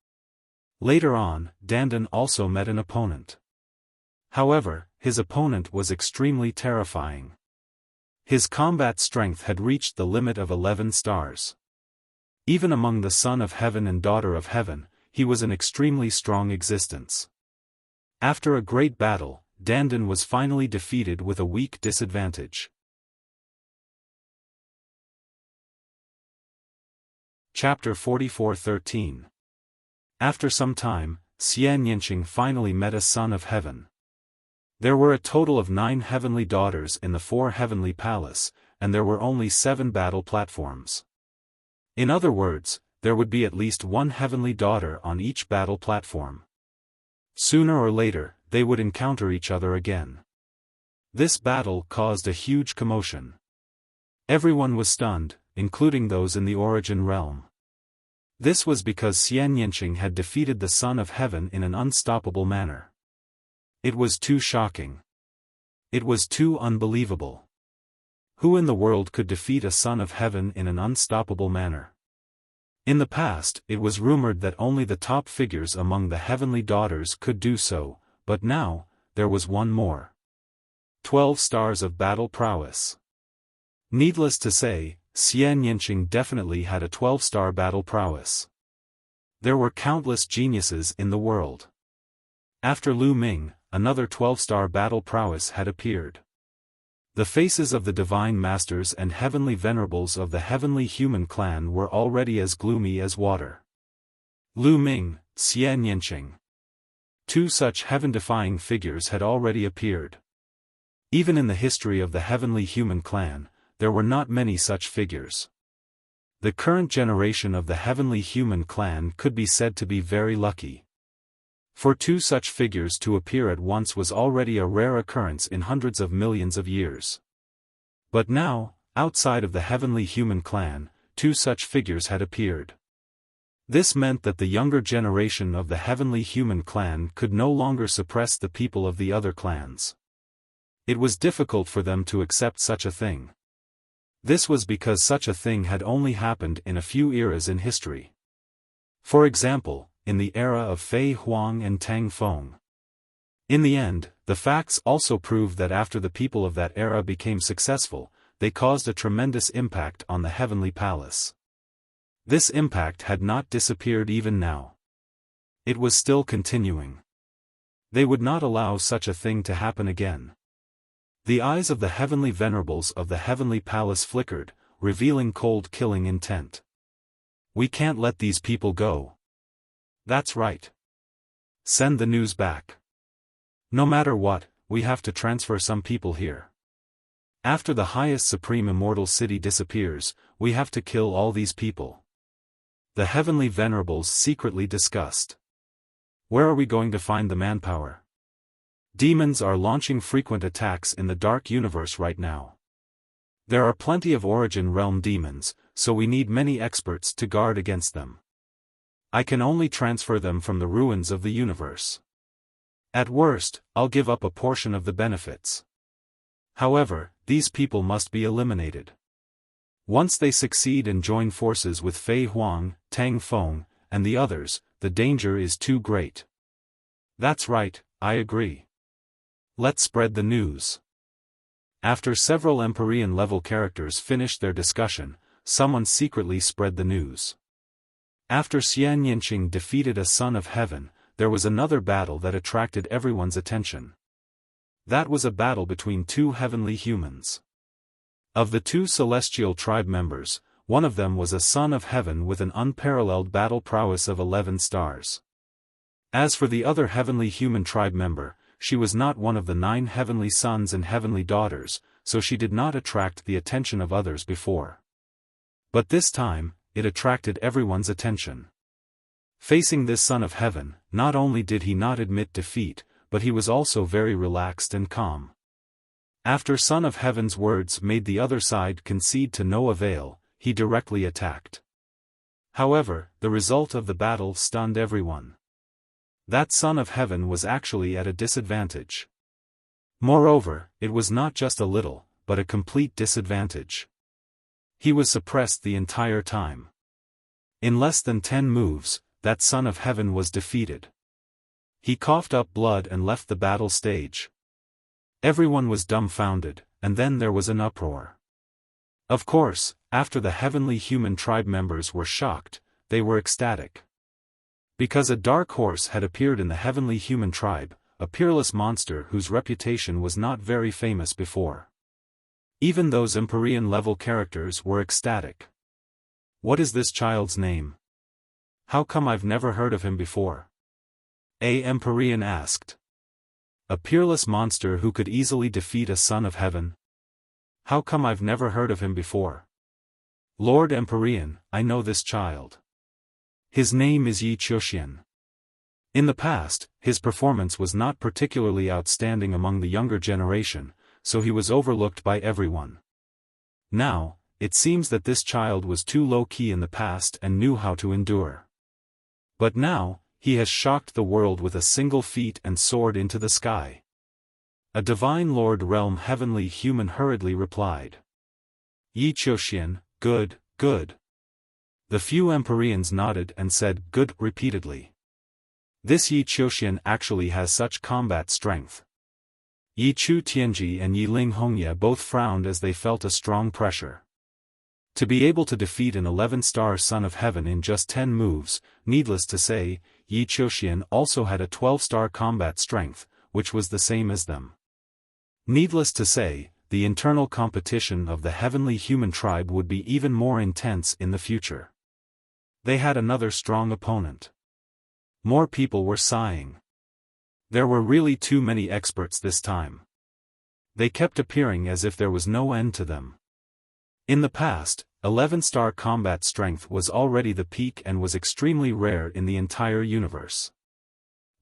Later on, Dandan also met an opponent. However, his opponent was extremely terrifying. His combat strength had reached the limit of 11 stars. Even among the son of heaven and daughter of heaven, he was an extremely strong existence. After a great battle, Dandan was finally defeated with a weak disadvantage. Chapter 44:13. After some time, Xian Yinqing finally met a son of heaven. There were a total of 9 heavenly daughters in the 4 heavenly palace, and there were only 7 battle platforms. In other words, there would be at least 1 heavenly daughter on each battle platform. Sooner or later, they would encounter each other again. This battle caused a huge commotion. Everyone was stunned, including those in the origin realm. This was because Xian Yinqing had defeated the Son of Heaven in an unstoppable manner. It was too shocking. It was too unbelievable. Who in the world could defeat a Son of Heaven in an unstoppable manner? In the past, it was rumored that only the top figures among the heavenly daughters could do so, but now, there was one more. 12 stars of battle prowess. Needless to say, Xian Yinqing definitely had a 12-star battle prowess. There were countless geniuses in the world. After Lu Ming, another 12-star battle prowess had appeared. The faces of the divine masters and heavenly venerables of the heavenly human clan were already as gloomy as water. Lu Ming, Xian Yinqing. 2 such heaven-defying figures had already appeared. Even in the history of the heavenly human clan, there were not many such figures. The current generation of the heavenly human clan could be said to be very lucky. For 2 such figures to appear at once was already a rare occurrence in hundreds of millions of years. But now, outside of the heavenly human clan, 2 such figures had appeared. This meant that the younger generation of the heavenly human clan could no longer suppress the people of the other clans. It was difficult for them to accept such a thing. This was because such a thing had only happened in a few eras in history. For example, in the era of Fei Huang and Tang Feng. In the end, the facts also prove that after the people of that era became successful, they caused a tremendous impact on the heavenly palace. This impact had not disappeared even now. It was still continuing. They would not allow such a thing to happen again. The eyes of the heavenly venerables of the heavenly palace flickered, revealing cold killing intent. We can't let these people go. That's right. Send the news back. No matter what, we have to transfer some people here. After the highest supreme immortal city disappears, we have to kill all these people. The heavenly venerables secretly discussed. Where are we going to find the manpower? Demons are launching frequent attacks in the dark universe right now. There are plenty of origin realm demons, so we need many experts to guard against them. I can only transfer them from the ruins of the universe. At worst, I'll give up a portion of the benefits. However, these people must be eliminated. Once they succeed and join forces with Fei Huang, Tang Feng, and the others, the danger is too great. That's right, I agree. Let's spread the news. After several Empyrean-level characters finished their discussion, someone secretly spread the news. After Xian Yinqing defeated a Son of Heaven, there was another battle that attracted everyone's attention. That was a battle between 2 heavenly humans. Of the 2 celestial tribe members, one of them was a Son of Heaven with an unparalleled battle prowess of 11 stars. As for the other heavenly human tribe member, she was not one of the 9 heavenly sons and heavenly daughters, so she did not attract the attention of others before. But this time, it attracted everyone's attention. Facing this Son of Heaven, not only did he not admit defeat, but he was also very relaxed and calm. After Son of Heaven's words made the other side concede to no avail, he directly attacked. However, the result of the battle stunned everyone. That Son of Heaven was actually at a disadvantage. Moreover, it was not just a little, but a complete disadvantage. He was suppressed the entire time. In less than 10 moves, that son of heaven was defeated. He coughed up blood and left the battle stage. Everyone was dumbfounded, and then there was an uproar. Of course, after the heavenly human tribe members were shocked, they were ecstatic. Because a dark horse had appeared in the heavenly human tribe, a peerless monster whose reputation was not very famous before. Even those Empyrean-level characters were ecstatic. What is this child's name? How come I've never heard of him before? A Empyrean asked. A peerless monster who could easily defeat a son of heaven? How come I've never heard of him before? Lord Empyrean, I know this child. His name is Yi Qiuxian. In the past, his performance was not particularly outstanding among the younger generation, so he was overlooked by everyone. Now, it seems that this child was too low-key in the past and knew how to endure. But now, he has shocked the world with a single feat and soared into the sky. A divine lord realm heavenly human hurriedly replied. Yi Qiuxian, good, good. The few Empyreans nodded and said good repeatedly. This Yi Qiuxian actually has such combat strength. Yi Chu Tianji and Yi Ling Hongye both frowned as they felt a strong pressure. To be able to defeat an 11-star son of heaven in just 10 moves, needless to say, Yi Qiuxian also had a 12-star combat strength, which was the same as them. Needless to say, the internal competition of the heavenly human tribe would be even more intense in the future. They had another strong opponent. More people were sighing. There were really too many experts this time. They kept appearing as if there was no end to them. In the past, 11-star combat strength was already the peak and was extremely rare in the entire universe.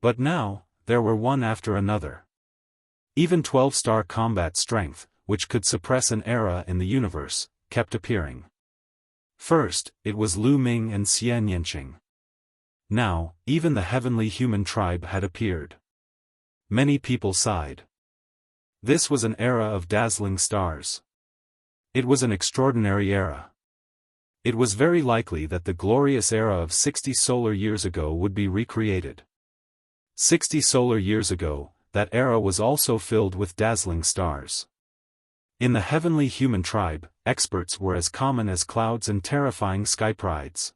But now, there were one after another. Even 12-star combat strength, which could suppress an era in the universe, kept appearing. First, it was Lu Ming and Xian Yanqing. Now, even the heavenly human tribe had appeared. Many people sighed. This was an era of dazzling stars. It was an extraordinary era. It was very likely that the glorious era of 60 solar years ago would be recreated. 60 solar years ago, that era was also filled with dazzling stars. In the heavenly human tribe, experts were as common as clouds and terrifying skyprides.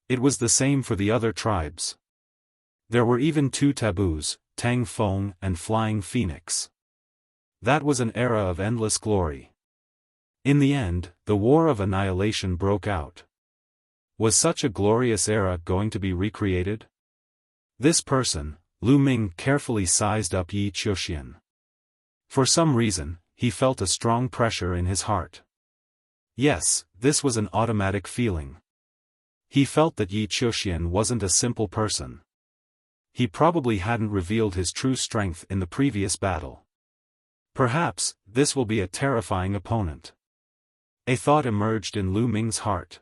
It was the same for the other tribes. There were even 2 taboos, Tang Feng and Flying Phoenix. That was an era of endless glory. In the end, the War of Annihilation broke out. Was such a glorious era going to be recreated? This person, Lu Ming, carefully sized up Yi Qiuxian. For some reason, he felt a strong pressure in his heart. Yes, this was an automatic feeling. He felt that Yi Qiuxian wasn't a simple person. He probably hadn't revealed his true strength in the previous battle. Perhaps, this will be a terrifying opponent. A thought emerged in Lu Ming's heart.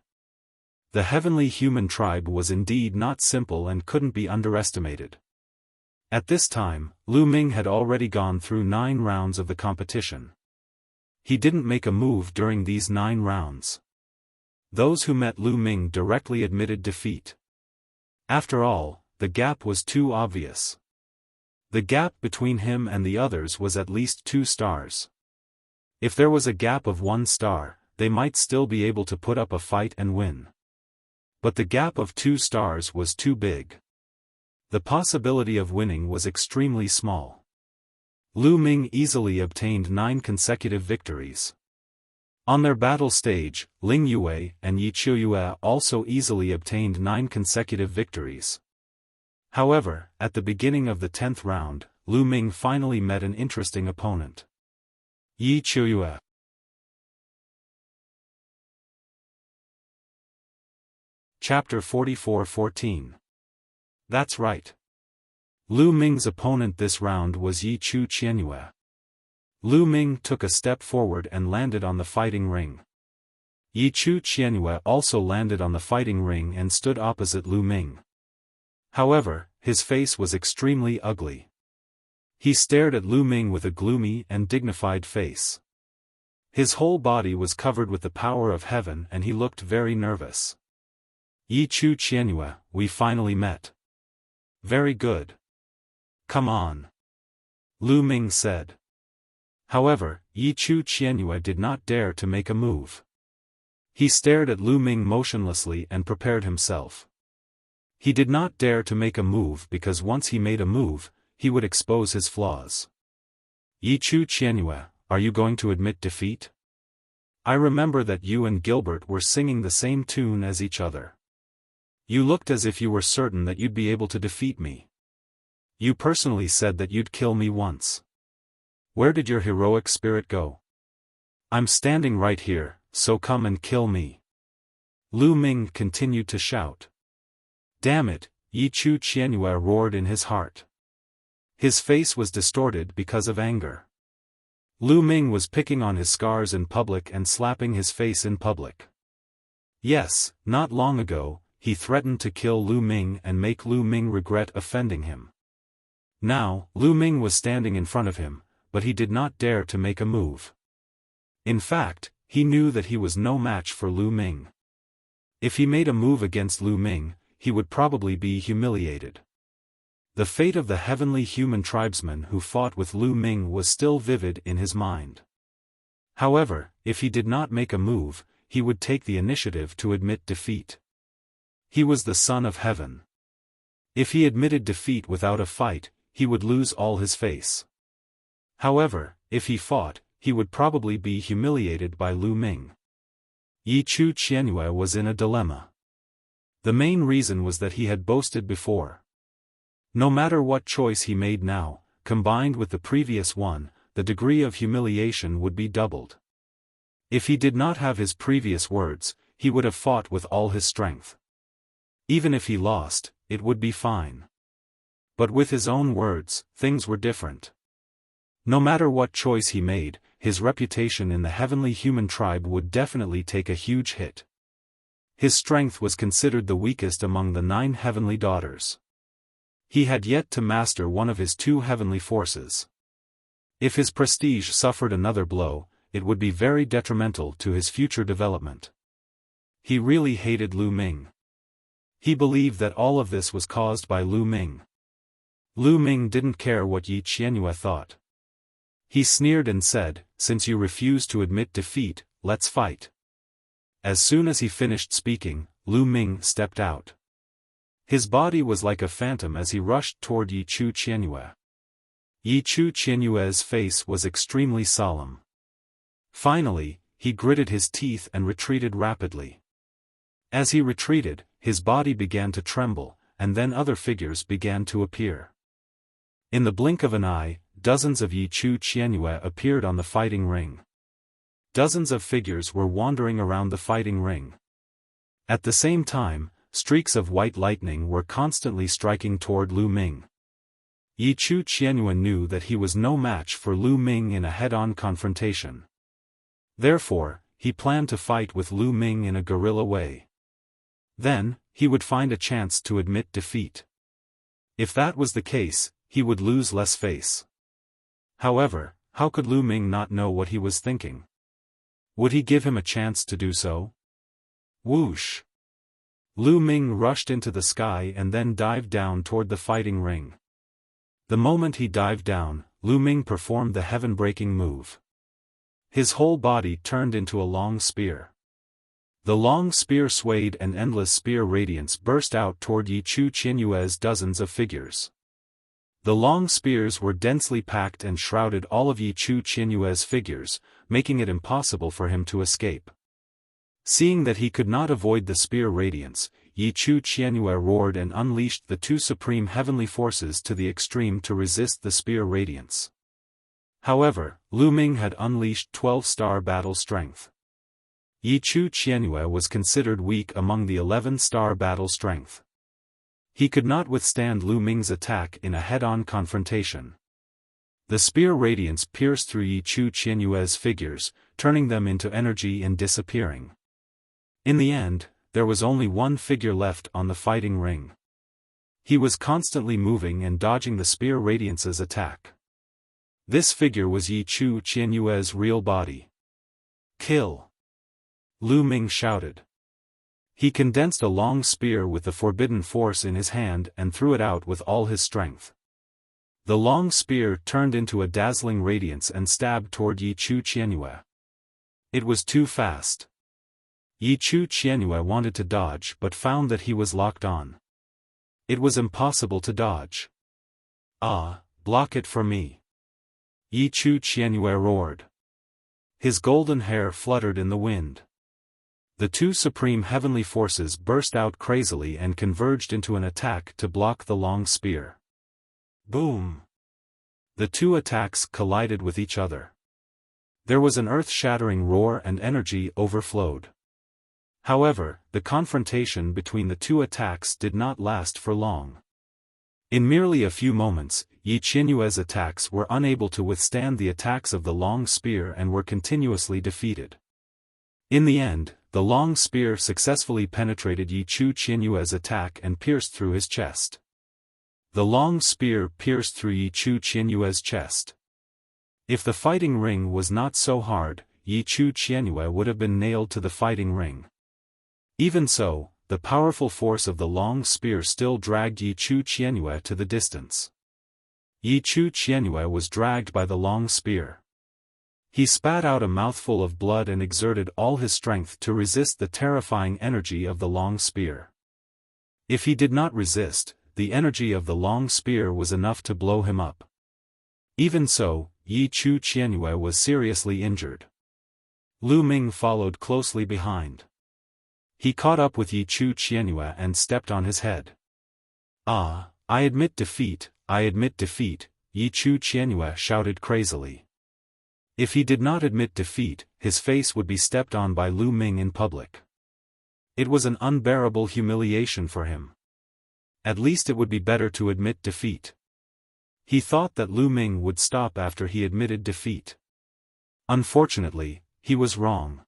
The heavenly human tribe was indeed not simple and couldn't be underestimated. At this time, Lu Ming had already gone through 9 rounds of the competition. He didn't make a move during these 9 rounds. Those who met Lu Ming directly admitted defeat. After all, the gap was too obvious. The gap between him and the others was at least 2 stars. If there was a gap of 1 star, they might still be able to put up a fight and win. But the gap of 2 stars was too big. The possibility of winning was extremely small. Lu Ming easily obtained 9 consecutive victories. On their battle stage, Ling Yue and Yi Qiuyue also easily obtained 9 consecutive victories. However, at the beginning of the 10th round, Lu Ming finally met an interesting opponent. Yi Qiuyue. Chapter 44-14. That's right. Lu Ming's opponent this round was Yi Chu Qianyue. Lu Ming took a step forward and landed on the fighting ring. Yi Chu Qianyue also landed on the fighting ring and stood opposite Lu Ming. However, his face was extremely ugly. He stared at Lu Ming with a gloomy and dignified face. His whole body was covered with the power of heaven and he looked very nervous. Yi Chu Qianyue, we finally met. Very good. Come on. Lu Ming said. However, Yi Chu Qianyue did not dare to make a move. He stared at Lu Ming motionlessly and prepared himself. He did not dare to make a move because once he made a move, he would expose his flaws. Yi Chu Qianyue, are you going to admit defeat? I remember that you and Gilbert were singing the same tune as each other. You looked as if you were certain that you'd be able to defeat me. You personally said that you'd kill me once. Where did your heroic spirit go? I'm standing right here, so come and kill me. Lu Ming continued to shout. Damn it, Yi Chu Qianyue roared in his heart. His face was distorted because of anger. Lu Ming was picking on his scars in public and slapping his face in public. Yes, not long ago, he threatened to kill Lu Ming and make Lu Ming regret offending him. Now, Lu Ming was standing in front of him, but he did not dare to make a move. In fact, he knew that he was no match for Lu Ming. If he made a move against Lu Ming, he would probably be humiliated. The fate of the heavenly human tribesman who fought with Lu Ming was still vivid in his mind. However, if he did not make a move, he would take the initiative to admit defeat. He was the son of heaven. If he admitted defeat without a fight, he would lose all his face. However, if he fought, he would probably be humiliated by Lu Ming. Yi Chu Qianyue was in a dilemma. The main reason was that he had boasted before. No matter what choice he made now, combined with the previous one, the degree of humiliation would be doubled. If he did not have his previous words, he would have fought with all his strength. Even if he lost, it would be fine. But with his own words, things were different. No matter what choice he made, his reputation in the heavenly human tribe would definitely take a huge hit. His strength was considered the weakest among the 9 heavenly daughters. He had yet to master one of his 2 heavenly forces. If his prestige suffered another blow, it would be very detrimental to his future development. He really hated Lu Ming. He believed that all of this was caused by Lu Ming. Lu Ming didn't care what Yi Qianyue thought. He sneered and said, since you refuse to admit defeat, let's fight. As soon as he finished speaking, Lu Ming stepped out. His body was like a phantom as he rushed toward Yi Chu Qianyue. Yi Chu Qianyue's face was extremely solemn. Finally, he gritted his teeth and retreated rapidly. As he retreated, his body began to tremble, and then other figures began to appear. In the blink of an eye, dozens of Yi Chu Qianyue appeared on the fighting ring. Dozens of figures were wandering around the fighting ring. At the same time, streaks of white lightning were constantly striking toward Lu Ming. Yi Chu Qianyue knew that he was no match for Lu Ming in a head-on confrontation. Therefore, he planned to fight with Lu Ming in a guerrilla way. Then, he would find a chance to admit defeat. If that was the case, he would lose less face. However, how could Lu Ming not know what he was thinking? Would he give him a chance to do so? Whoosh! Lu Ming rushed into the sky and then dived down toward the fighting ring. The moment he dived down, Lu Ming performed the heaven-breaking move. His whole body turned into a long spear. The long spear swayed and endless spear radiance burst out toward Yi Chu Qianyue's dozens of figures. The long spears were densely packed and shrouded all of Yi Chu Qianyue's figures, making it impossible for him to escape. Seeing that he could not avoid the spear radiance, Yi Chu Qianyue roared and unleashed the 2 supreme heavenly forces to the extreme to resist the spear radiance. However, Lu Ming had unleashed 12-star battle strength. Yi Chu Qianyue was considered weak among the 11-star battle strength. He could not withstand Lu Ming's attack in a head-on confrontation. The spear radiance pierced through Yi Chu Qianyue's figures, turning them into energy and disappearing. In the end, there was only one figure left on the fighting ring. He was constantly moving and dodging the spear radiance's attack. This figure was Yi Chu Qianyue's real body. Kill! Lu Ming shouted. He condensed a long spear with the forbidden force in his hand and threw it out with all his strength. The long spear turned into a dazzling radiance and stabbed toward Yi Chu Qianyue. It was too fast. Yi Chu Qianyue wanted to dodge but found that he was locked on. It was impossible to dodge. Ah, block it for me! Yi Chu Qianyue roared. His golden hair fluttered in the wind. The two supreme heavenly forces burst out crazily and converged into an attack to block the long spear. Boom! The two attacks collided with each other. There was an earth-shattering roar and energy overflowed. However, the confrontation between the two attacks did not last for long. In merely a few moments, Yi Qianyue's attacks were unable to withstand the attacks of the long spear and were continuously defeated. In the end, the long spear successfully penetrated Yi Chu Qianyue's attack and pierced through his chest. The long spear pierced through Yi Chu Qianyue's chest. If the fighting ring was not so hard, Yi Chu Qianyue would have been nailed to the fighting ring. Even so, the powerful force of the long spear still dragged Yi Chu Qianyue to the distance. Yi Chu Qianyue was dragged by the long spear. He spat out a mouthful of blood and exerted all his strength to resist the terrifying energy of the long spear. If he did not resist, the energy of the long spear was enough to blow him up. Even so, Yi Chu Qianyue was seriously injured. Lu Ming followed closely behind. He caught up with Yi Chu Qianyue and stepped on his head. Ah, I admit defeat, Yi Chu Qianyue shouted crazily. If he did not admit defeat, his face would be stepped on by Lu Ming in public. It was an unbearable humiliation for him. At least it would be better to admit defeat. He thought that Lu Ming would stop after he admitted defeat. Unfortunately, he was wrong.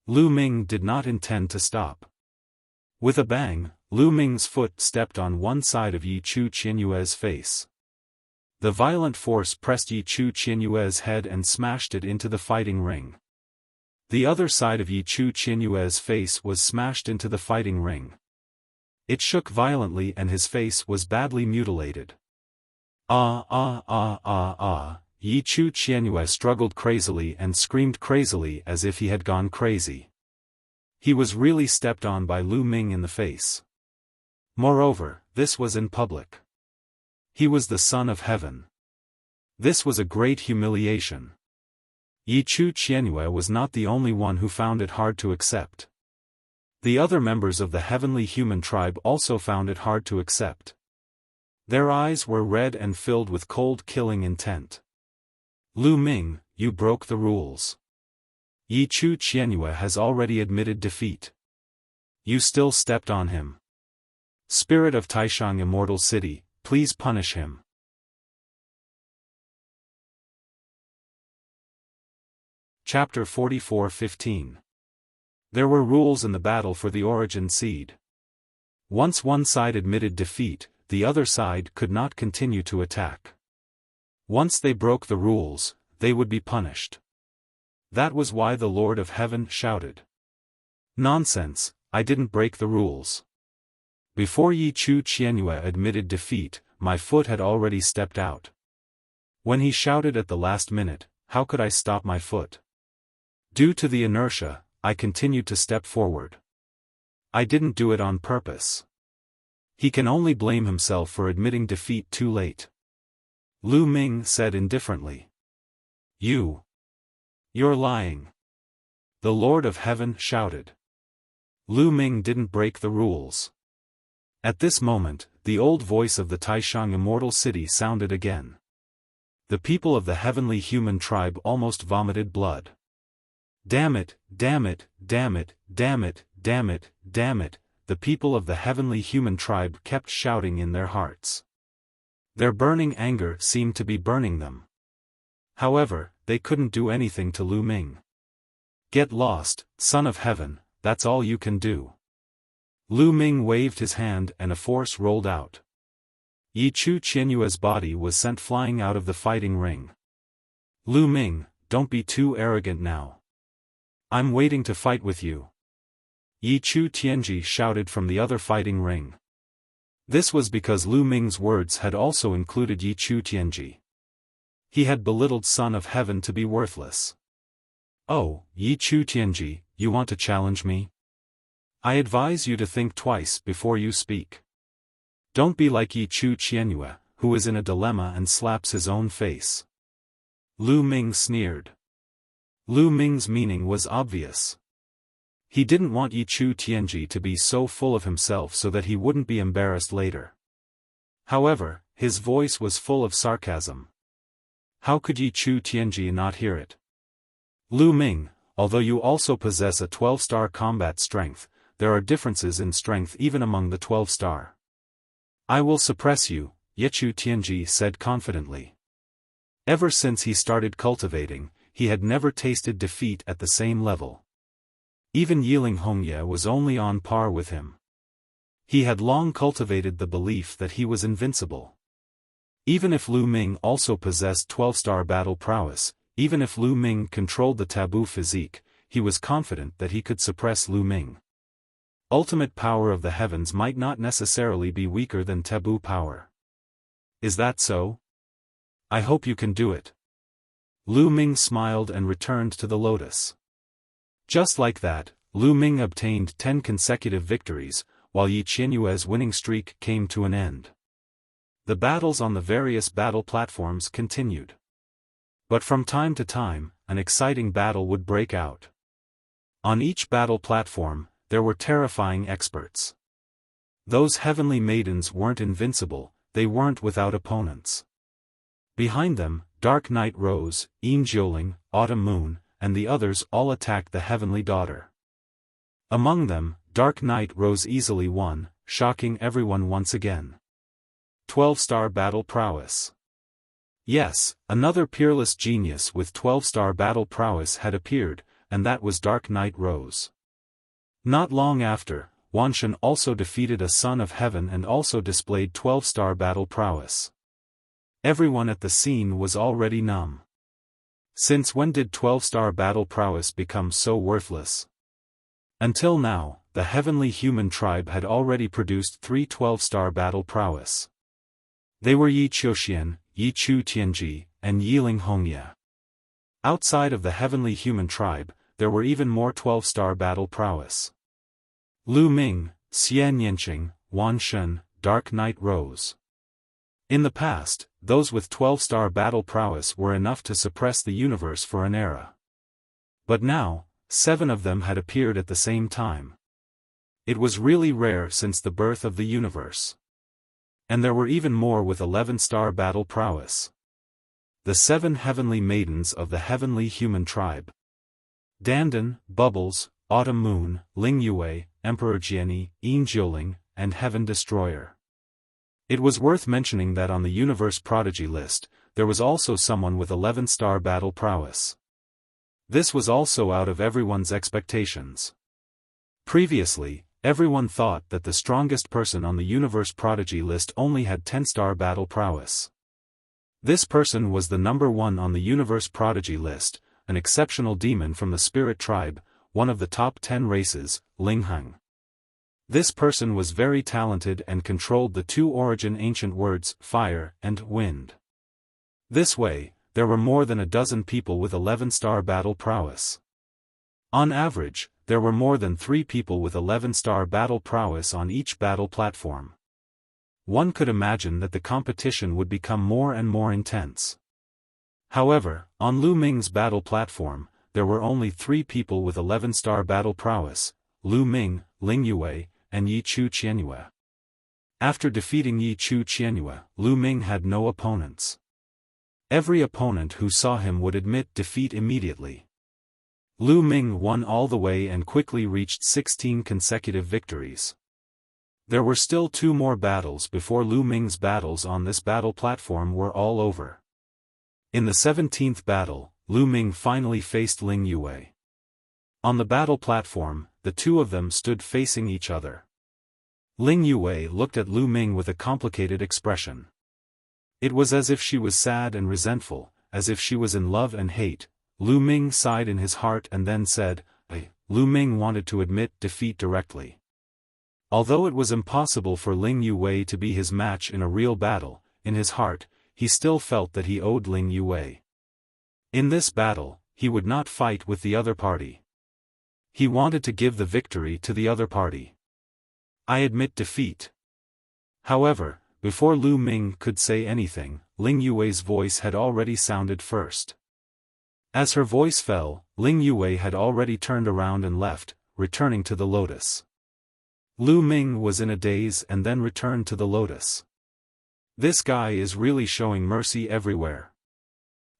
Lu Ming did not intend to stop. With a bang, Lu Ming's foot stepped on one side of Yi Chu Qianyue's face. The violent force pressed Yi Chu Qianyue's head and smashed it into the fighting ring. The other side of Yi Chu Qianyue's face was smashed into the fighting ring. It shook violently and his face was badly mutilated. Yi Chu Qianyue struggled crazily and screamed crazily as if he had gone crazy. He was really stepped on by Lu Ming in the face. Moreover, this was in public. He was the son of heaven. This was a great humiliation. Yi Chu Qianyue was not the only one who found it hard to accept. The other members of the heavenly human tribe also found it hard to accept. Their eyes were red and filled with cold killing intent. Lu Ming, you broke the rules. Yi Chu Qianyue has already admitted defeat. You still stepped on him. Spirit of Taishang Immortal City, please punish him. Chapter 44:15. There were rules in the battle for the origin seed. Once one side admitted defeat, the other side could not continue to attack. Once they broke the rules, they would be punished. That was why the Lord of Heaven shouted. Nonsense, I didn't break the rules. Before Yi Chu Qianyue admitted defeat, my foot had already stepped out. When he shouted at the last minute, how could I stop my foot? Due to the inertia, I continued to step forward. I didn't do it on purpose. He can only blame himself for admitting defeat too late. Lu Ming said indifferently. You're lying. The Lord of Heaven shouted. Lu Ming didn't break the rules. At this moment, the old voice of the Taishang Immortal City sounded again. The people of the heavenly human tribe almost vomited blood. Damn it, damn it, damn it, damn it, damn it, damn it, the people of the heavenly human tribe kept shouting in their hearts. Their burning anger seemed to be burning them. However, they couldn't do anything to Lu Ming. Get lost, son of heaven, that's all you can do. Lu Ming waved his hand and a force rolled out. Yi Chu Qianyue's body was sent flying out of the fighting ring. Lu Ming, don't be too arrogant now. I'm waiting to fight with you. Yi Chu Tianji shouted from the other fighting ring. This was because Lu Ming's words had also included Yi Chu Tianji. He had belittled Son of Heaven to be worthless. Oh, Yi Chu Tianji, you want to challenge me? I advise you to think twice before you speak. Don't be like Yi Chu Tianyue, who is in a dilemma and slaps his own face. Lu Ming sneered. Lu Ming's meaning was obvious. He didn't want Yi Chu Tianji to be so full of himself so that he wouldn't be embarrassed later. However, his voice was full of sarcasm. How could Yi Chu Tianji not hear it? Lu Ming, although you also possess a 12-star combat strength, there are differences in strength even among the 12-star. I will suppress you, Yi Chu Tianji said confidently. Ever since he started cultivating, he had never tasted defeat at the same level. Even Yiling Hongye was only on par with him. He had long cultivated the belief that he was invincible. Even if Lu Ming also possessed 12-star battle prowess, even if Lu Ming controlled the taboo physique, he was confident that he could suppress Lu Ming. Ultimate power of the heavens might not necessarily be weaker than taboo power. Is that so? I hope you can do it. Lu Ming smiled and returned to the lotus. Just like that, Lu Ming obtained 10 consecutive victories, while Yi Qianyue's winning streak came to an end. The battles on the various battle platforms continued. But from time to time, an exciting battle would break out. On each battle platform, there were terrifying experts. Those heavenly maidens weren't invincible, they weren't without opponents. Behind them, Dark Night Rose, Yin Jiuling, Autumn Moon, and the others all attacked the heavenly daughter. Among them, Dark Night Rose easily won, shocking everyone once again. 12-star battle prowess. Yes, another peerless genius with 12-star battle prowess had appeared, and that was Dark Night Rose. Not long after, Wanshan also defeated a Son of Heaven and also displayed 12-star battle prowess. Everyone at the scene was already numb. Since when did 12-star battle prowess become so worthless? Until now, the heavenly human tribe had already produced 3 12-star battle prowess. They were Yi Qiuxian, Yi Chu Tianji, and Yiling Hongye. Outside of the heavenly human tribe, there were even more 12-star battle prowess. Lu Ming, Xian Yanqing, Wan Shen, Dark Night Rose. In the past, those with 12-star battle prowess were enough to suppress the universe for an era. But now, 7 of them had appeared at the same time. It was really rare since the birth of the universe. And there were even more with 11-star battle prowess. The 7 heavenly maidens of the heavenly human tribe. Dandan, Bubbles, Autumn Moon, Ling Yue, Emperor Jiani, Yin Jiuling, and Heaven Destroyer. It was worth mentioning that on the Universe Prodigy list, there was also someone with 11-star battle prowess. This was also out of everyone's expectations. Previously, everyone thought that the strongest person on the Universe Prodigy list only had 10-star battle prowess. This person was the number 1 on the Universe Prodigy list, an exceptional demon from the Spirit Tribe, one of the top 10 races, Lingheng. This person was very talented and controlled the 2 origin ancient words, fire and wind. This way, there were more than a dozen people with 11-star battle prowess. On average, there were more than 3 people with 11-star battle prowess on each battle platform. One could imagine that the competition would become more and more intense. However, on Lu Ming's battle platform, there were only 3 people with 11-star battle prowess, Lu Ming, Ling Yue, and Yi Chu Tianyue. After defeating Yi Chu Tianyue, Lu Ming had no opponents. Every opponent who saw him would admit defeat immediately. Lu Ming won all the way and quickly reached 16 consecutive victories. There were still 2 more battles before Lu Ming's battles on this battle platform were all over. In the 17th battle, Lu Ming finally faced Ling Yue. On the battle platform, the 2 of them stood facing each other. Ling Yue looked at Lu Ming with a complicated expression. It was as if she was sad and resentful, as if she was in love and hate. Lu Ming sighed in his heart and then said, Lu Ming wanted to admit defeat directly. Although it was impossible for Ling Yue to be his match in a real battle, in his heart, he still felt that he owed Ling Yue. In this battle, he would not fight with the other party. He wanted to give the victory to the other party. I admit defeat. However, before Lu Ming could say anything, Ling Yue's voice had already sounded first. As her voice fell, Ling Yue had already turned around and left, returning to the lotus. Lu Ming was in a daze and then returned to the lotus. This guy is really showing mercy everywhere.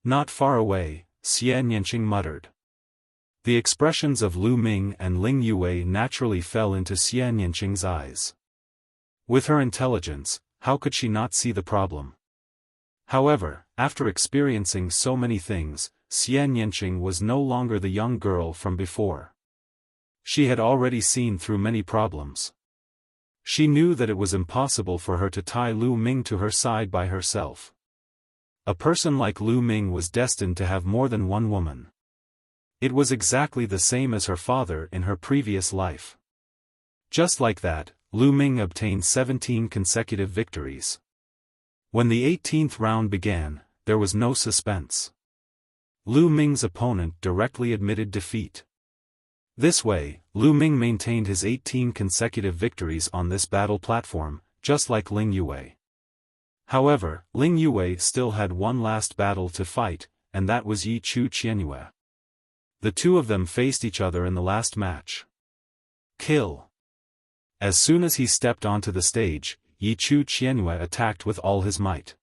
Not far away, Xie Nianqing muttered. The expressions of Lu Ming and Ling Yue naturally fell into Xie Nianqing's eyes. With her intelligence, how could she not see the problem? However, after experiencing so many things, Xie Nianqing was no longer the young girl from before. She had already seen through many problems. She knew that it was impossible for her to tie Lu Ming to her side by herself. A person like Lu Ming was destined to have more than one woman. It was exactly the same as her father in her previous life. Just like that, Lu Ming obtained 17 consecutive victories. When the 18th round began, there was no suspense. Lu Ming's opponent directly admitted defeat. This way, Lu Ming maintained his 18 consecutive victories on this battle platform, just like Ling Yue. However, Ling Yue still had one last battle to fight, and that was Yi Chu Qianyue. The two of them faced each other in the last match. Kill. As soon as he stepped onto the stage, Yi Chu Qianyue attacked with all his might.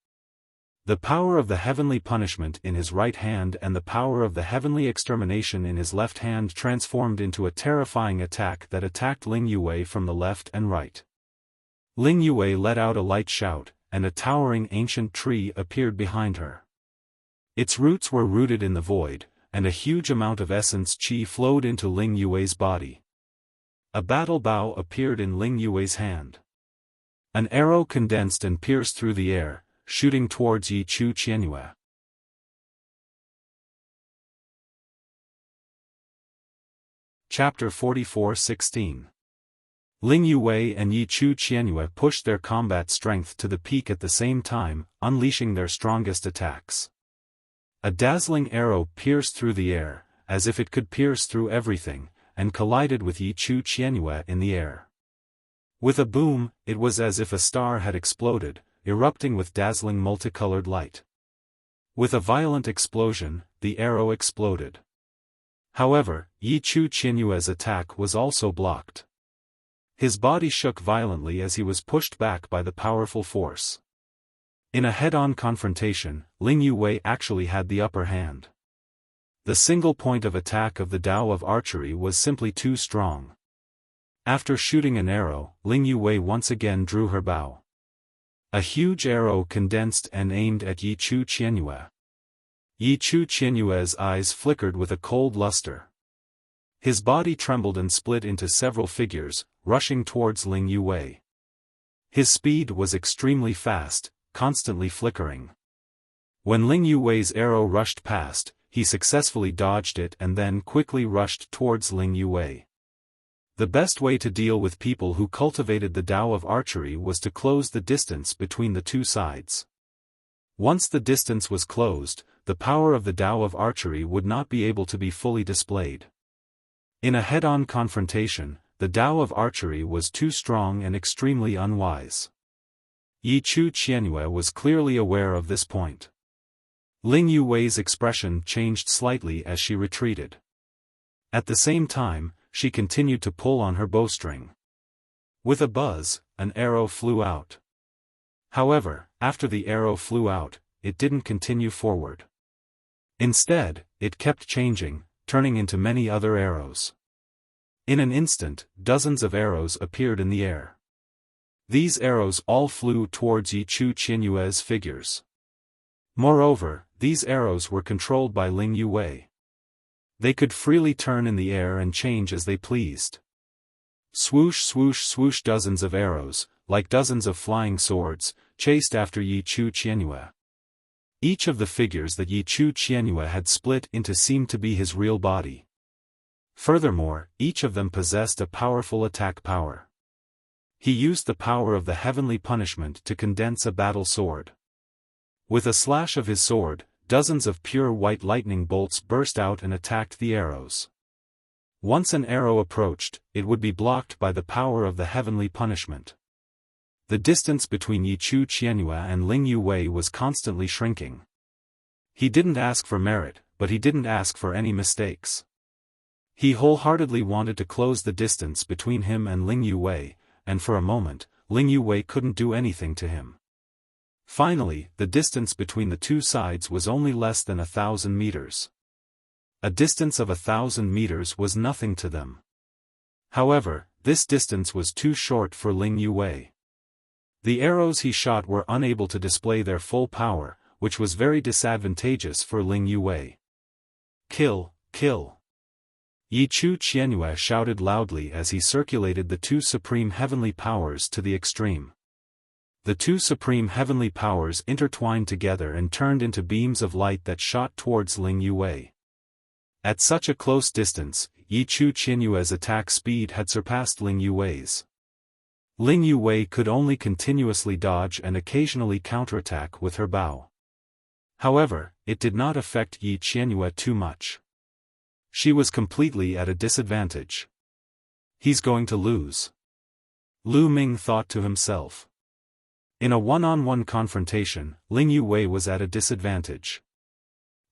The power of the heavenly punishment in his right hand and the power of the heavenly extermination in his left hand transformed into a terrifying attack that attacked Ling Yue from the left and right. Ling Yue let out a light shout, and a towering ancient tree appeared behind her. Its roots were rooted in the void, and a huge amount of essence qi flowed into Ling Yue's body. A battle bow appeared in Ling Yue's hand. An arrow condensed and pierced through the air, shooting towards Yi Chu Qianyue. Chapter 44:16. Ling Yue and Yi Chu Qianyue pushed their combat strength to the peak at the same time, unleashing their strongest attacks. A dazzling arrow pierced through the air, as if it could pierce through everything, and collided with Yi Chu Qianyue in the air. With a boom, it was as if a star had exploded, erupting with dazzling multicolored light. With a violent explosion, the arrow exploded. However, Yi Chu Qianyue's attack was also blocked. His body shook violently as he was pushed back by the powerful force. In a head-on confrontation, Ling Yue actually had the upper hand. The single point of attack of the Tao of archery was simply too strong. After shooting an arrow, Ling Yue once again drew her bow. A huge arrow condensed and aimed at Yi Chu Qianyue. Yi Chu Qianyue's eyes flickered with a cold luster. His body trembled and split into several figures, rushing towards Ling Yue. His speed was extremely fast, constantly flickering. When Ling Yue's arrow rushed past, he successfully dodged it and then quickly rushed towards Ling Yue. The best way to deal with people who cultivated the Tao of archery was to close the distance between the two sides. Once the distance was closed, the power of the Tao of archery would not be able to be fully displayed. In a head-on confrontation, the Tao of archery was too strong and extremely unwise. Yi Chu Qianyue was clearly aware of this point. Ling Yue's expression changed slightly as she retreated. At the same time, she continued to pull on her bowstring. With a buzz, an arrow flew out. However, after the arrow flew out, it didn't continue forward. Instead, it kept changing, turning into many other arrows. In an instant, dozens of arrows appeared in the air. These arrows all flew towards Yi Chu Qianyue's figures. Moreover, these arrows were controlled by Ling Yue. They could freely turn in the air and change as they pleased. Swoosh swoosh swoosh, dozens of arrows, like dozens of flying swords, chased after Yi Chu Qianyue. Each of the figures that Yi Chu Qianyue had split into seemed to be his real body. Furthermore, each of them possessed a powerful attack power. He used the power of the heavenly punishment to condense a battle sword. With a slash of his sword, dozens of pure white lightning bolts burst out and attacked the arrows. Once an arrow approached, it would be blocked by the power of the heavenly punishment. The distance between Yichu Qianyue and Ling Yuwei was constantly shrinking. He didn't ask for merit, but he didn't ask for any mistakes. He wholeheartedly wanted to close the distance between him and Ling Yuwei, and for a moment, Ling Yuwei couldn't do anything to him. Finally, the distance between the two sides was only less than 1,000 meters. A distance of 1,000 meters was nothing to them. However, this distance was too short for Ling Yuwei. The arrows he shot were unable to display their full power, which was very disadvantageous for Ling Yuwei. Kill, kill! Yichu Qianyue shouted loudly as he circulated the two supreme heavenly powers to the extreme. The two supreme heavenly powers intertwined together and turned into beams of light that shot towards Ling Yuwei. At such a close distance, Yichu Qianyue's attack speed had surpassed Ling Yuwei's. Ling Yuwei could only continuously dodge and occasionally counterattack with her bow. However, it did not affect Yi Qianyue too much. She was completely at a disadvantage. He's going to lose. Lu Ming thought to himself. In a one-on-one confrontation, Ling Yuwei was at a disadvantage.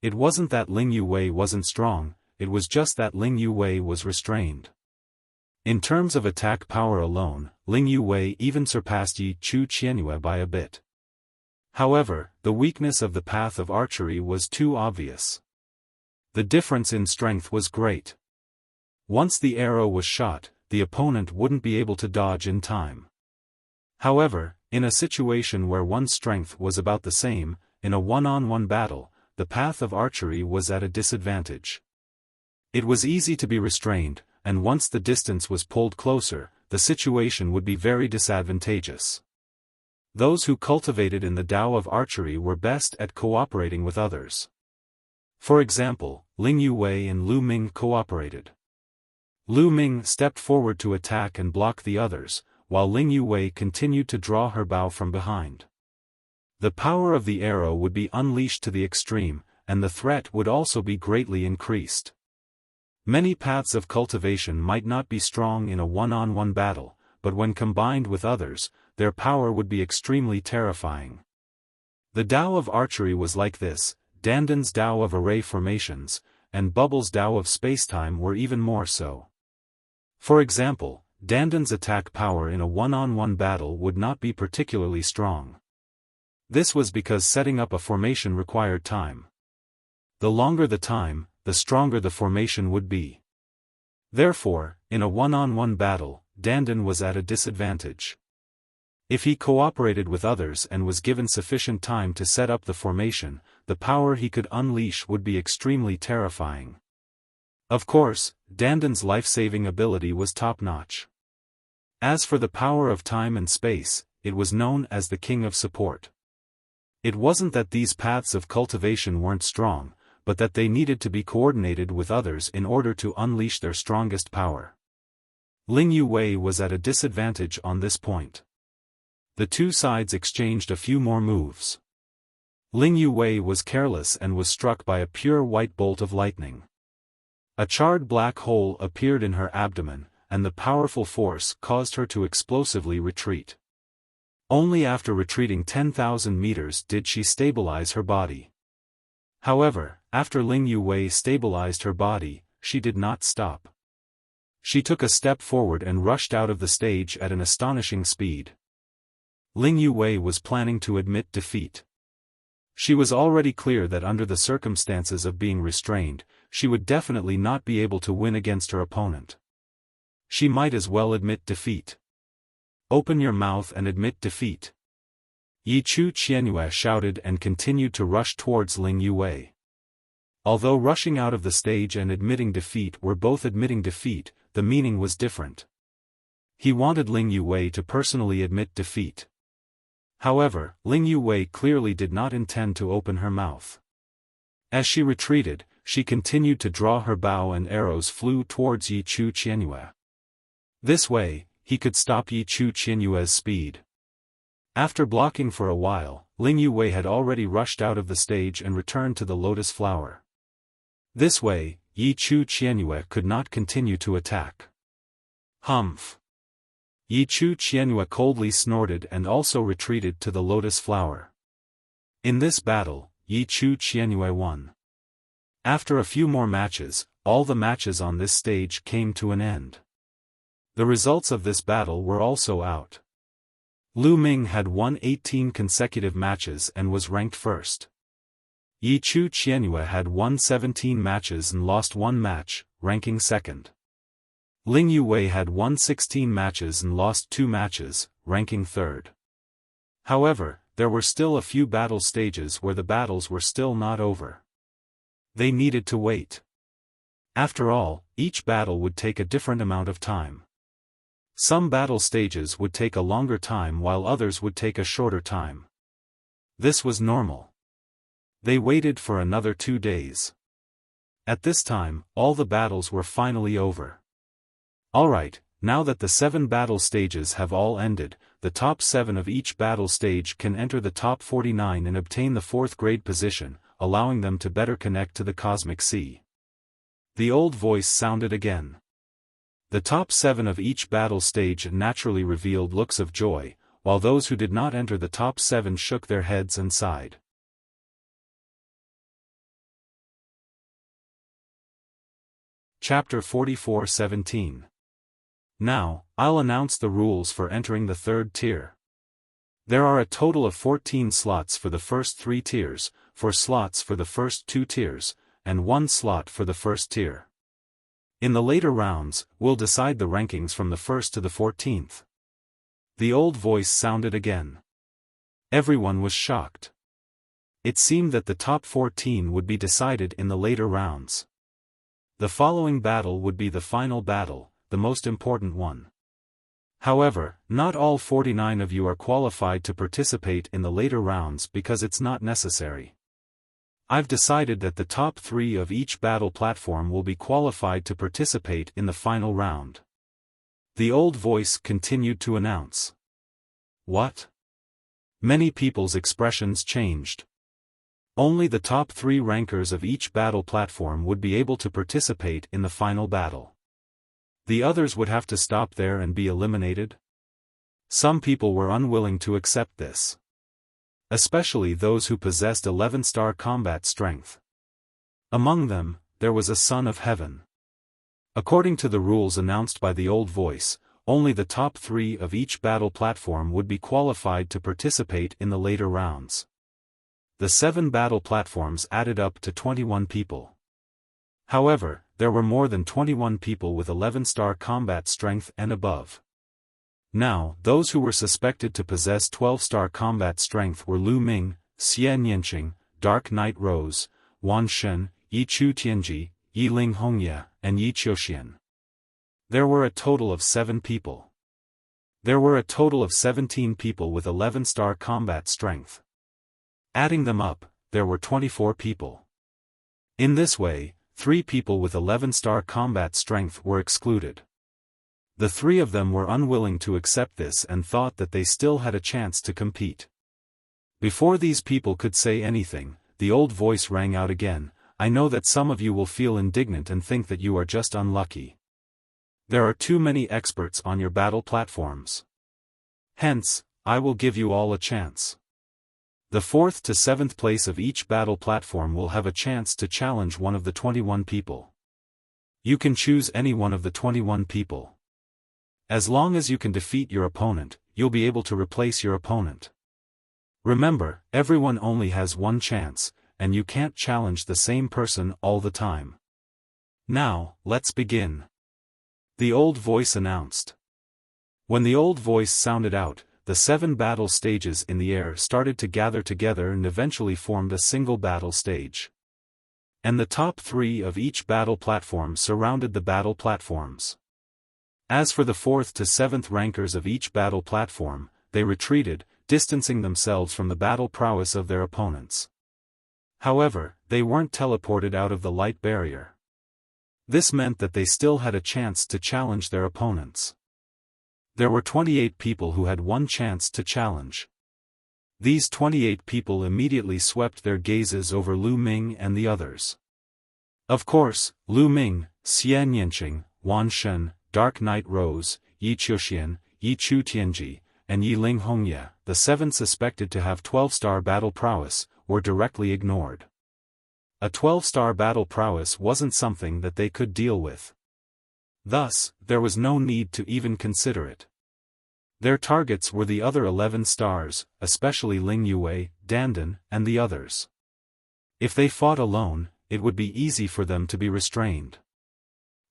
It wasn't that Ling Yuwei wasn't strong, it was just that Ling Yuwei was restrained. In terms of attack power alone, Ling Yuwei even surpassed Yichu Qianyue by a bit. However, the weakness of the path of archery was too obvious. The difference in strength was great. Once the arrow was shot, the opponent wouldn't be able to dodge in time. However, in a situation where one's strength was about the same, in a one-on-one battle, the path of archery was at a disadvantage. It was easy to be restrained, and once the distance was pulled closer, the situation would be very disadvantageous. Those who cultivated in the Tao of archery were best at cooperating with others. For example, Ling Yuwei and Lu Ming cooperated. Lu Ming stepped forward to attack and block the others, while Ling Yuwei continued to draw her bow from behind. The power of the arrow would be unleashed to the extreme, and the threat would also be greatly increased. Many paths of cultivation might not be strong in a one-on-one battle, but when combined with others, their power would be extremely terrifying. The Tao of archery was like this. Danden's Tao of array formations, and Bubble's Tao of spacetime were even more so. For example, Danden's attack power in a one-on-one battle would not be particularly strong. This was because setting up a formation required time. The longer the time, the stronger the formation would be. Therefore, in a one-on-one battle, Danden was at a disadvantage. If he cooperated with others and was given sufficient time to set up the formation, the power he could unleash would be extremely terrifying. Of course, Danden's life-saving ability was top-notch. As for the power of time and space, it was known as the King of Support. It wasn't that these paths of cultivation weren't strong, but that they needed to be coordinated with others in order to unleash their strongest power. Ling Yuwei was at a disadvantage on this point. The two sides exchanged a few more moves. Ling Yuwei was careless and was struck by a pure white bolt of lightning. A charred black hole appeared in her abdomen, and the powerful force caused her to explosively retreat. Only after retreating 10,000 meters did she stabilize her body. However, after Ling Yuwei stabilized her body, she did not stop. She took a step forward and rushed out of the stage at an astonishing speed. Ling Yuwei was planning to admit defeat. She was already clear that under the circumstances of being restrained, she would definitely not be able to win against her opponent. She might as well admit defeat. Open your mouth and admit defeat. Yichu Qianyue shouted and continued to rush towards Ling Yuwei. Although rushing out of the stage and admitting defeat were both admitting defeat, the meaning was different. He wanted Ling Yuwei to personally admit defeat. However, Ling Yuwei clearly did not intend to open her mouth. As she retreated, she continued to draw her bow and arrows flew towards Yi Chu Qianyue. This way, he could stop Yi Chu Qianyue's speed. After blocking for a while, Ling Yue had already rushed out of the stage and returned to the lotus flower. This way, Yi Chu Qianyue could not continue to attack. Humph! Yi Chu Qianyue coldly snorted and also retreated to the lotus flower. In this battle, Yi Chu Qianyue won. After a few more matches, all the matches on this stage came to an end. The results of this battle were also out. Lu Ming had won 18 consecutive matches and was ranked first. Yi Chu Qianyue had won 17 matches and lost 1 match, ranking second. Ling Yue had won 16 matches and lost 2 matches, ranking third. However, there were still a few battle stages where the battles were still not over. They needed to wait. After all, each battle would take a different amount of time. Some battle stages would take a longer time while others would take a shorter time. This was normal. They waited for another 2 days. At this time, all the battles were finally over. Alright, now that the 7 battle stages have all ended, the top 7 of each battle stage can enter the top 49 and obtain the 4th grade position, allowing them to better connect to the cosmic sea. The old voice sounded again. The top 7 of each battle stage naturally revealed looks of joy, while those who did not enter the top 7 shook their heads and sighed. Chapter 44:17. Now, I'll announce the rules for entering the 3rd tier. There are a total of 14 slots for the first 3 tiers, 4 slots for the first 2 tiers, and 1 slot for the first tier. In the later rounds, we'll decide the rankings from the 1st to the 14th. The old voice sounded again. Everyone was shocked. It seemed that the top 14 would be decided in the later rounds. The following battle would be the final battle, the most important one. However, not all 49 of you are qualified to participate in the later rounds because it's not necessary. I've decided that the top 3 of each battle platform will be qualified to participate in the final round. The old voice continued to announce. What? Many people's expressions changed. Only the top 3 rankers of each battle platform would be able to participate in the final battle. The others would have to stop there and be eliminated? Some people were unwilling to accept this. Especially those who possessed 11-star combat strength. Among them, there was a son of heaven. According to the rules announced by the old voice, only the top 3 of each battle platform would be qualified to participate in the later rounds. The 7 battle platforms added up to 21 people. However, there were more than 21 people with 11-star combat strength and above. Now, those who were suspected to possess 12-star combat strength were Lu Ming, Xie Nianqing, Dark Knight Rose, Wan Shen, Yi Chu Tianji, Yi Ling Hongye, and Yi Qiuxian. There were a total of 7 people. There were a total of 17 people with 11-star combat strength. Adding them up, there were 24 people. In this way, 3 people with 11-star combat strength were excluded. The 3 of them were unwilling to accept this and thought that they still had a chance to compete. Before these people could say anything, the old voice rang out again. I know that some of you will feel indignant and think that you are just unlucky. There are too many experts on your battle platforms. Hence, I will give you all a chance. The 4th to 7th place of each battle platform will have a chance to challenge one of the 21 people. You can choose any one of the 21 people. As long as you can defeat your opponent, you'll be able to replace your opponent. Remember, everyone only has one chance, and you can't challenge the same person all the time. Now, let's begin. The old voice announced. When the old voice sounded out, the 7 battle stages in the air started to gather together and eventually formed a single battle stage. And the top 3 of each battle platform surrounded the battle platforms. As for the 4th to 7th rankers of each battle platform, they retreated, distancing themselves from the battle prowess of their opponents. However, they weren't teleported out of the light barrier. This meant that they still had a chance to challenge their opponents. There were 28 people who had one chance to challenge. These 28 people immediately swept their gazes over Lu Ming and the others. Of course, Lu Ming, Xie Nianqing, Wan Shen, Dark Knight Rose, Yi Chuxian, Yi Chu Tianji, and Yi Ling Hongye, the 7 suspected to have 12-star battle prowess, were directly ignored. A 12-star battle prowess wasn't something that they could deal with. Thus, there was no need to even consider it. Their targets were the other 11 stars, especially Ling Yue, Dandan, and the others. If they fought alone, it would be easy for them to be restrained.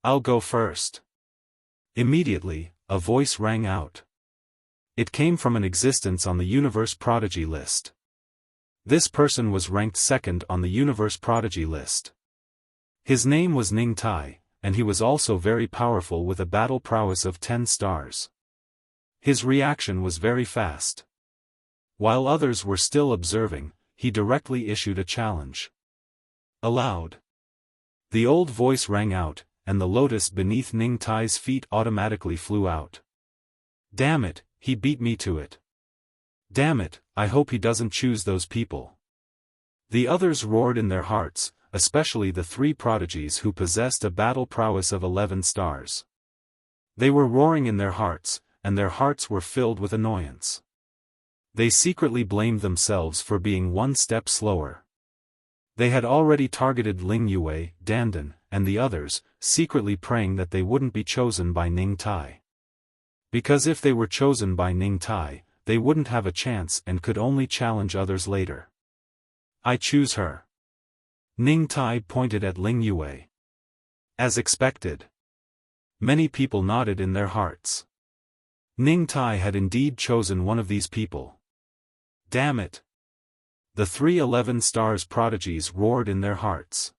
"I'll go first." Immediately, a voice rang out. It came from an existence on the Universe Prodigy list. This person was ranked 2nd on the Universe Prodigy list. His name was Ning Tai, and he was also very powerful with a battle prowess of 10 stars. His reaction was very fast. While others were still observing, he directly issued a challenge. Aloud. The old voice rang out, and the lotus beneath Ning Tai's feet automatically flew out. "Damn it, he beat me to it. Damn it, I hope he doesn't choose those people." The others roared in their hearts, especially the 3 prodigies who possessed a battle prowess of 11 stars. They were roaring in their hearts, and their hearts were filled with annoyance. They secretly blamed themselves for being one step slower. They had already targeted Ling Yue, Dandan, and the others, secretly praying that they wouldn't be chosen by Ning Tai. Because if they were chosen by Ning Tai, they wouldn't have a chance and could only challenge others later. "I choose her." Ning Tai pointed at Ling Yue. As expected. Many people nodded in their hearts. Ning Tai had indeed chosen one of these people. Damn it! The 3 11 stars prodigies roared in their hearts.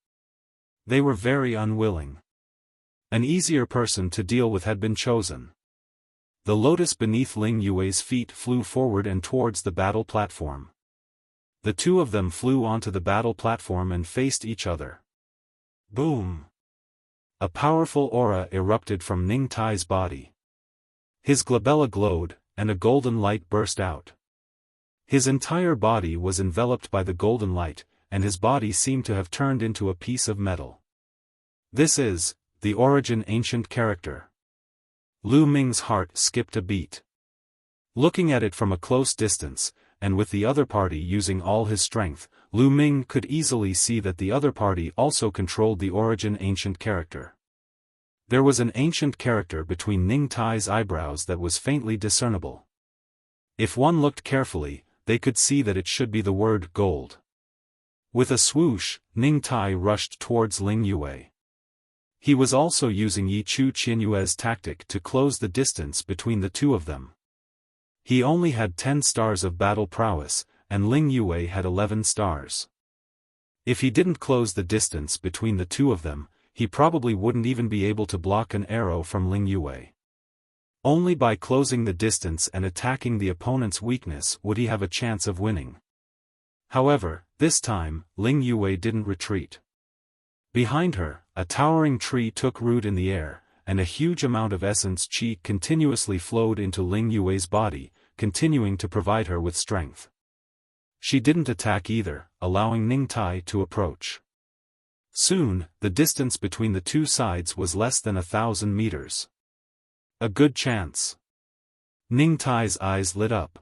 They were very unwilling. An easier person to deal with had been chosen. The lotus beneath Ling Yue's feet flew forward and towards the battle platform. The 2 of them flew onto the battle platform and faced each other. Boom! A powerful aura erupted from Ning Tai's body. His glabella glowed, and a golden light burst out. His entire body was enveloped by the golden light, and his body seemed to have turned into a piece of metal. This is the origin ancient character. Lu Ming's heart skipped a beat. Looking at it from a close distance, and with the other party using all his strength, Lu Ming could easily see that the other party also controlled the origin ancient character. There was an ancient character between Ning Tai's eyebrows that was faintly discernible. If one looked carefully, they could see that it should be the word gold. With a swoosh, Ning Tai rushed towards Ling Yue. He was also using Yi Chu Qianyue's tactic to close the distance between the 2 of them. He only had 10 stars of battle prowess, and Ling Yue had 11 stars. If he didn't close the distance between the 2 of them, he probably wouldn't even be able to block an arrow from Ling Yue. Only by closing the distance and attacking the opponent's weakness would he have a chance of winning. However, this time, Ling Yue didn't retreat. Behind her, a towering tree took root in the air, and a huge amount of essence qi continuously flowed into Ling Yue's body, continuing to provide her with strength. She didn't attack either, allowing Ning Tai to approach. Soon, the distance between the 2 sides was less than 1,000 meters. A good chance. Ning Tai's eyes lit up.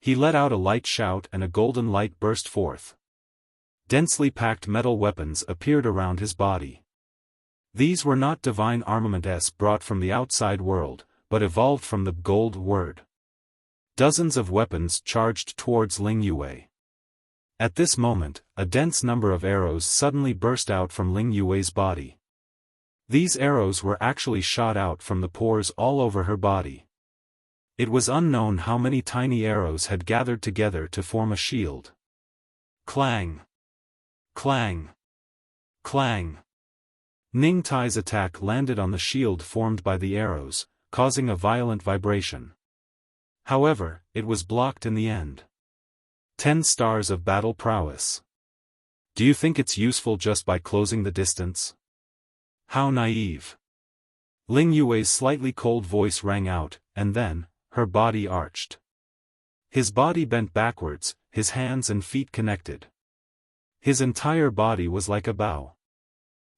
He let out a light shout and a golden light burst forth. Densely packed metal weapons appeared around his body. These were not divine armaments brought from the outside world, but evolved from the gold word. Dozens of weapons charged towards Ling Yue. At this moment, a dense number of arrows suddenly burst out from Ling Yue's body. These arrows were actually shot out from the pores all over her body. It was unknown how many tiny arrows had gathered together to form a shield. Clang! Clang! Clang! Ning Tai's attack landed on the shield formed by the arrows, causing a violent vibration. However, it was blocked in the end. 10 stars of battle prowess. Do you think it's useful just by closing the distance? How naive. Ling Yue's slightly cold voice rang out, and then, her body arched. His body bent backwards, his hands and feet connected. His entire body was like a bow.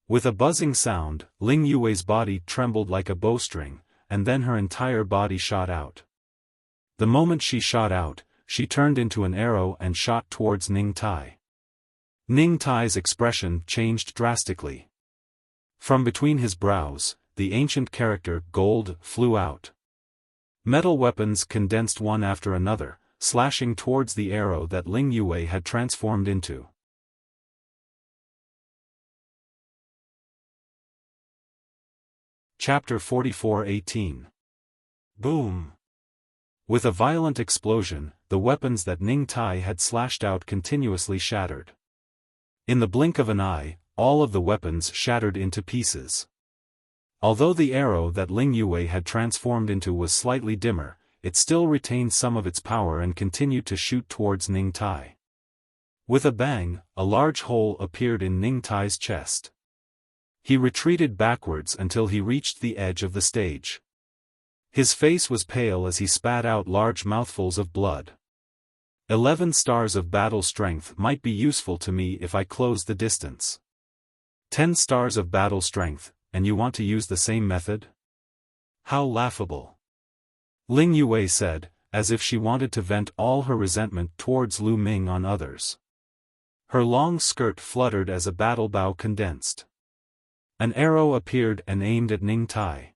With a buzzing sound, Ling Yue's body trembled like a bowstring, and then her entire body shot out. The moment she shot out, she turned into an arrow and shot towards Ning Tai. Ning Tai's expression changed drastically. From between his brows, the ancient character gold flew out. Metal weapons condensed one after another, slashing towards the arrow that Ling Yue had transformed into. Chapter 44:18. Boom! With a violent explosion, the weapons that Ning Tai had slashed out continuously shattered. In the blink of an eye, all of the weapons shattered into pieces. Although the arrow that Ling Yue had transformed into was slightly dimmer, it still retained some of its power and continued to shoot towards Ning Tai. With a bang, a large hole appeared in Ning Tai's chest. He retreated backwards until he reached the edge of the stage. His face was pale as he spat out large mouthfuls of blood. 11 stars of battle strength might be useful to me if I close the distance. 10 stars of battle strength, and you want to use the same method? How laughable. Ling Yue said, as if she wanted to vent all her resentment towards Lu Ming on others. Her long skirt fluttered as a battle bow condensed. An arrow appeared and aimed at Ning Tai.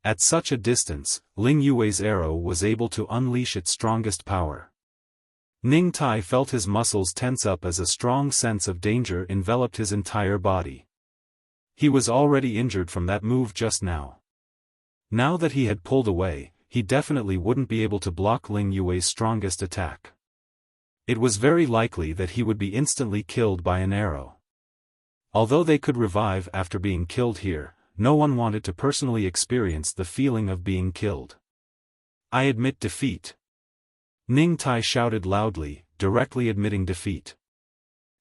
At such a distance, Ling Yue's arrow was able to unleash its strongest power. Ning Tai felt his muscles tense up as a strong sense of danger enveloped his entire body. He was already injured from that move just now. Now that he had pulled away, he definitely wouldn't be able to block Ling Yue's strongest attack. It was very likely that he would be instantly killed by an arrow. Although they could revive after being killed here, no one wanted to personally experience the feeling of being killed. I admit defeat. Ning Tai shouted loudly, directly admitting defeat.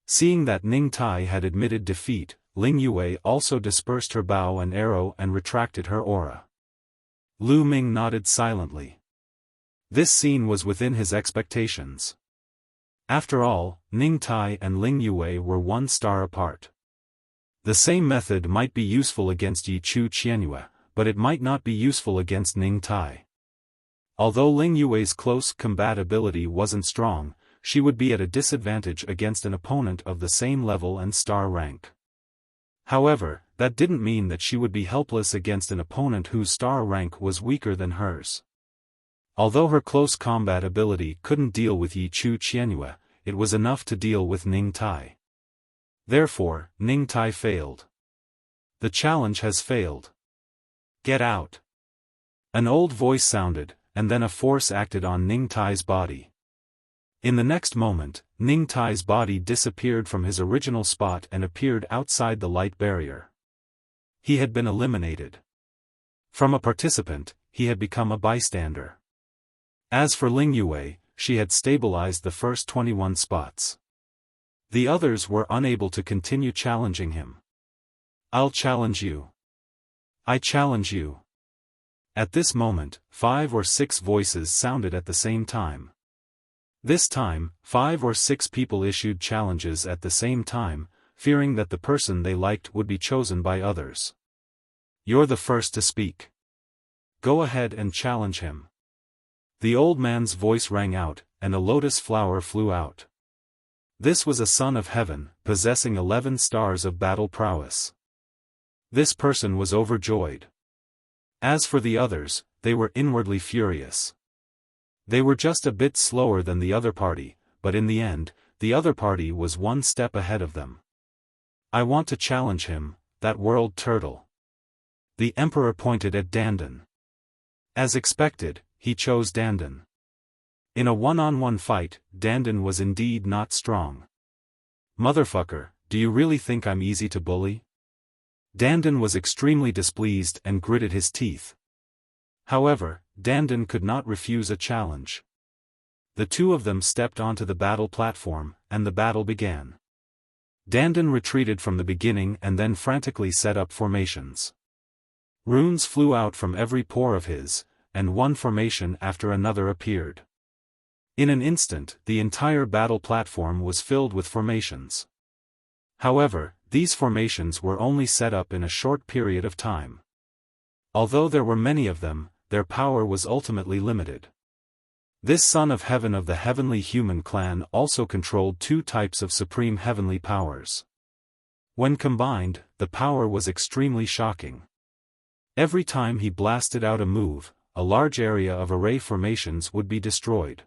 Seeing that Ning Tai had admitted defeat, Ling Yue also dispersed her bow and arrow and retracted her aura. Lu Ming nodded silently. This scene was within his expectations. After all, Ning Tai and Ling Yue were 1 star apart. The same method might be useful against Yi Chu Qianyue, but it might not be useful against Ning Tai. Although Ling Yue's close combat ability wasn't strong, she would be at a disadvantage against an opponent of the same level and star rank. However, that didn't mean that she would be helpless against an opponent whose star rank was weaker than hers. Although her close combat ability couldn't deal with Yi Chu Qianyue, it was enough to deal with Ning Tai. Therefore, Ning Tai failed. The challenge has failed. Get out. An old voice sounded, and then a force acted on Ning Tai's body. In the next moment, Ning Tai's body disappeared from his original spot and appeared outside the light barrier. He had been eliminated. From a participant, he had become a bystander. As for Ling Yue, she had stabilized the first 21 spots. The others were unable to continue challenging him. I'll challenge you. I challenge you. At this moment, 5 or 6 voices sounded at the same time. This time, 5 or 6 people issued challenges at the same time, fearing that the person they liked would be chosen by others. You're the first to speak. Go ahead and challenge him. The old man's voice rang out, and a lotus flower flew out. This was a son of heaven, possessing 11 stars of battle prowess. This person was overjoyed. As for the others, they were inwardly furious. They were just a bit slower than the other party, but in the end, the other party was 1 step ahead of them. I want to challenge him, that world turtle. The emperor pointed at Dandan. As expected, he chose Dandan. In a one-on-one fight, Dandan was indeed not strong. Motherfucker, do you really think I'm easy to bully? Dandan was extremely displeased and gritted his teeth. However, Dandan could not refuse a challenge. The two of them stepped onto the battle platform, and the battle began. Dandan retreated from the beginning and then frantically set up formations. Runes flew out from every pore of his, and one formation after another appeared. In an instant, the entire battle platform was filled with formations. However, these formations were only set up in a short period of time. Although there were many of them, their power was ultimately limited. This Son of Heaven of the Heavenly Human clan also controlled two types of supreme heavenly powers. When combined, the power was extremely shocking. Every time he blasted out a move, a large area of array formations would be destroyed.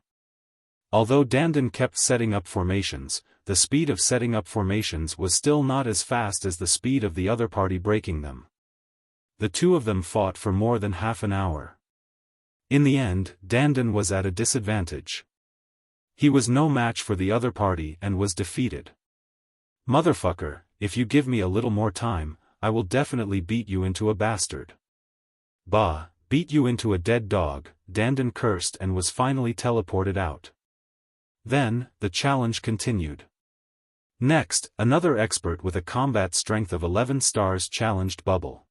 Although Dandan kept setting up formations, the speed of setting up formations was still not as fast as the speed of the other party breaking them. The two of them fought for more than half an hour. In the end, Dandan was at a disadvantage. He was no match for the other party and was defeated. "Motherfucker, if you give me a little more time, I will definitely beat you into a bastard." "Bah, beat you into a dead dog," Dandan cursed and was finally teleported out. Then, the challenge continued. Next, another expert with a combat strength of 11 stars challenged Bubble.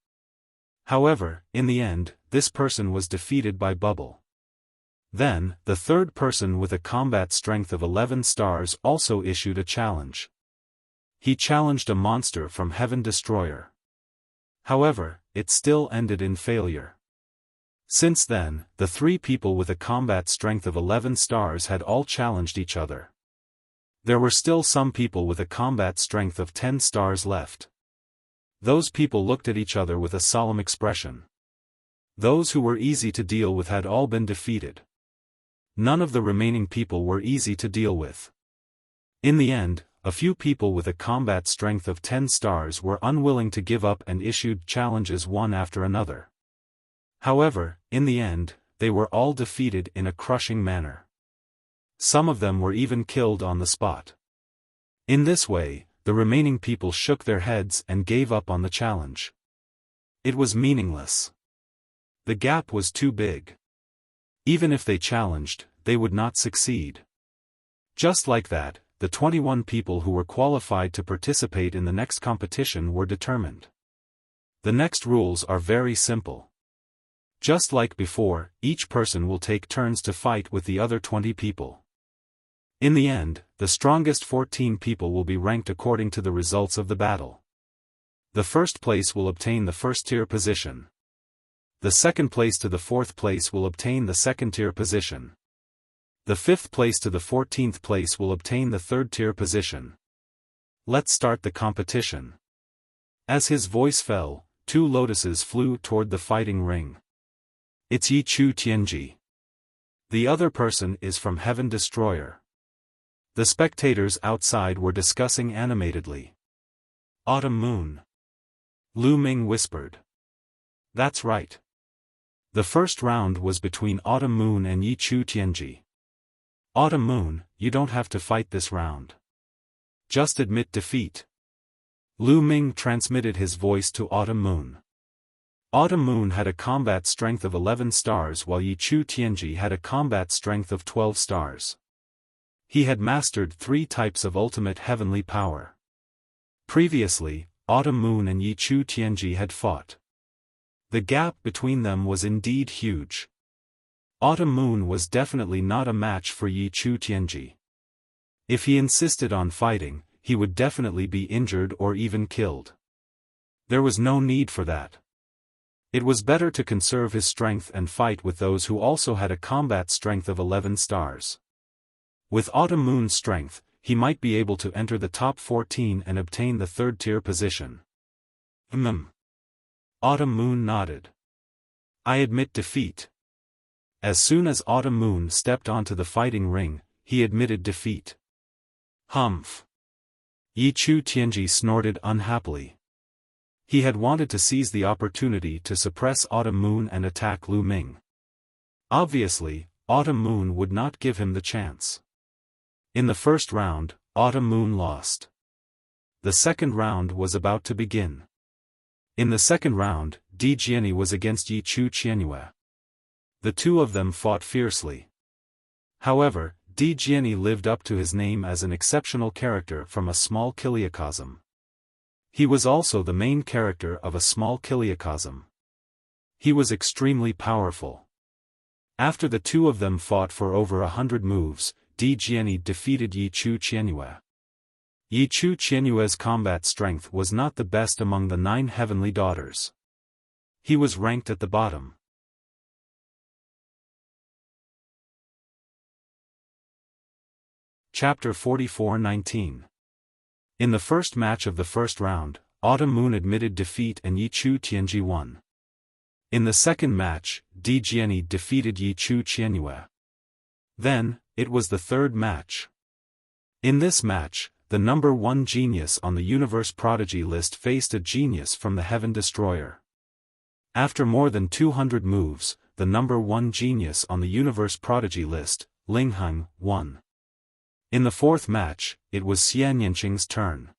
However, in the end, this person was defeated by Bubble. Then, the third person with a combat strength of 11 stars also issued a challenge. He challenged a monster from Heaven Destroyer. However, it still ended in failure. Since then, the three people with a combat strength of 11 stars had all challenged each other. There were still some people with a combat strength of 10 stars left. Those people looked at each other with a solemn expression. Those who were easy to deal with had all been defeated. None of the remaining people were easy to deal with. In the end, a few people with a combat strength of 10 stars were unwilling to give up and issued challenges one after another. However, in the end, they were all defeated in a crushing manner. Some of them were even killed on the spot. In this way, the remaining people shook their heads and gave up on the challenge. It was meaningless. The gap was too big. Even if they challenged, they would not succeed. Just like that, the 21 people who were qualified to participate in the next competition were determined. The next rules are very simple. Just like before, each person will take turns to fight with the other 20 people. In the end, the strongest 14 people will be ranked according to the results of the battle. The first place will obtain the first-tier position. The second place to the fourth place will obtain the second-tier position. The fifth place to the 14th place will obtain the third-tier position. Let's start the competition. As his voice fell, two lotuses flew toward the fighting ring. It's Yi Chu Tianji. The other person is from Heaven Destroyer. The spectators outside were discussing animatedly. Autumn Moon. Lu Ming whispered. That's right. The first round was between Autumn Moon and Yi Chu Tianji. Autumn Moon, you don't have to fight this round. Just admit defeat. Lu Ming transmitted his voice to Autumn Moon. Autumn Moon had a combat strength of 11 stars while Yi Chu Tianji had a combat strength of 12 stars. He had mastered 3 types of ultimate heavenly power. Previously, Autumn Moon and Yi Chu Tianji had fought. The gap between them was indeed huge. Autumn Moon was definitely not a match for Yi Chu Tianji. If he insisted on fighting, he would definitely be injured or even killed. There was no need for that. It was better to conserve his strength and fight with those who also had a combat strength of 11 stars. With Autumn Moon's strength, he might be able to enter the top 14 and obtain the third-tier position. Autumn Moon nodded. I admit defeat. As soon as Autumn Moon stepped onto the fighting ring, he admitted defeat. Humph. Yi Chu Tianji snorted unhappily. He had wanted to seize the opportunity to suppress Autumn Moon and attack Lu Ming. Obviously, Autumn Moon would not give him the chance. In the first round, Autumn Moon lost. The second round was about to begin. In the second round, Di Jiani was against Yi Chu Qianyue. The two of them fought fiercely. However, Di Jiani lived up to his name as an exceptional character from a small kiliacosm. He was also the main character of a small kiliacosm. He was extremely powerful. After the two of them fought for over 100 moves, Di Jiani defeated Yi Chu Qianyue. Yi Chu Qianyue's combat strength was not the best among the 9 heavenly daughters. He was ranked at the bottom. Chapter 44:19. In the first match of the first round, Autumn Moon admitted defeat and Yi Chu Tianji won. In the second match, Di Jiani defeated Yi Chu Qianyue. Then, it was the third match. In this match, the number 1 genius on the Universe Prodigy list faced a genius from the Heaven Destroyer. After more than 200 moves, the number 1 genius on the Universe Prodigy list, Ling Heng, won. In the fourth match, it was Xian Yanqing's turn.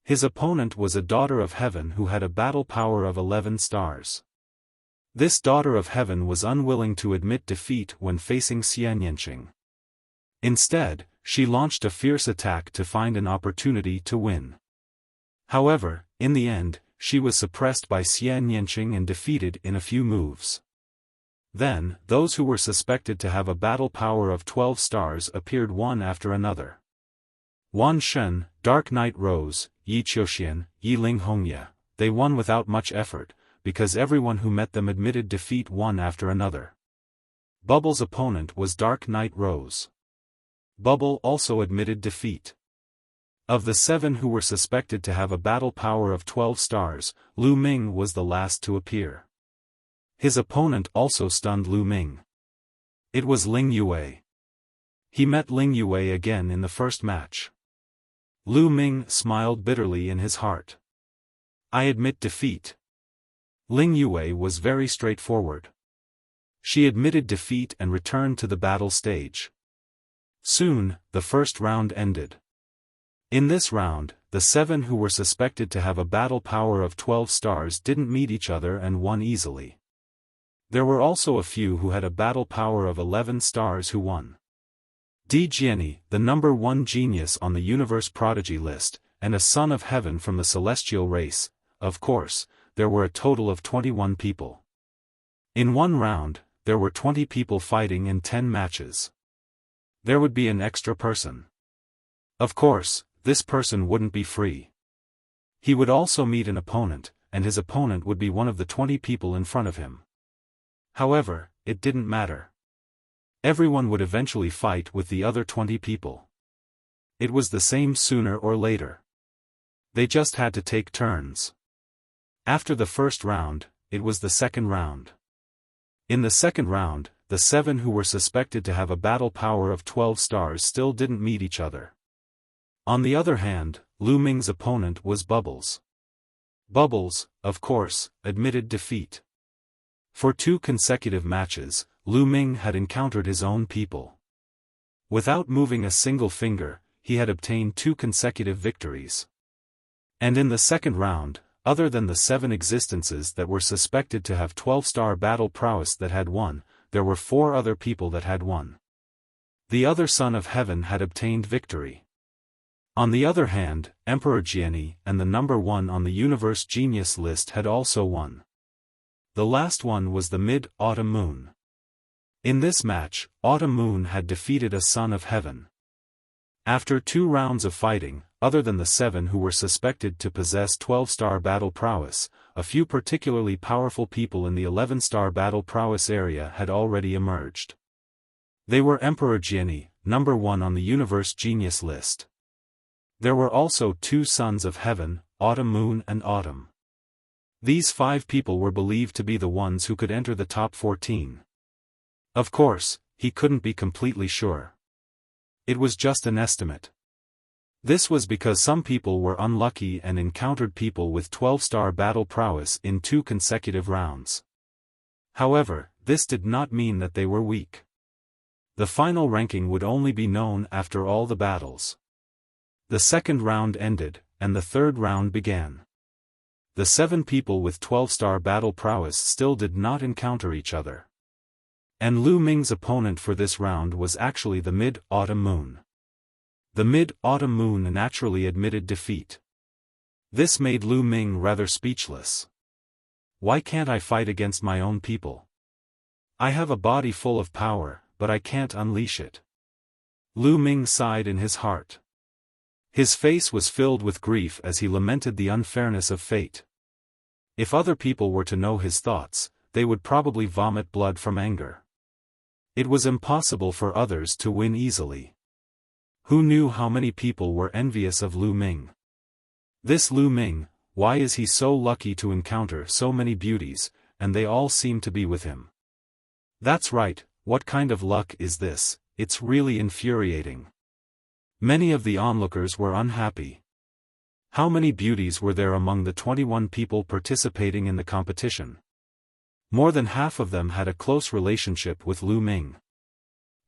His opponent was a daughter of heaven who had a battle power of 11 stars. This daughter of heaven was unwilling to admit defeat when facing Xian Yanqing. Instead, she launched a fierce attack to find an opportunity to win. However, in the end, she was suppressed by Xian Yanqing and defeated in a few moves. Then, those who were suspected to have a battle power of 12 stars appeared one after another. Wan Shen, Dark Knight Rose, Yi Qiuxian, Yi Ling Hongye, they won without much effort, because everyone who met them admitted defeat one after another. Bubble's opponent was Dark Knight Rose. Bubble also admitted defeat. Of the 7 who were suspected to have a battle power of 12 stars, Lu Ming was the last to appear. His opponent also stunned Lu Ming. It was Ling Yue. He met Ling Yue again in the first match. Lu Ming smiled bitterly in his heart. I admit defeat. Ling Yue was very straightforward. She admitted defeat and returned to the battle stage. Soon, the first round ended. In this round, the 7 who were suspected to have a battle power of 12 stars didn't meet each other and won easily. There were also a few who had a battle power of 11 stars who won. Di Jiani, the number 1 genius on the Universe Prodigy list, and a son of heaven from the celestial race, of course, there were a total of 21 people. In one round, there were 20 people fighting in 10 matches. There would be an extra person. Of course, this person wouldn't be free. He would also meet an opponent, and his opponent would be one of the 20 people in front of him. However, it didn't matter. Everyone would eventually fight with the other 20 people. It was the same sooner or later. They just had to take turns. After the first round, it was the second round. In the second round, the 7 who were suspected to have a battle power of 12 stars still didn't meet each other. On the other hand, Lu Ming's opponent was Bubbles. Bubbles, of course, admitted defeat. For 2 consecutive matches, Lu Ming had encountered his own people. Without moving a single finger, he had obtained 2 consecutive victories. And in the second round, other than the 7 existences that were suspected to have 12-star battle prowess that had won, there were 4 other people that had won. The other son of heaven had obtained victory. On the other hand, Emperor Jiani and the number 1 on the Universe Genius list had also won. The last one was the Mid-Autumn Moon. In this match, Autumn Moon had defeated a son of heaven. After 2 rounds of fighting, other than the 7 who were suspected to possess 12-star battle prowess, a few particularly powerful people in the 11-star battle prowess area had already emerged. They were Emperor Jiani, number 1 on the Universe Genius list. There were also 2 sons of heaven, Autumn Moon and Autumn. These 5 people were believed to be the ones who could enter the top 14. Of course, he couldn't be completely sure. It was just an estimate. This was because some people were unlucky and encountered people with 12-star battle prowess in 2 consecutive rounds. However, this did not mean that they were weak. The final ranking would only be known after all the battles. The second round ended, and the third round began. The 7 people with 12-star battle prowess still did not encounter each other. And Lu Ming's opponent for this round was actually the Mid-Autumn Moon. The Mid-Autumn Moon naturally admitted defeat. This made Lu Ming rather speechless. Why can't I fight against my own people? I have a body full of power, but I can't unleash it. Lu Ming sighed in his heart. His face was filled with grief as he lamented the unfairness of fate. If other people were to know his thoughts, they would probably vomit blood from anger. It was impossible for others to win easily. Who knew how many people were envious of Lu Ming? This Lu Ming, why is he so lucky to encounter so many beauties, and they all seem to be with him? That's right, what kind of luck is this? It's really infuriating. Many of the onlookers were unhappy. How many beauties were there among the 21 people participating in the competition? More than half of them had a close relationship with Lu Ming.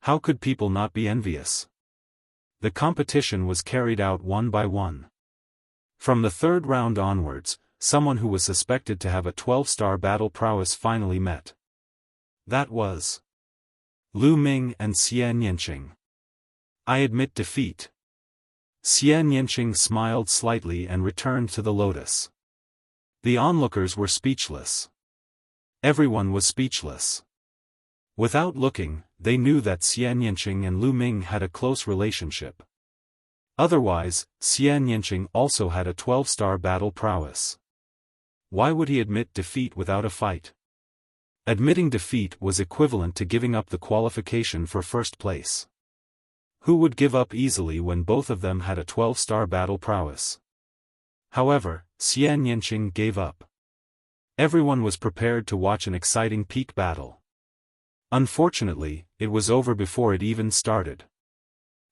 How could people not be envious? The competition was carried out one by one. From the third round onwards, someone who was suspected to have a 12-star battle prowess finally met. That was Lu Ming and Xian Yanqing. I admit defeat. Xian Yanqing smiled slightly and returned to the lotus. The onlookers were speechless. Everyone was speechless. Without looking, they knew that Xian Yanqing and Lu Ming had a close relationship. Otherwise, Xian Yanqing also had a 12-star battle prowess. Why would he admit defeat without a fight? Admitting defeat was equivalent to giving up the qualification for first place. Who would give up easily when both of them had a 12-star battle prowess? However, Xian Yanqing gave up. Everyone was prepared to watch an exciting peak battle. Unfortunately, it was over before it even started.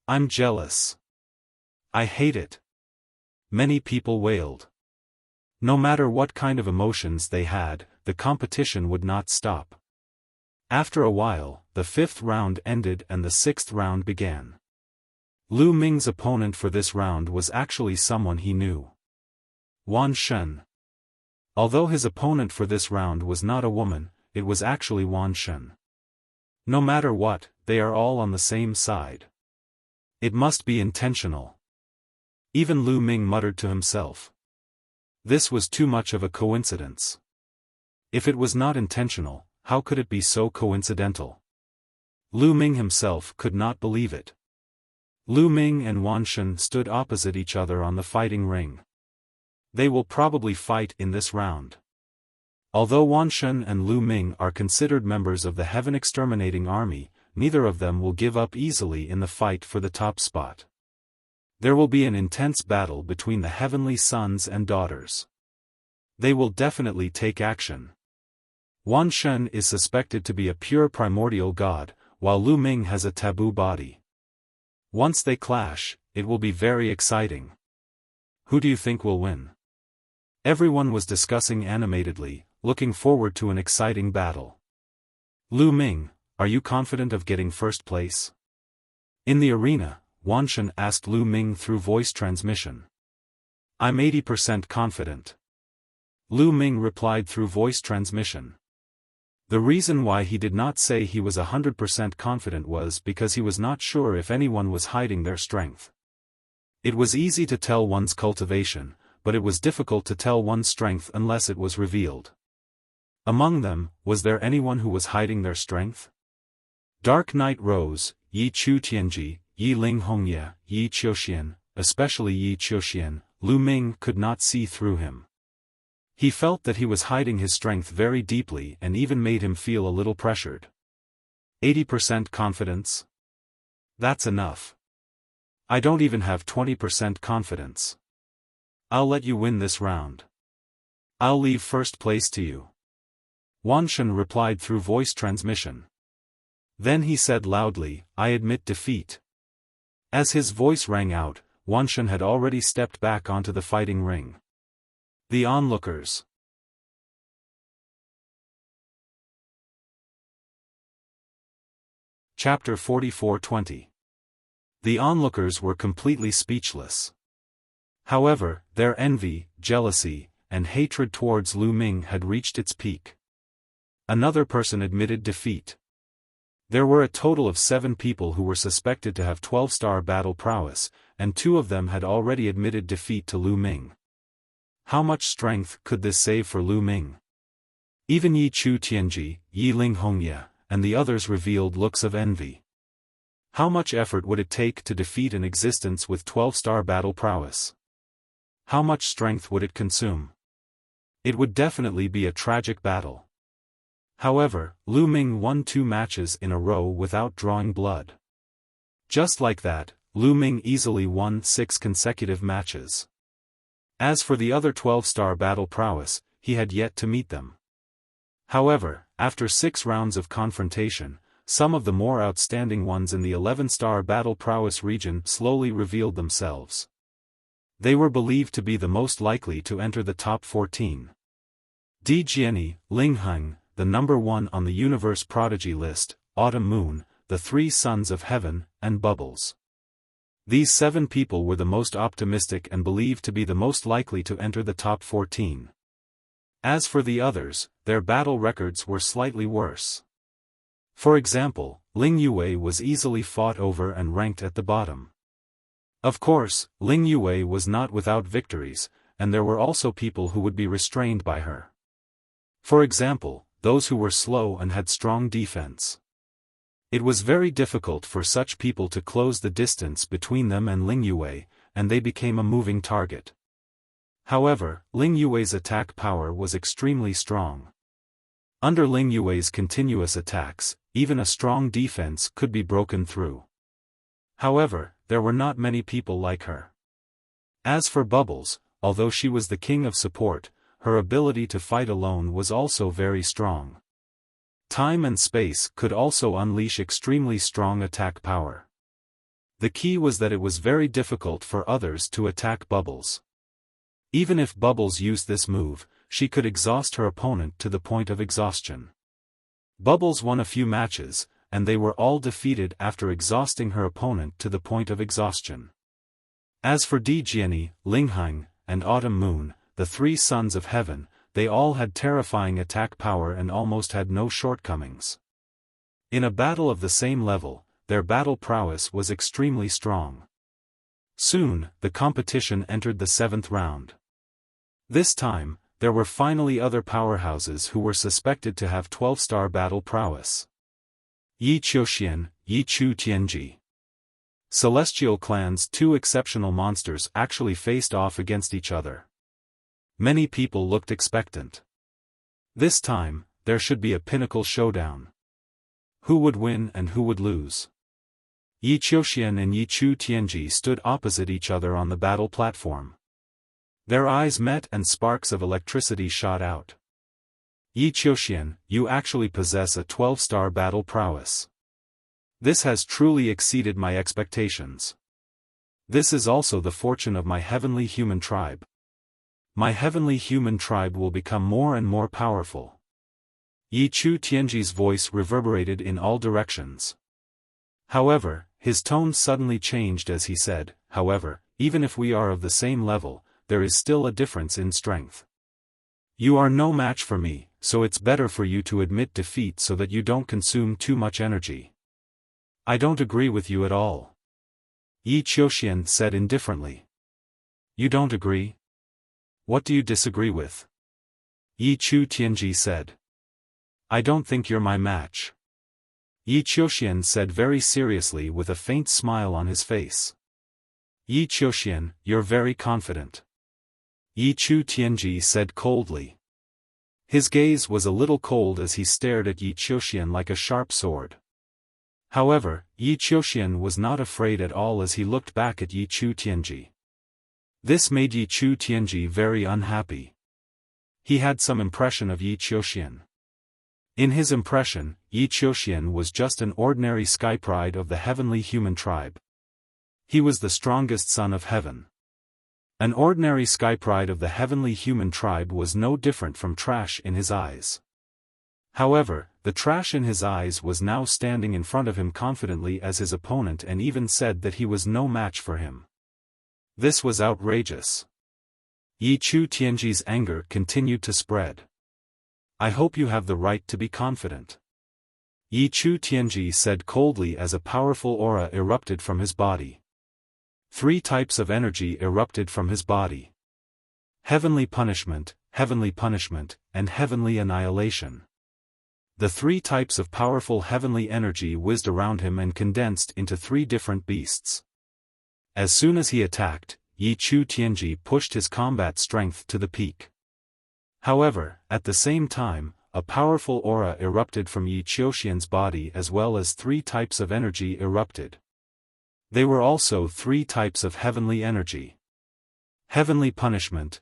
I'm jealous. I hate it. Many people wailed. No matter what kind of emotions they had, the competition would not stop. After a while, the 5th round ended and the 6th round began. Lu Ming's opponent for this round was actually someone he knew. Wan Shen. Although his opponent for this round was not a woman, it was actually Wan Shen. No matter what, they are all on the same side. It must be intentional. Even Lu Ming muttered to himself. This was too much of a coincidence. If it was not intentional, how could it be so coincidental? Lu Ming himself could not believe it. Lu Ming and Wan Shen stood opposite each other on the fighting ring. They will probably fight in this round. Although Wan Shen and Lu Ming are considered members of the Heaven Exterminating Army, neither of them will give up easily in the fight for the top spot. There will be an intense battle between the heavenly sons and daughters. They will definitely take action. Wan Shen is suspected to be a pure primordial god, while Lu Ming has a taboo body. Once they clash, it will be very exciting. Who do you think will win? Everyone was discussing animatedly, looking forward to an exciting battle. Lu Ming, are you confident of getting first place? In the arena, Wan Shen asked Lu Ming through voice transmission. I'm 80% confident. Lu Ming replied through voice transmission. The reason why he did not say he was 100% confident was because he was not sure if anyone was hiding their strength. It was easy to tell one's cultivation, but it was difficult to tell one's strength unless it was revealed. Among them, was there anyone who was hiding their strength? Dark Night Rose, Yi Chu Tianji, Yi Ling Hongye, Yi Qiuxian, especially Yi Qiuxian, Lu Ming could not see through him. He felt that he was hiding his strength very deeply and even made him feel a little pressured. 80% confidence? That's enough. I don't even have 20% confidence. I'll let you win this round. I'll leave first place to you. Wan Shen replied through voice transmission. Then he said loudly, I admit defeat. As his voice rang out, Wan Shen had already stepped back onto the fighting ring. The onlookers. Chapter 44-20. The onlookers were completely speechless. However, their envy, jealousy, and hatred towards Lu Ming had reached its peak. Another person admitted defeat. There were a total of 7 people who were suspected to have 12-star battle prowess, and 2 of them had already admitted defeat to Lu Ming. How much strength could this save for Lu Ming? Even Yi Chu Tianji, Yi Ling Hongye, and the others revealed looks of envy. How much effort would it take to defeat an existence with 12-star battle prowess? How much strength would it consume? It would definitely be a tragic battle. However, Lu Ming won 2 matches in a row without drawing blood. Just like that, Lu Ming easily won 6 consecutive matches. As for the other 12-star battle prowess, he had yet to meet them. However, after 6 rounds of confrontation, some of the more outstanding ones in the 11-star battle prowess region slowly revealed themselves. They were believed to be the most likely to enter the top 14. Di Jiani, Ling Heng, the number 1 on the Universe Prodigy list, Autumn Moon, the 3 Sons of Heaven, and Bubbles. These 7 people were the most optimistic and believed to be the most likely to enter the top 14. As for the others, their battle records were slightly worse. For example, Ling Yue was easily fought over and ranked at the bottom. Of course, Ling Yue was not without victories, and there were also people who would be restrained by her. For example, those who were slow and had strong defense. It was very difficult for such people to close the distance between them and Ling Yue, and they became a moving target. However, Ling Yue's attack power was extremely strong. Under Ling Yue's continuous attacks, even a strong defense could be broken through. However, there were not many people like her. As for Bubbles, although she was the king of support, her ability to fight alone was also very strong. Time and space could also unleash extremely strong attack power. The key was that it was very difficult for others to attack Bubbles. Even if Bubbles used this move, she could exhaust her opponent to the point of exhaustion. Bubbles won a few matches, and they were all defeated after exhausting her opponent to the point of exhaustion. As for Di Jiani, Ling Heng, and Autumn Moon, the 3 Sons of Heaven, they all had terrifying attack power and almost had no shortcomings. In a battle of the same level, their battle prowess was extremely strong. Soon, the competition entered the 7th round. This time, there were finally other powerhouses who were suspected to have 12-star battle prowess. Yi Qiuxian, Yi Chu Tianji. Celestial Clan's 2 exceptional monsters actually faced off against each other. Many people looked expectant. This time, there should be a pinnacle showdown. Who would win and who would lose? Yi Qiuxian and Yi Chu Tianji stood opposite each other on the battle platform. Their eyes met and sparks of electricity shot out. Yi Qiuxian, you actually possess a 12-star battle prowess. This has truly exceeded my expectations. This is also the fortune of my heavenly human tribe. My heavenly human tribe will become more and more powerful. Yi Chu Tianji's voice reverberated in all directions. However, his tone suddenly changed as he said, however, even if we are of the same level, there is still a difference in strength. You are no match for me, so it's better for you to admit defeat so that you don't consume too much energy. I don't agree with you at all. Yi Qiuxian said indifferently. You don't agree? What do you disagree with? Yi Chu Tianji said. I don't think you're my match. Yi Qiuxian said very seriously with a faint smile on his face. Yi Qiuxian, you're very confident. Yi Chu Tianji said coldly. His gaze was a little cold as he stared at Yi Qiuxian like a sharp sword. However, Yi Qiuxian was not afraid at all as he looked back at Yi Chu Tianji. This made Yi Chu Tianji very unhappy. He had some impression of Yi Qiuxian. In his impression, Yi Qiuxian was just an ordinary sky pride of the heavenly human tribe. He was the strongest son of heaven. An ordinary sky pride of the heavenly human tribe was no different from trash in his eyes. However, the trash in his eyes was now standing in front of him confidently as his opponent and even said that he was no match for him. This was outrageous. Yi Chu Tianji's anger continued to spread. I hope you have the right to be confident. Yi Chu Tianji said coldly as a powerful aura erupted from his body. 3 types of energy erupted from his body. Heavenly punishment, and heavenly annihilation. The 3 types of powerful heavenly energy whizzed around him and condensed into 3 different beasts. As soon as he attacked, Yi Chu Tianji pushed his combat strength to the peak. However, at the same time, a powerful aura erupted from Yi Qiuxian's body as well as 3 types of energy erupted. They were also 3 types of heavenly energy. Heavenly punishment,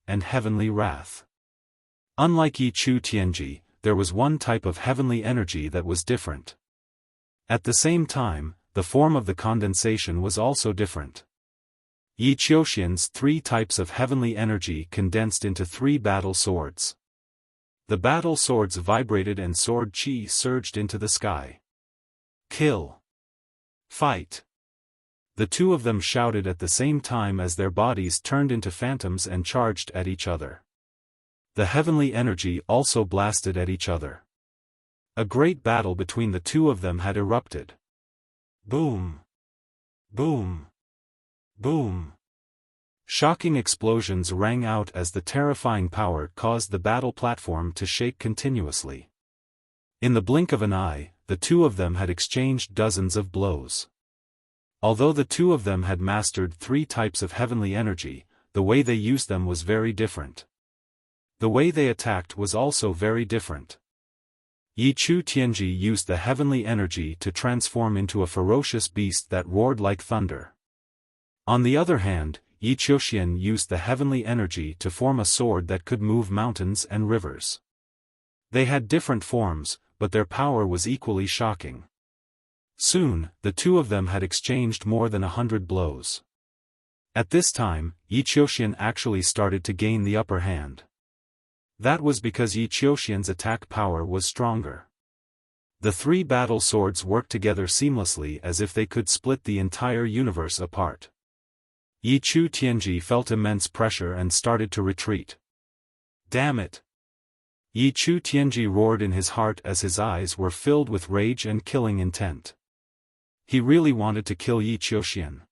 and heavenly wrath. Unlike Yi Chu Tianji, there was one type of heavenly energy that was different. At the same time, the form of the condensation was also different. Yi Qiuxian's 3 types of heavenly energy condensed into 3 battle swords. The battle swords vibrated and sword qi surged into the sky. Kill! Fight! The 2 of them shouted at the same time as their bodies turned into phantoms and charged at each other. The heavenly energy also blasted at each other. A great battle between the 2 of them had erupted. Boom! Boom! Boom! Shocking explosions rang out as the terrifying power caused the battle platform to shake continuously. In the blink of an eye, the 2 of them had exchanged dozens of blows. Although the 2 of them had mastered 3 types of heavenly energy, the way they used them was very different. The way they attacked was also very different. Yi Chu Tianji used the heavenly energy to transform into a ferocious beast that roared like thunder. On the other hand, Yi Qiuxian used the heavenly energy to form a sword that could move mountains and rivers. They had different forms, but their power was equally shocking. Soon, the 2 of them had exchanged more than 100 blows. At this time, Yi Qiuxian actually started to gain the upper hand. That was because Yi Qiuxian's attack power was stronger. The 3 battle swords worked together seamlessly as if they could split the entire universe apart. Yi Chu Tianji felt immense pressure and started to retreat. Damn it! Yi Chu Tianji roared in his heart as his eyes were filled with rage and killing intent. He really wanted to kill Yi Qiuxian.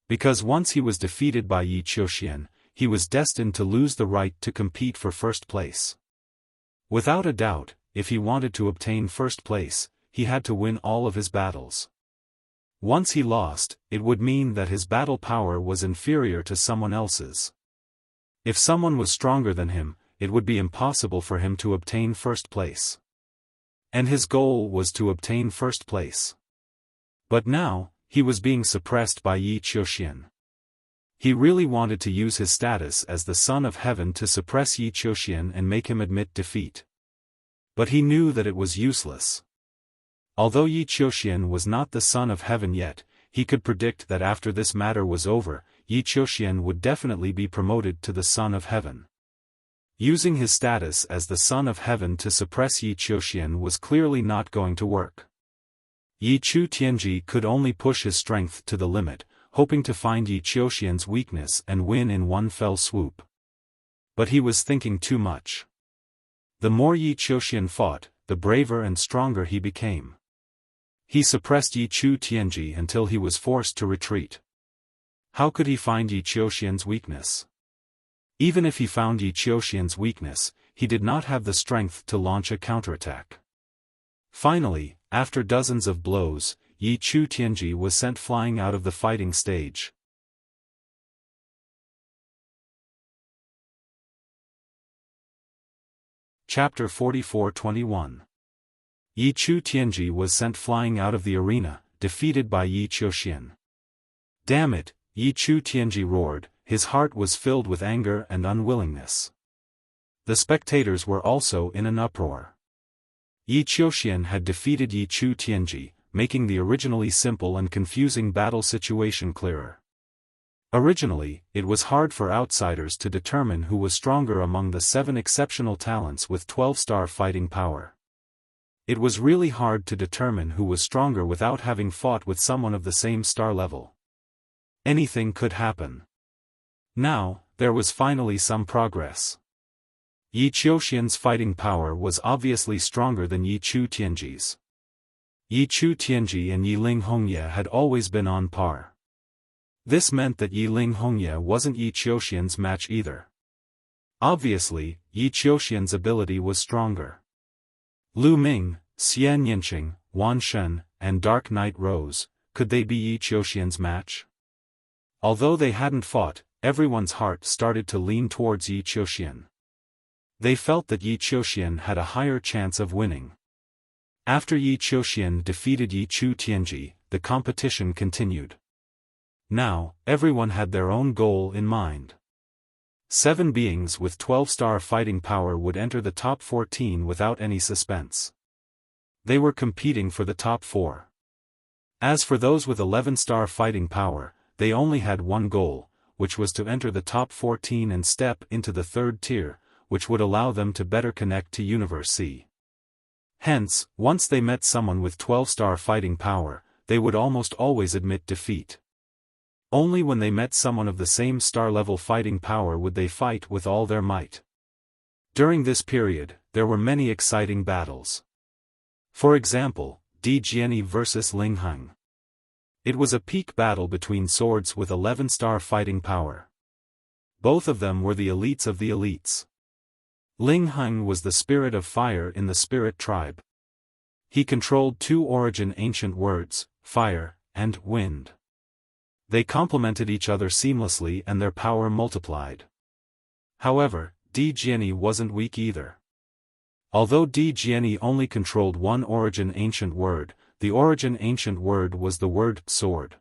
Because once he was defeated by Yi Qiuxian, he was destined to lose the right to compete for first place. Without a doubt, if he wanted to obtain first place, he had to win all of his battles. Once he lost, it would mean that his battle power was inferior to someone else's. If someone was stronger than him, it would be impossible for him to obtain first place. And his goal was to obtain first place. But now, he was being suppressed by Yi Qiuxian. He really wanted to use his status as the Son of Heaven to suppress Yi Qiuxian and make him admit defeat. But he knew that it was useless. Although Yi Qiuxian was not the Son of Heaven yet, he could predict that after this matter was over, Yi Qiuxian would definitely be promoted to the Son of Heaven. Using his status as the Son of Heaven to suppress Yi Qiuxian was clearly not going to work. Yi Chu Tianji could only push his strength to the limit, hoping to find Yi Qiuxian's weakness and win in one fell swoop. But he was thinking too much. The more Yi Qiuxian fought, the braver and stronger he became. He suppressed Yi Chu Tianji until he was forced to retreat. How could he find Yi Qiuxian's weakness? Even if he found Yi Qiuxian's weakness, he did not have the strength to launch a counterattack. Finally, after dozens of blows, Yi Chu Tianji was sent flying out of the fighting stage. Chapter 44-21. Yi Chu Tianji was sent flying out of the arena, defeated by Yi Qiuxian. Damn it, Yi Chu Tianji roared, his heart was filled with anger and unwillingness. The spectators were also in an uproar. Yi Qiuxian had defeated Yi Chu Tianji, making the originally simple and confusing battle situation clearer. Originally, it was hard for outsiders to determine who was stronger among the 7 exceptional talents with 12-star fighting power. It was really hard to determine who was stronger without having fought with someone of the same star level. Anything could happen. Now, there was finally some progress. Yi Qiuxian's fighting power was obviously stronger than Yi Chu Tianji's. Yi Chu Tianji and Yi Ling Hongye had always been on par. This meant that Yi Ling Hongye wasn't Yi Qiuxian's match either. Obviously, Yi Qiuxian's ability was stronger. Lu Ming, Xian Yinqing, Wan Shen, and Dark Knight Rose, could they be Yi Qiuxian's match? Although they hadn't fought, everyone's heart started to lean towards Yi Qiuxian. They felt that Yi Qiuxian had a higher chance of winning. After Yi Qiuxian defeated Yi Chu Tianji, the competition continued. Now, everyone had their own goal in mind. 7 beings with 12-star fighting power would enter the top 14 without any suspense. They were competing for the top 4. As for those with 11-star fighting power, they only had one goal, which was to enter the top 14 and step into the 3rd tier, which would allow them to better connect to Universe C. Hence, once they met someone with 12-star fighting power, they would almost always admit defeat. Only when they met someone of the same star-level fighting power would they fight with all their might. During this period, there were many exciting battles. For example, Di Jiani vs Ling Heng. It was a peak battle between swords with 11-star fighting power. Both of them were the elites of the elites. Ling Heng was the spirit of fire in the spirit tribe. He controlled 2 origin ancient words, fire and wind. They complemented each other seamlessly and their power multiplied. However, Di Jiani wasn't weak either. Although Di Jiani only controlled 1 origin ancient word, the origin ancient word was the word sword.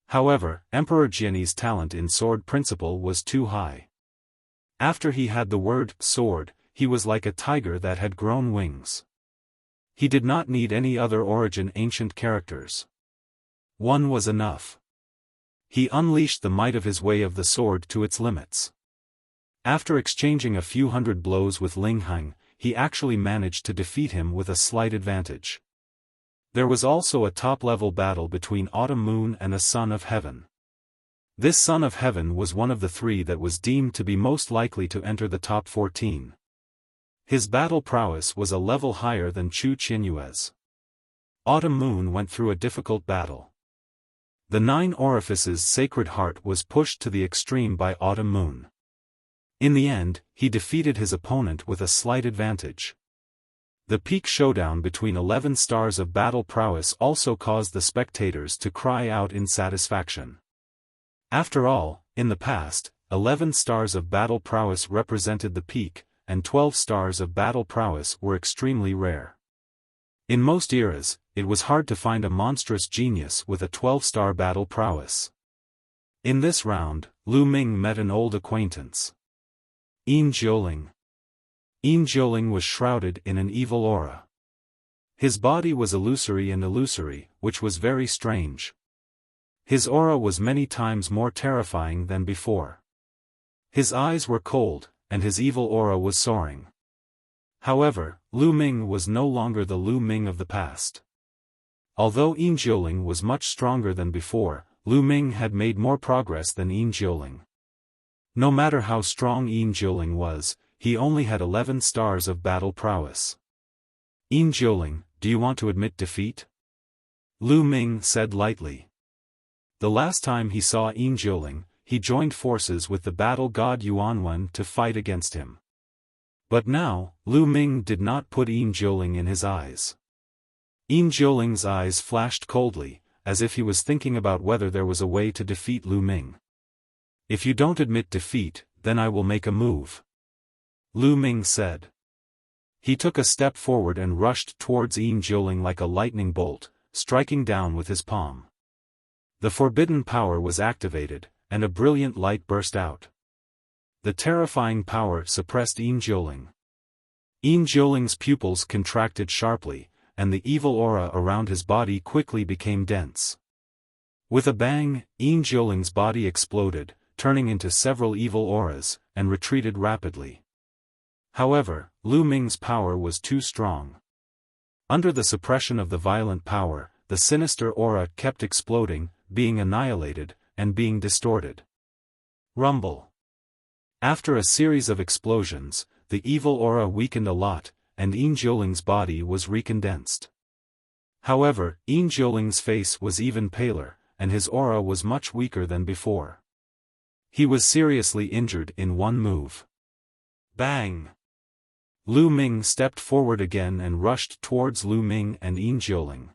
However, Emperor Jiani's talent in sword principle was too high. After he had the word sword, he was like a tiger that had grown wings. He did not need any other origin ancient characters. 1 was enough. He unleashed the might of his way of the sword to its limits. After exchanging a few hundred blows with Ling Heng, he actually managed to defeat him with a slight advantage. There was also a top-level battle between Autumn Moon and a Son of Heaven. This Son of Heaven was one of the 3 that was deemed to be most likely to enter the top 14. His battle prowess was a level higher than Chu Qianyue's. Autumn Moon went through a difficult battle. The 9 Orifices' sacred heart was pushed to the extreme by Autumn Moon. In the end, he defeated his opponent with a slight advantage. The peak showdown between 11 stars of battle prowess also caused the spectators to cry out in satisfaction. After all, in the past, 11 stars of battle prowess represented the peak, and 12 stars of battle prowess were extremely rare. In most eras, it was hard to find a monstrous genius with a 12-star battle prowess. In this round, Lu Ming met an old acquaintance. Yin Jiuling. Yin Jiuling was shrouded in an evil aura. His body was illusory, which was very strange. His aura was many times more terrifying than before. His eyes were cold, and his evil aura was soaring. However, Lu Ming was no longer the Lu Ming of the past. Although Yin Jiuling was much stronger than before, Lu Ming had made more progress than Yin Jiuling. No matter how strong Yin Jiuling was, he only had 11 stars of battle prowess. Yin Jiuling, do you want to admit defeat? Lu Ming said lightly. The last time he saw Yin Jiuling, he joined forces with the battle god Yuanwen to fight against him. But now, Lu Ming did not put Yin Jiuling in his eyes. Yin Jiuling's eyes flashed coldly, as if he was thinking about whether there was a way to defeat Lu Ming. If you don't admit defeat, then I will make a move. Lu Ming said. He took a step forward and rushed towards Yin Jiuling like a lightning bolt, striking down with his palm. The forbidden power was activated, and a brilliant light burst out. The terrifying power suppressed Yin Jiuling. Yin Jiuling's pupils contracted sharply, and the evil aura around his body quickly became dense. With a bang, Yin Jiuling's body exploded, turning into several evil auras, and retreated rapidly. However, Lu Ming's power was too strong. Under the suppression of the violent power, the sinister aura kept exploding, being annihilated, and being distorted. Rumble. After a series of explosions, the evil aura weakened a lot, and Yin Jiuling's body was recondensed. However, Yin Jiuling's face was even paler, and his aura was much weaker than before. He was seriously injured in one move. Bang! Lu Ming stepped forward again and rushed towards Lu Ming and Yin Jiuling.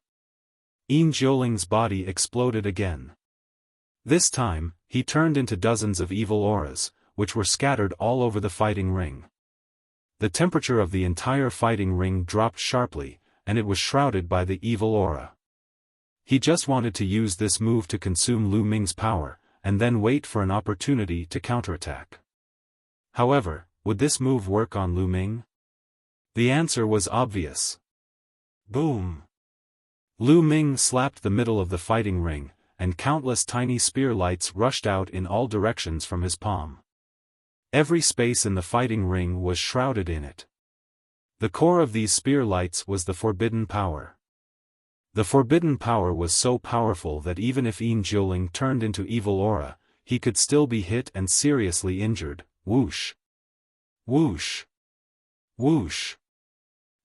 Yin Jiuling's body exploded again. This time, he turned into dozens of evil auras, which were scattered all over the fighting ring. The temperature of the entire fighting ring dropped sharply, and it was shrouded by the evil aura. He just wanted to use this move to consume Lu Ming's power, and then wait for an opportunity to counterattack. However, would this move work on Lu Ming? The answer was obvious. Boom! Lu Ming slapped the middle of the fighting ring, and countless tiny spear lights rushed out in all directions from his palm. Every space in the fighting ring was shrouded in it. The core of these spear lights was the forbidden power. The forbidden power was so powerful that even if Yin Jiuling turned into evil aura, he could still be hit and seriously injured. Whoosh! Whoosh! Whoosh!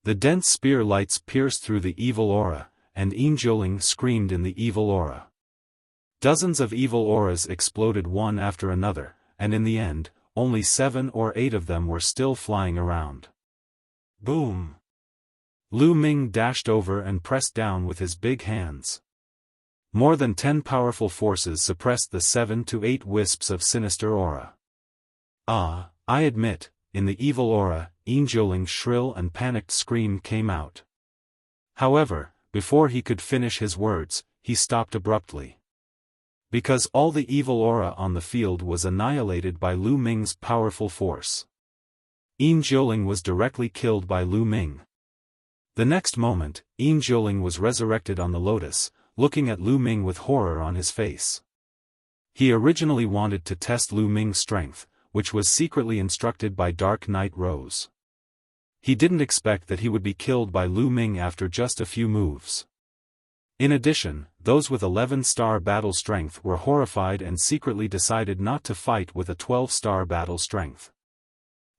The dense spear lights pierced through the evil aura, and Yin Jiuling screamed in the evil aura. Dozens of evil auras exploded one after another, and in the end, only 7 or 8 of them were still flying around. Boom! Lu Ming dashed over and pressed down with his big hands. More than 10 powerful forces suppressed the 7 to 8 wisps of sinister aura. I admit, in the evil aura, Yin Jiuling's shrill and panicked scream came out. However, before he could finish his words, he stopped abruptly. Because all the evil aura on the field was annihilated by Lu Ming's powerful force. Yin Jiuling was directly killed by Lu Ming. The next moment, Yin Jiuling was resurrected on the lotus, looking at Lu Ming with horror on his face. He originally wanted to test Lu Ming's strength, which was secretly instructed by Dark Knight Rose. He didn't expect that he would be killed by Lu Ming after just a few moves. In addition, those with 11-star battle strength were horrified and secretly decided not to fight with a 12-star battle strength.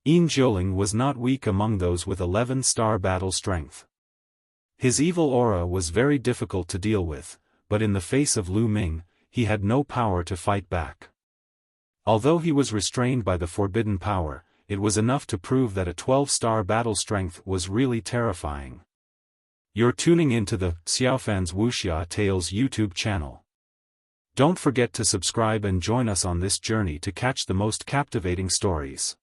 Yin Jiuling was not weak among those with 11-star battle strength. His evil aura was very difficult to deal with, but in the face of Lu Ming, he had no power to fight back. Although he was restrained by the forbidden power, it was enough to prove that a 12-star battle strength was really terrifying. You're tuning into the Xiaofan's Wuxia Tales YouTube channel. Don't forget to subscribe and join us on this journey to catch the most captivating stories.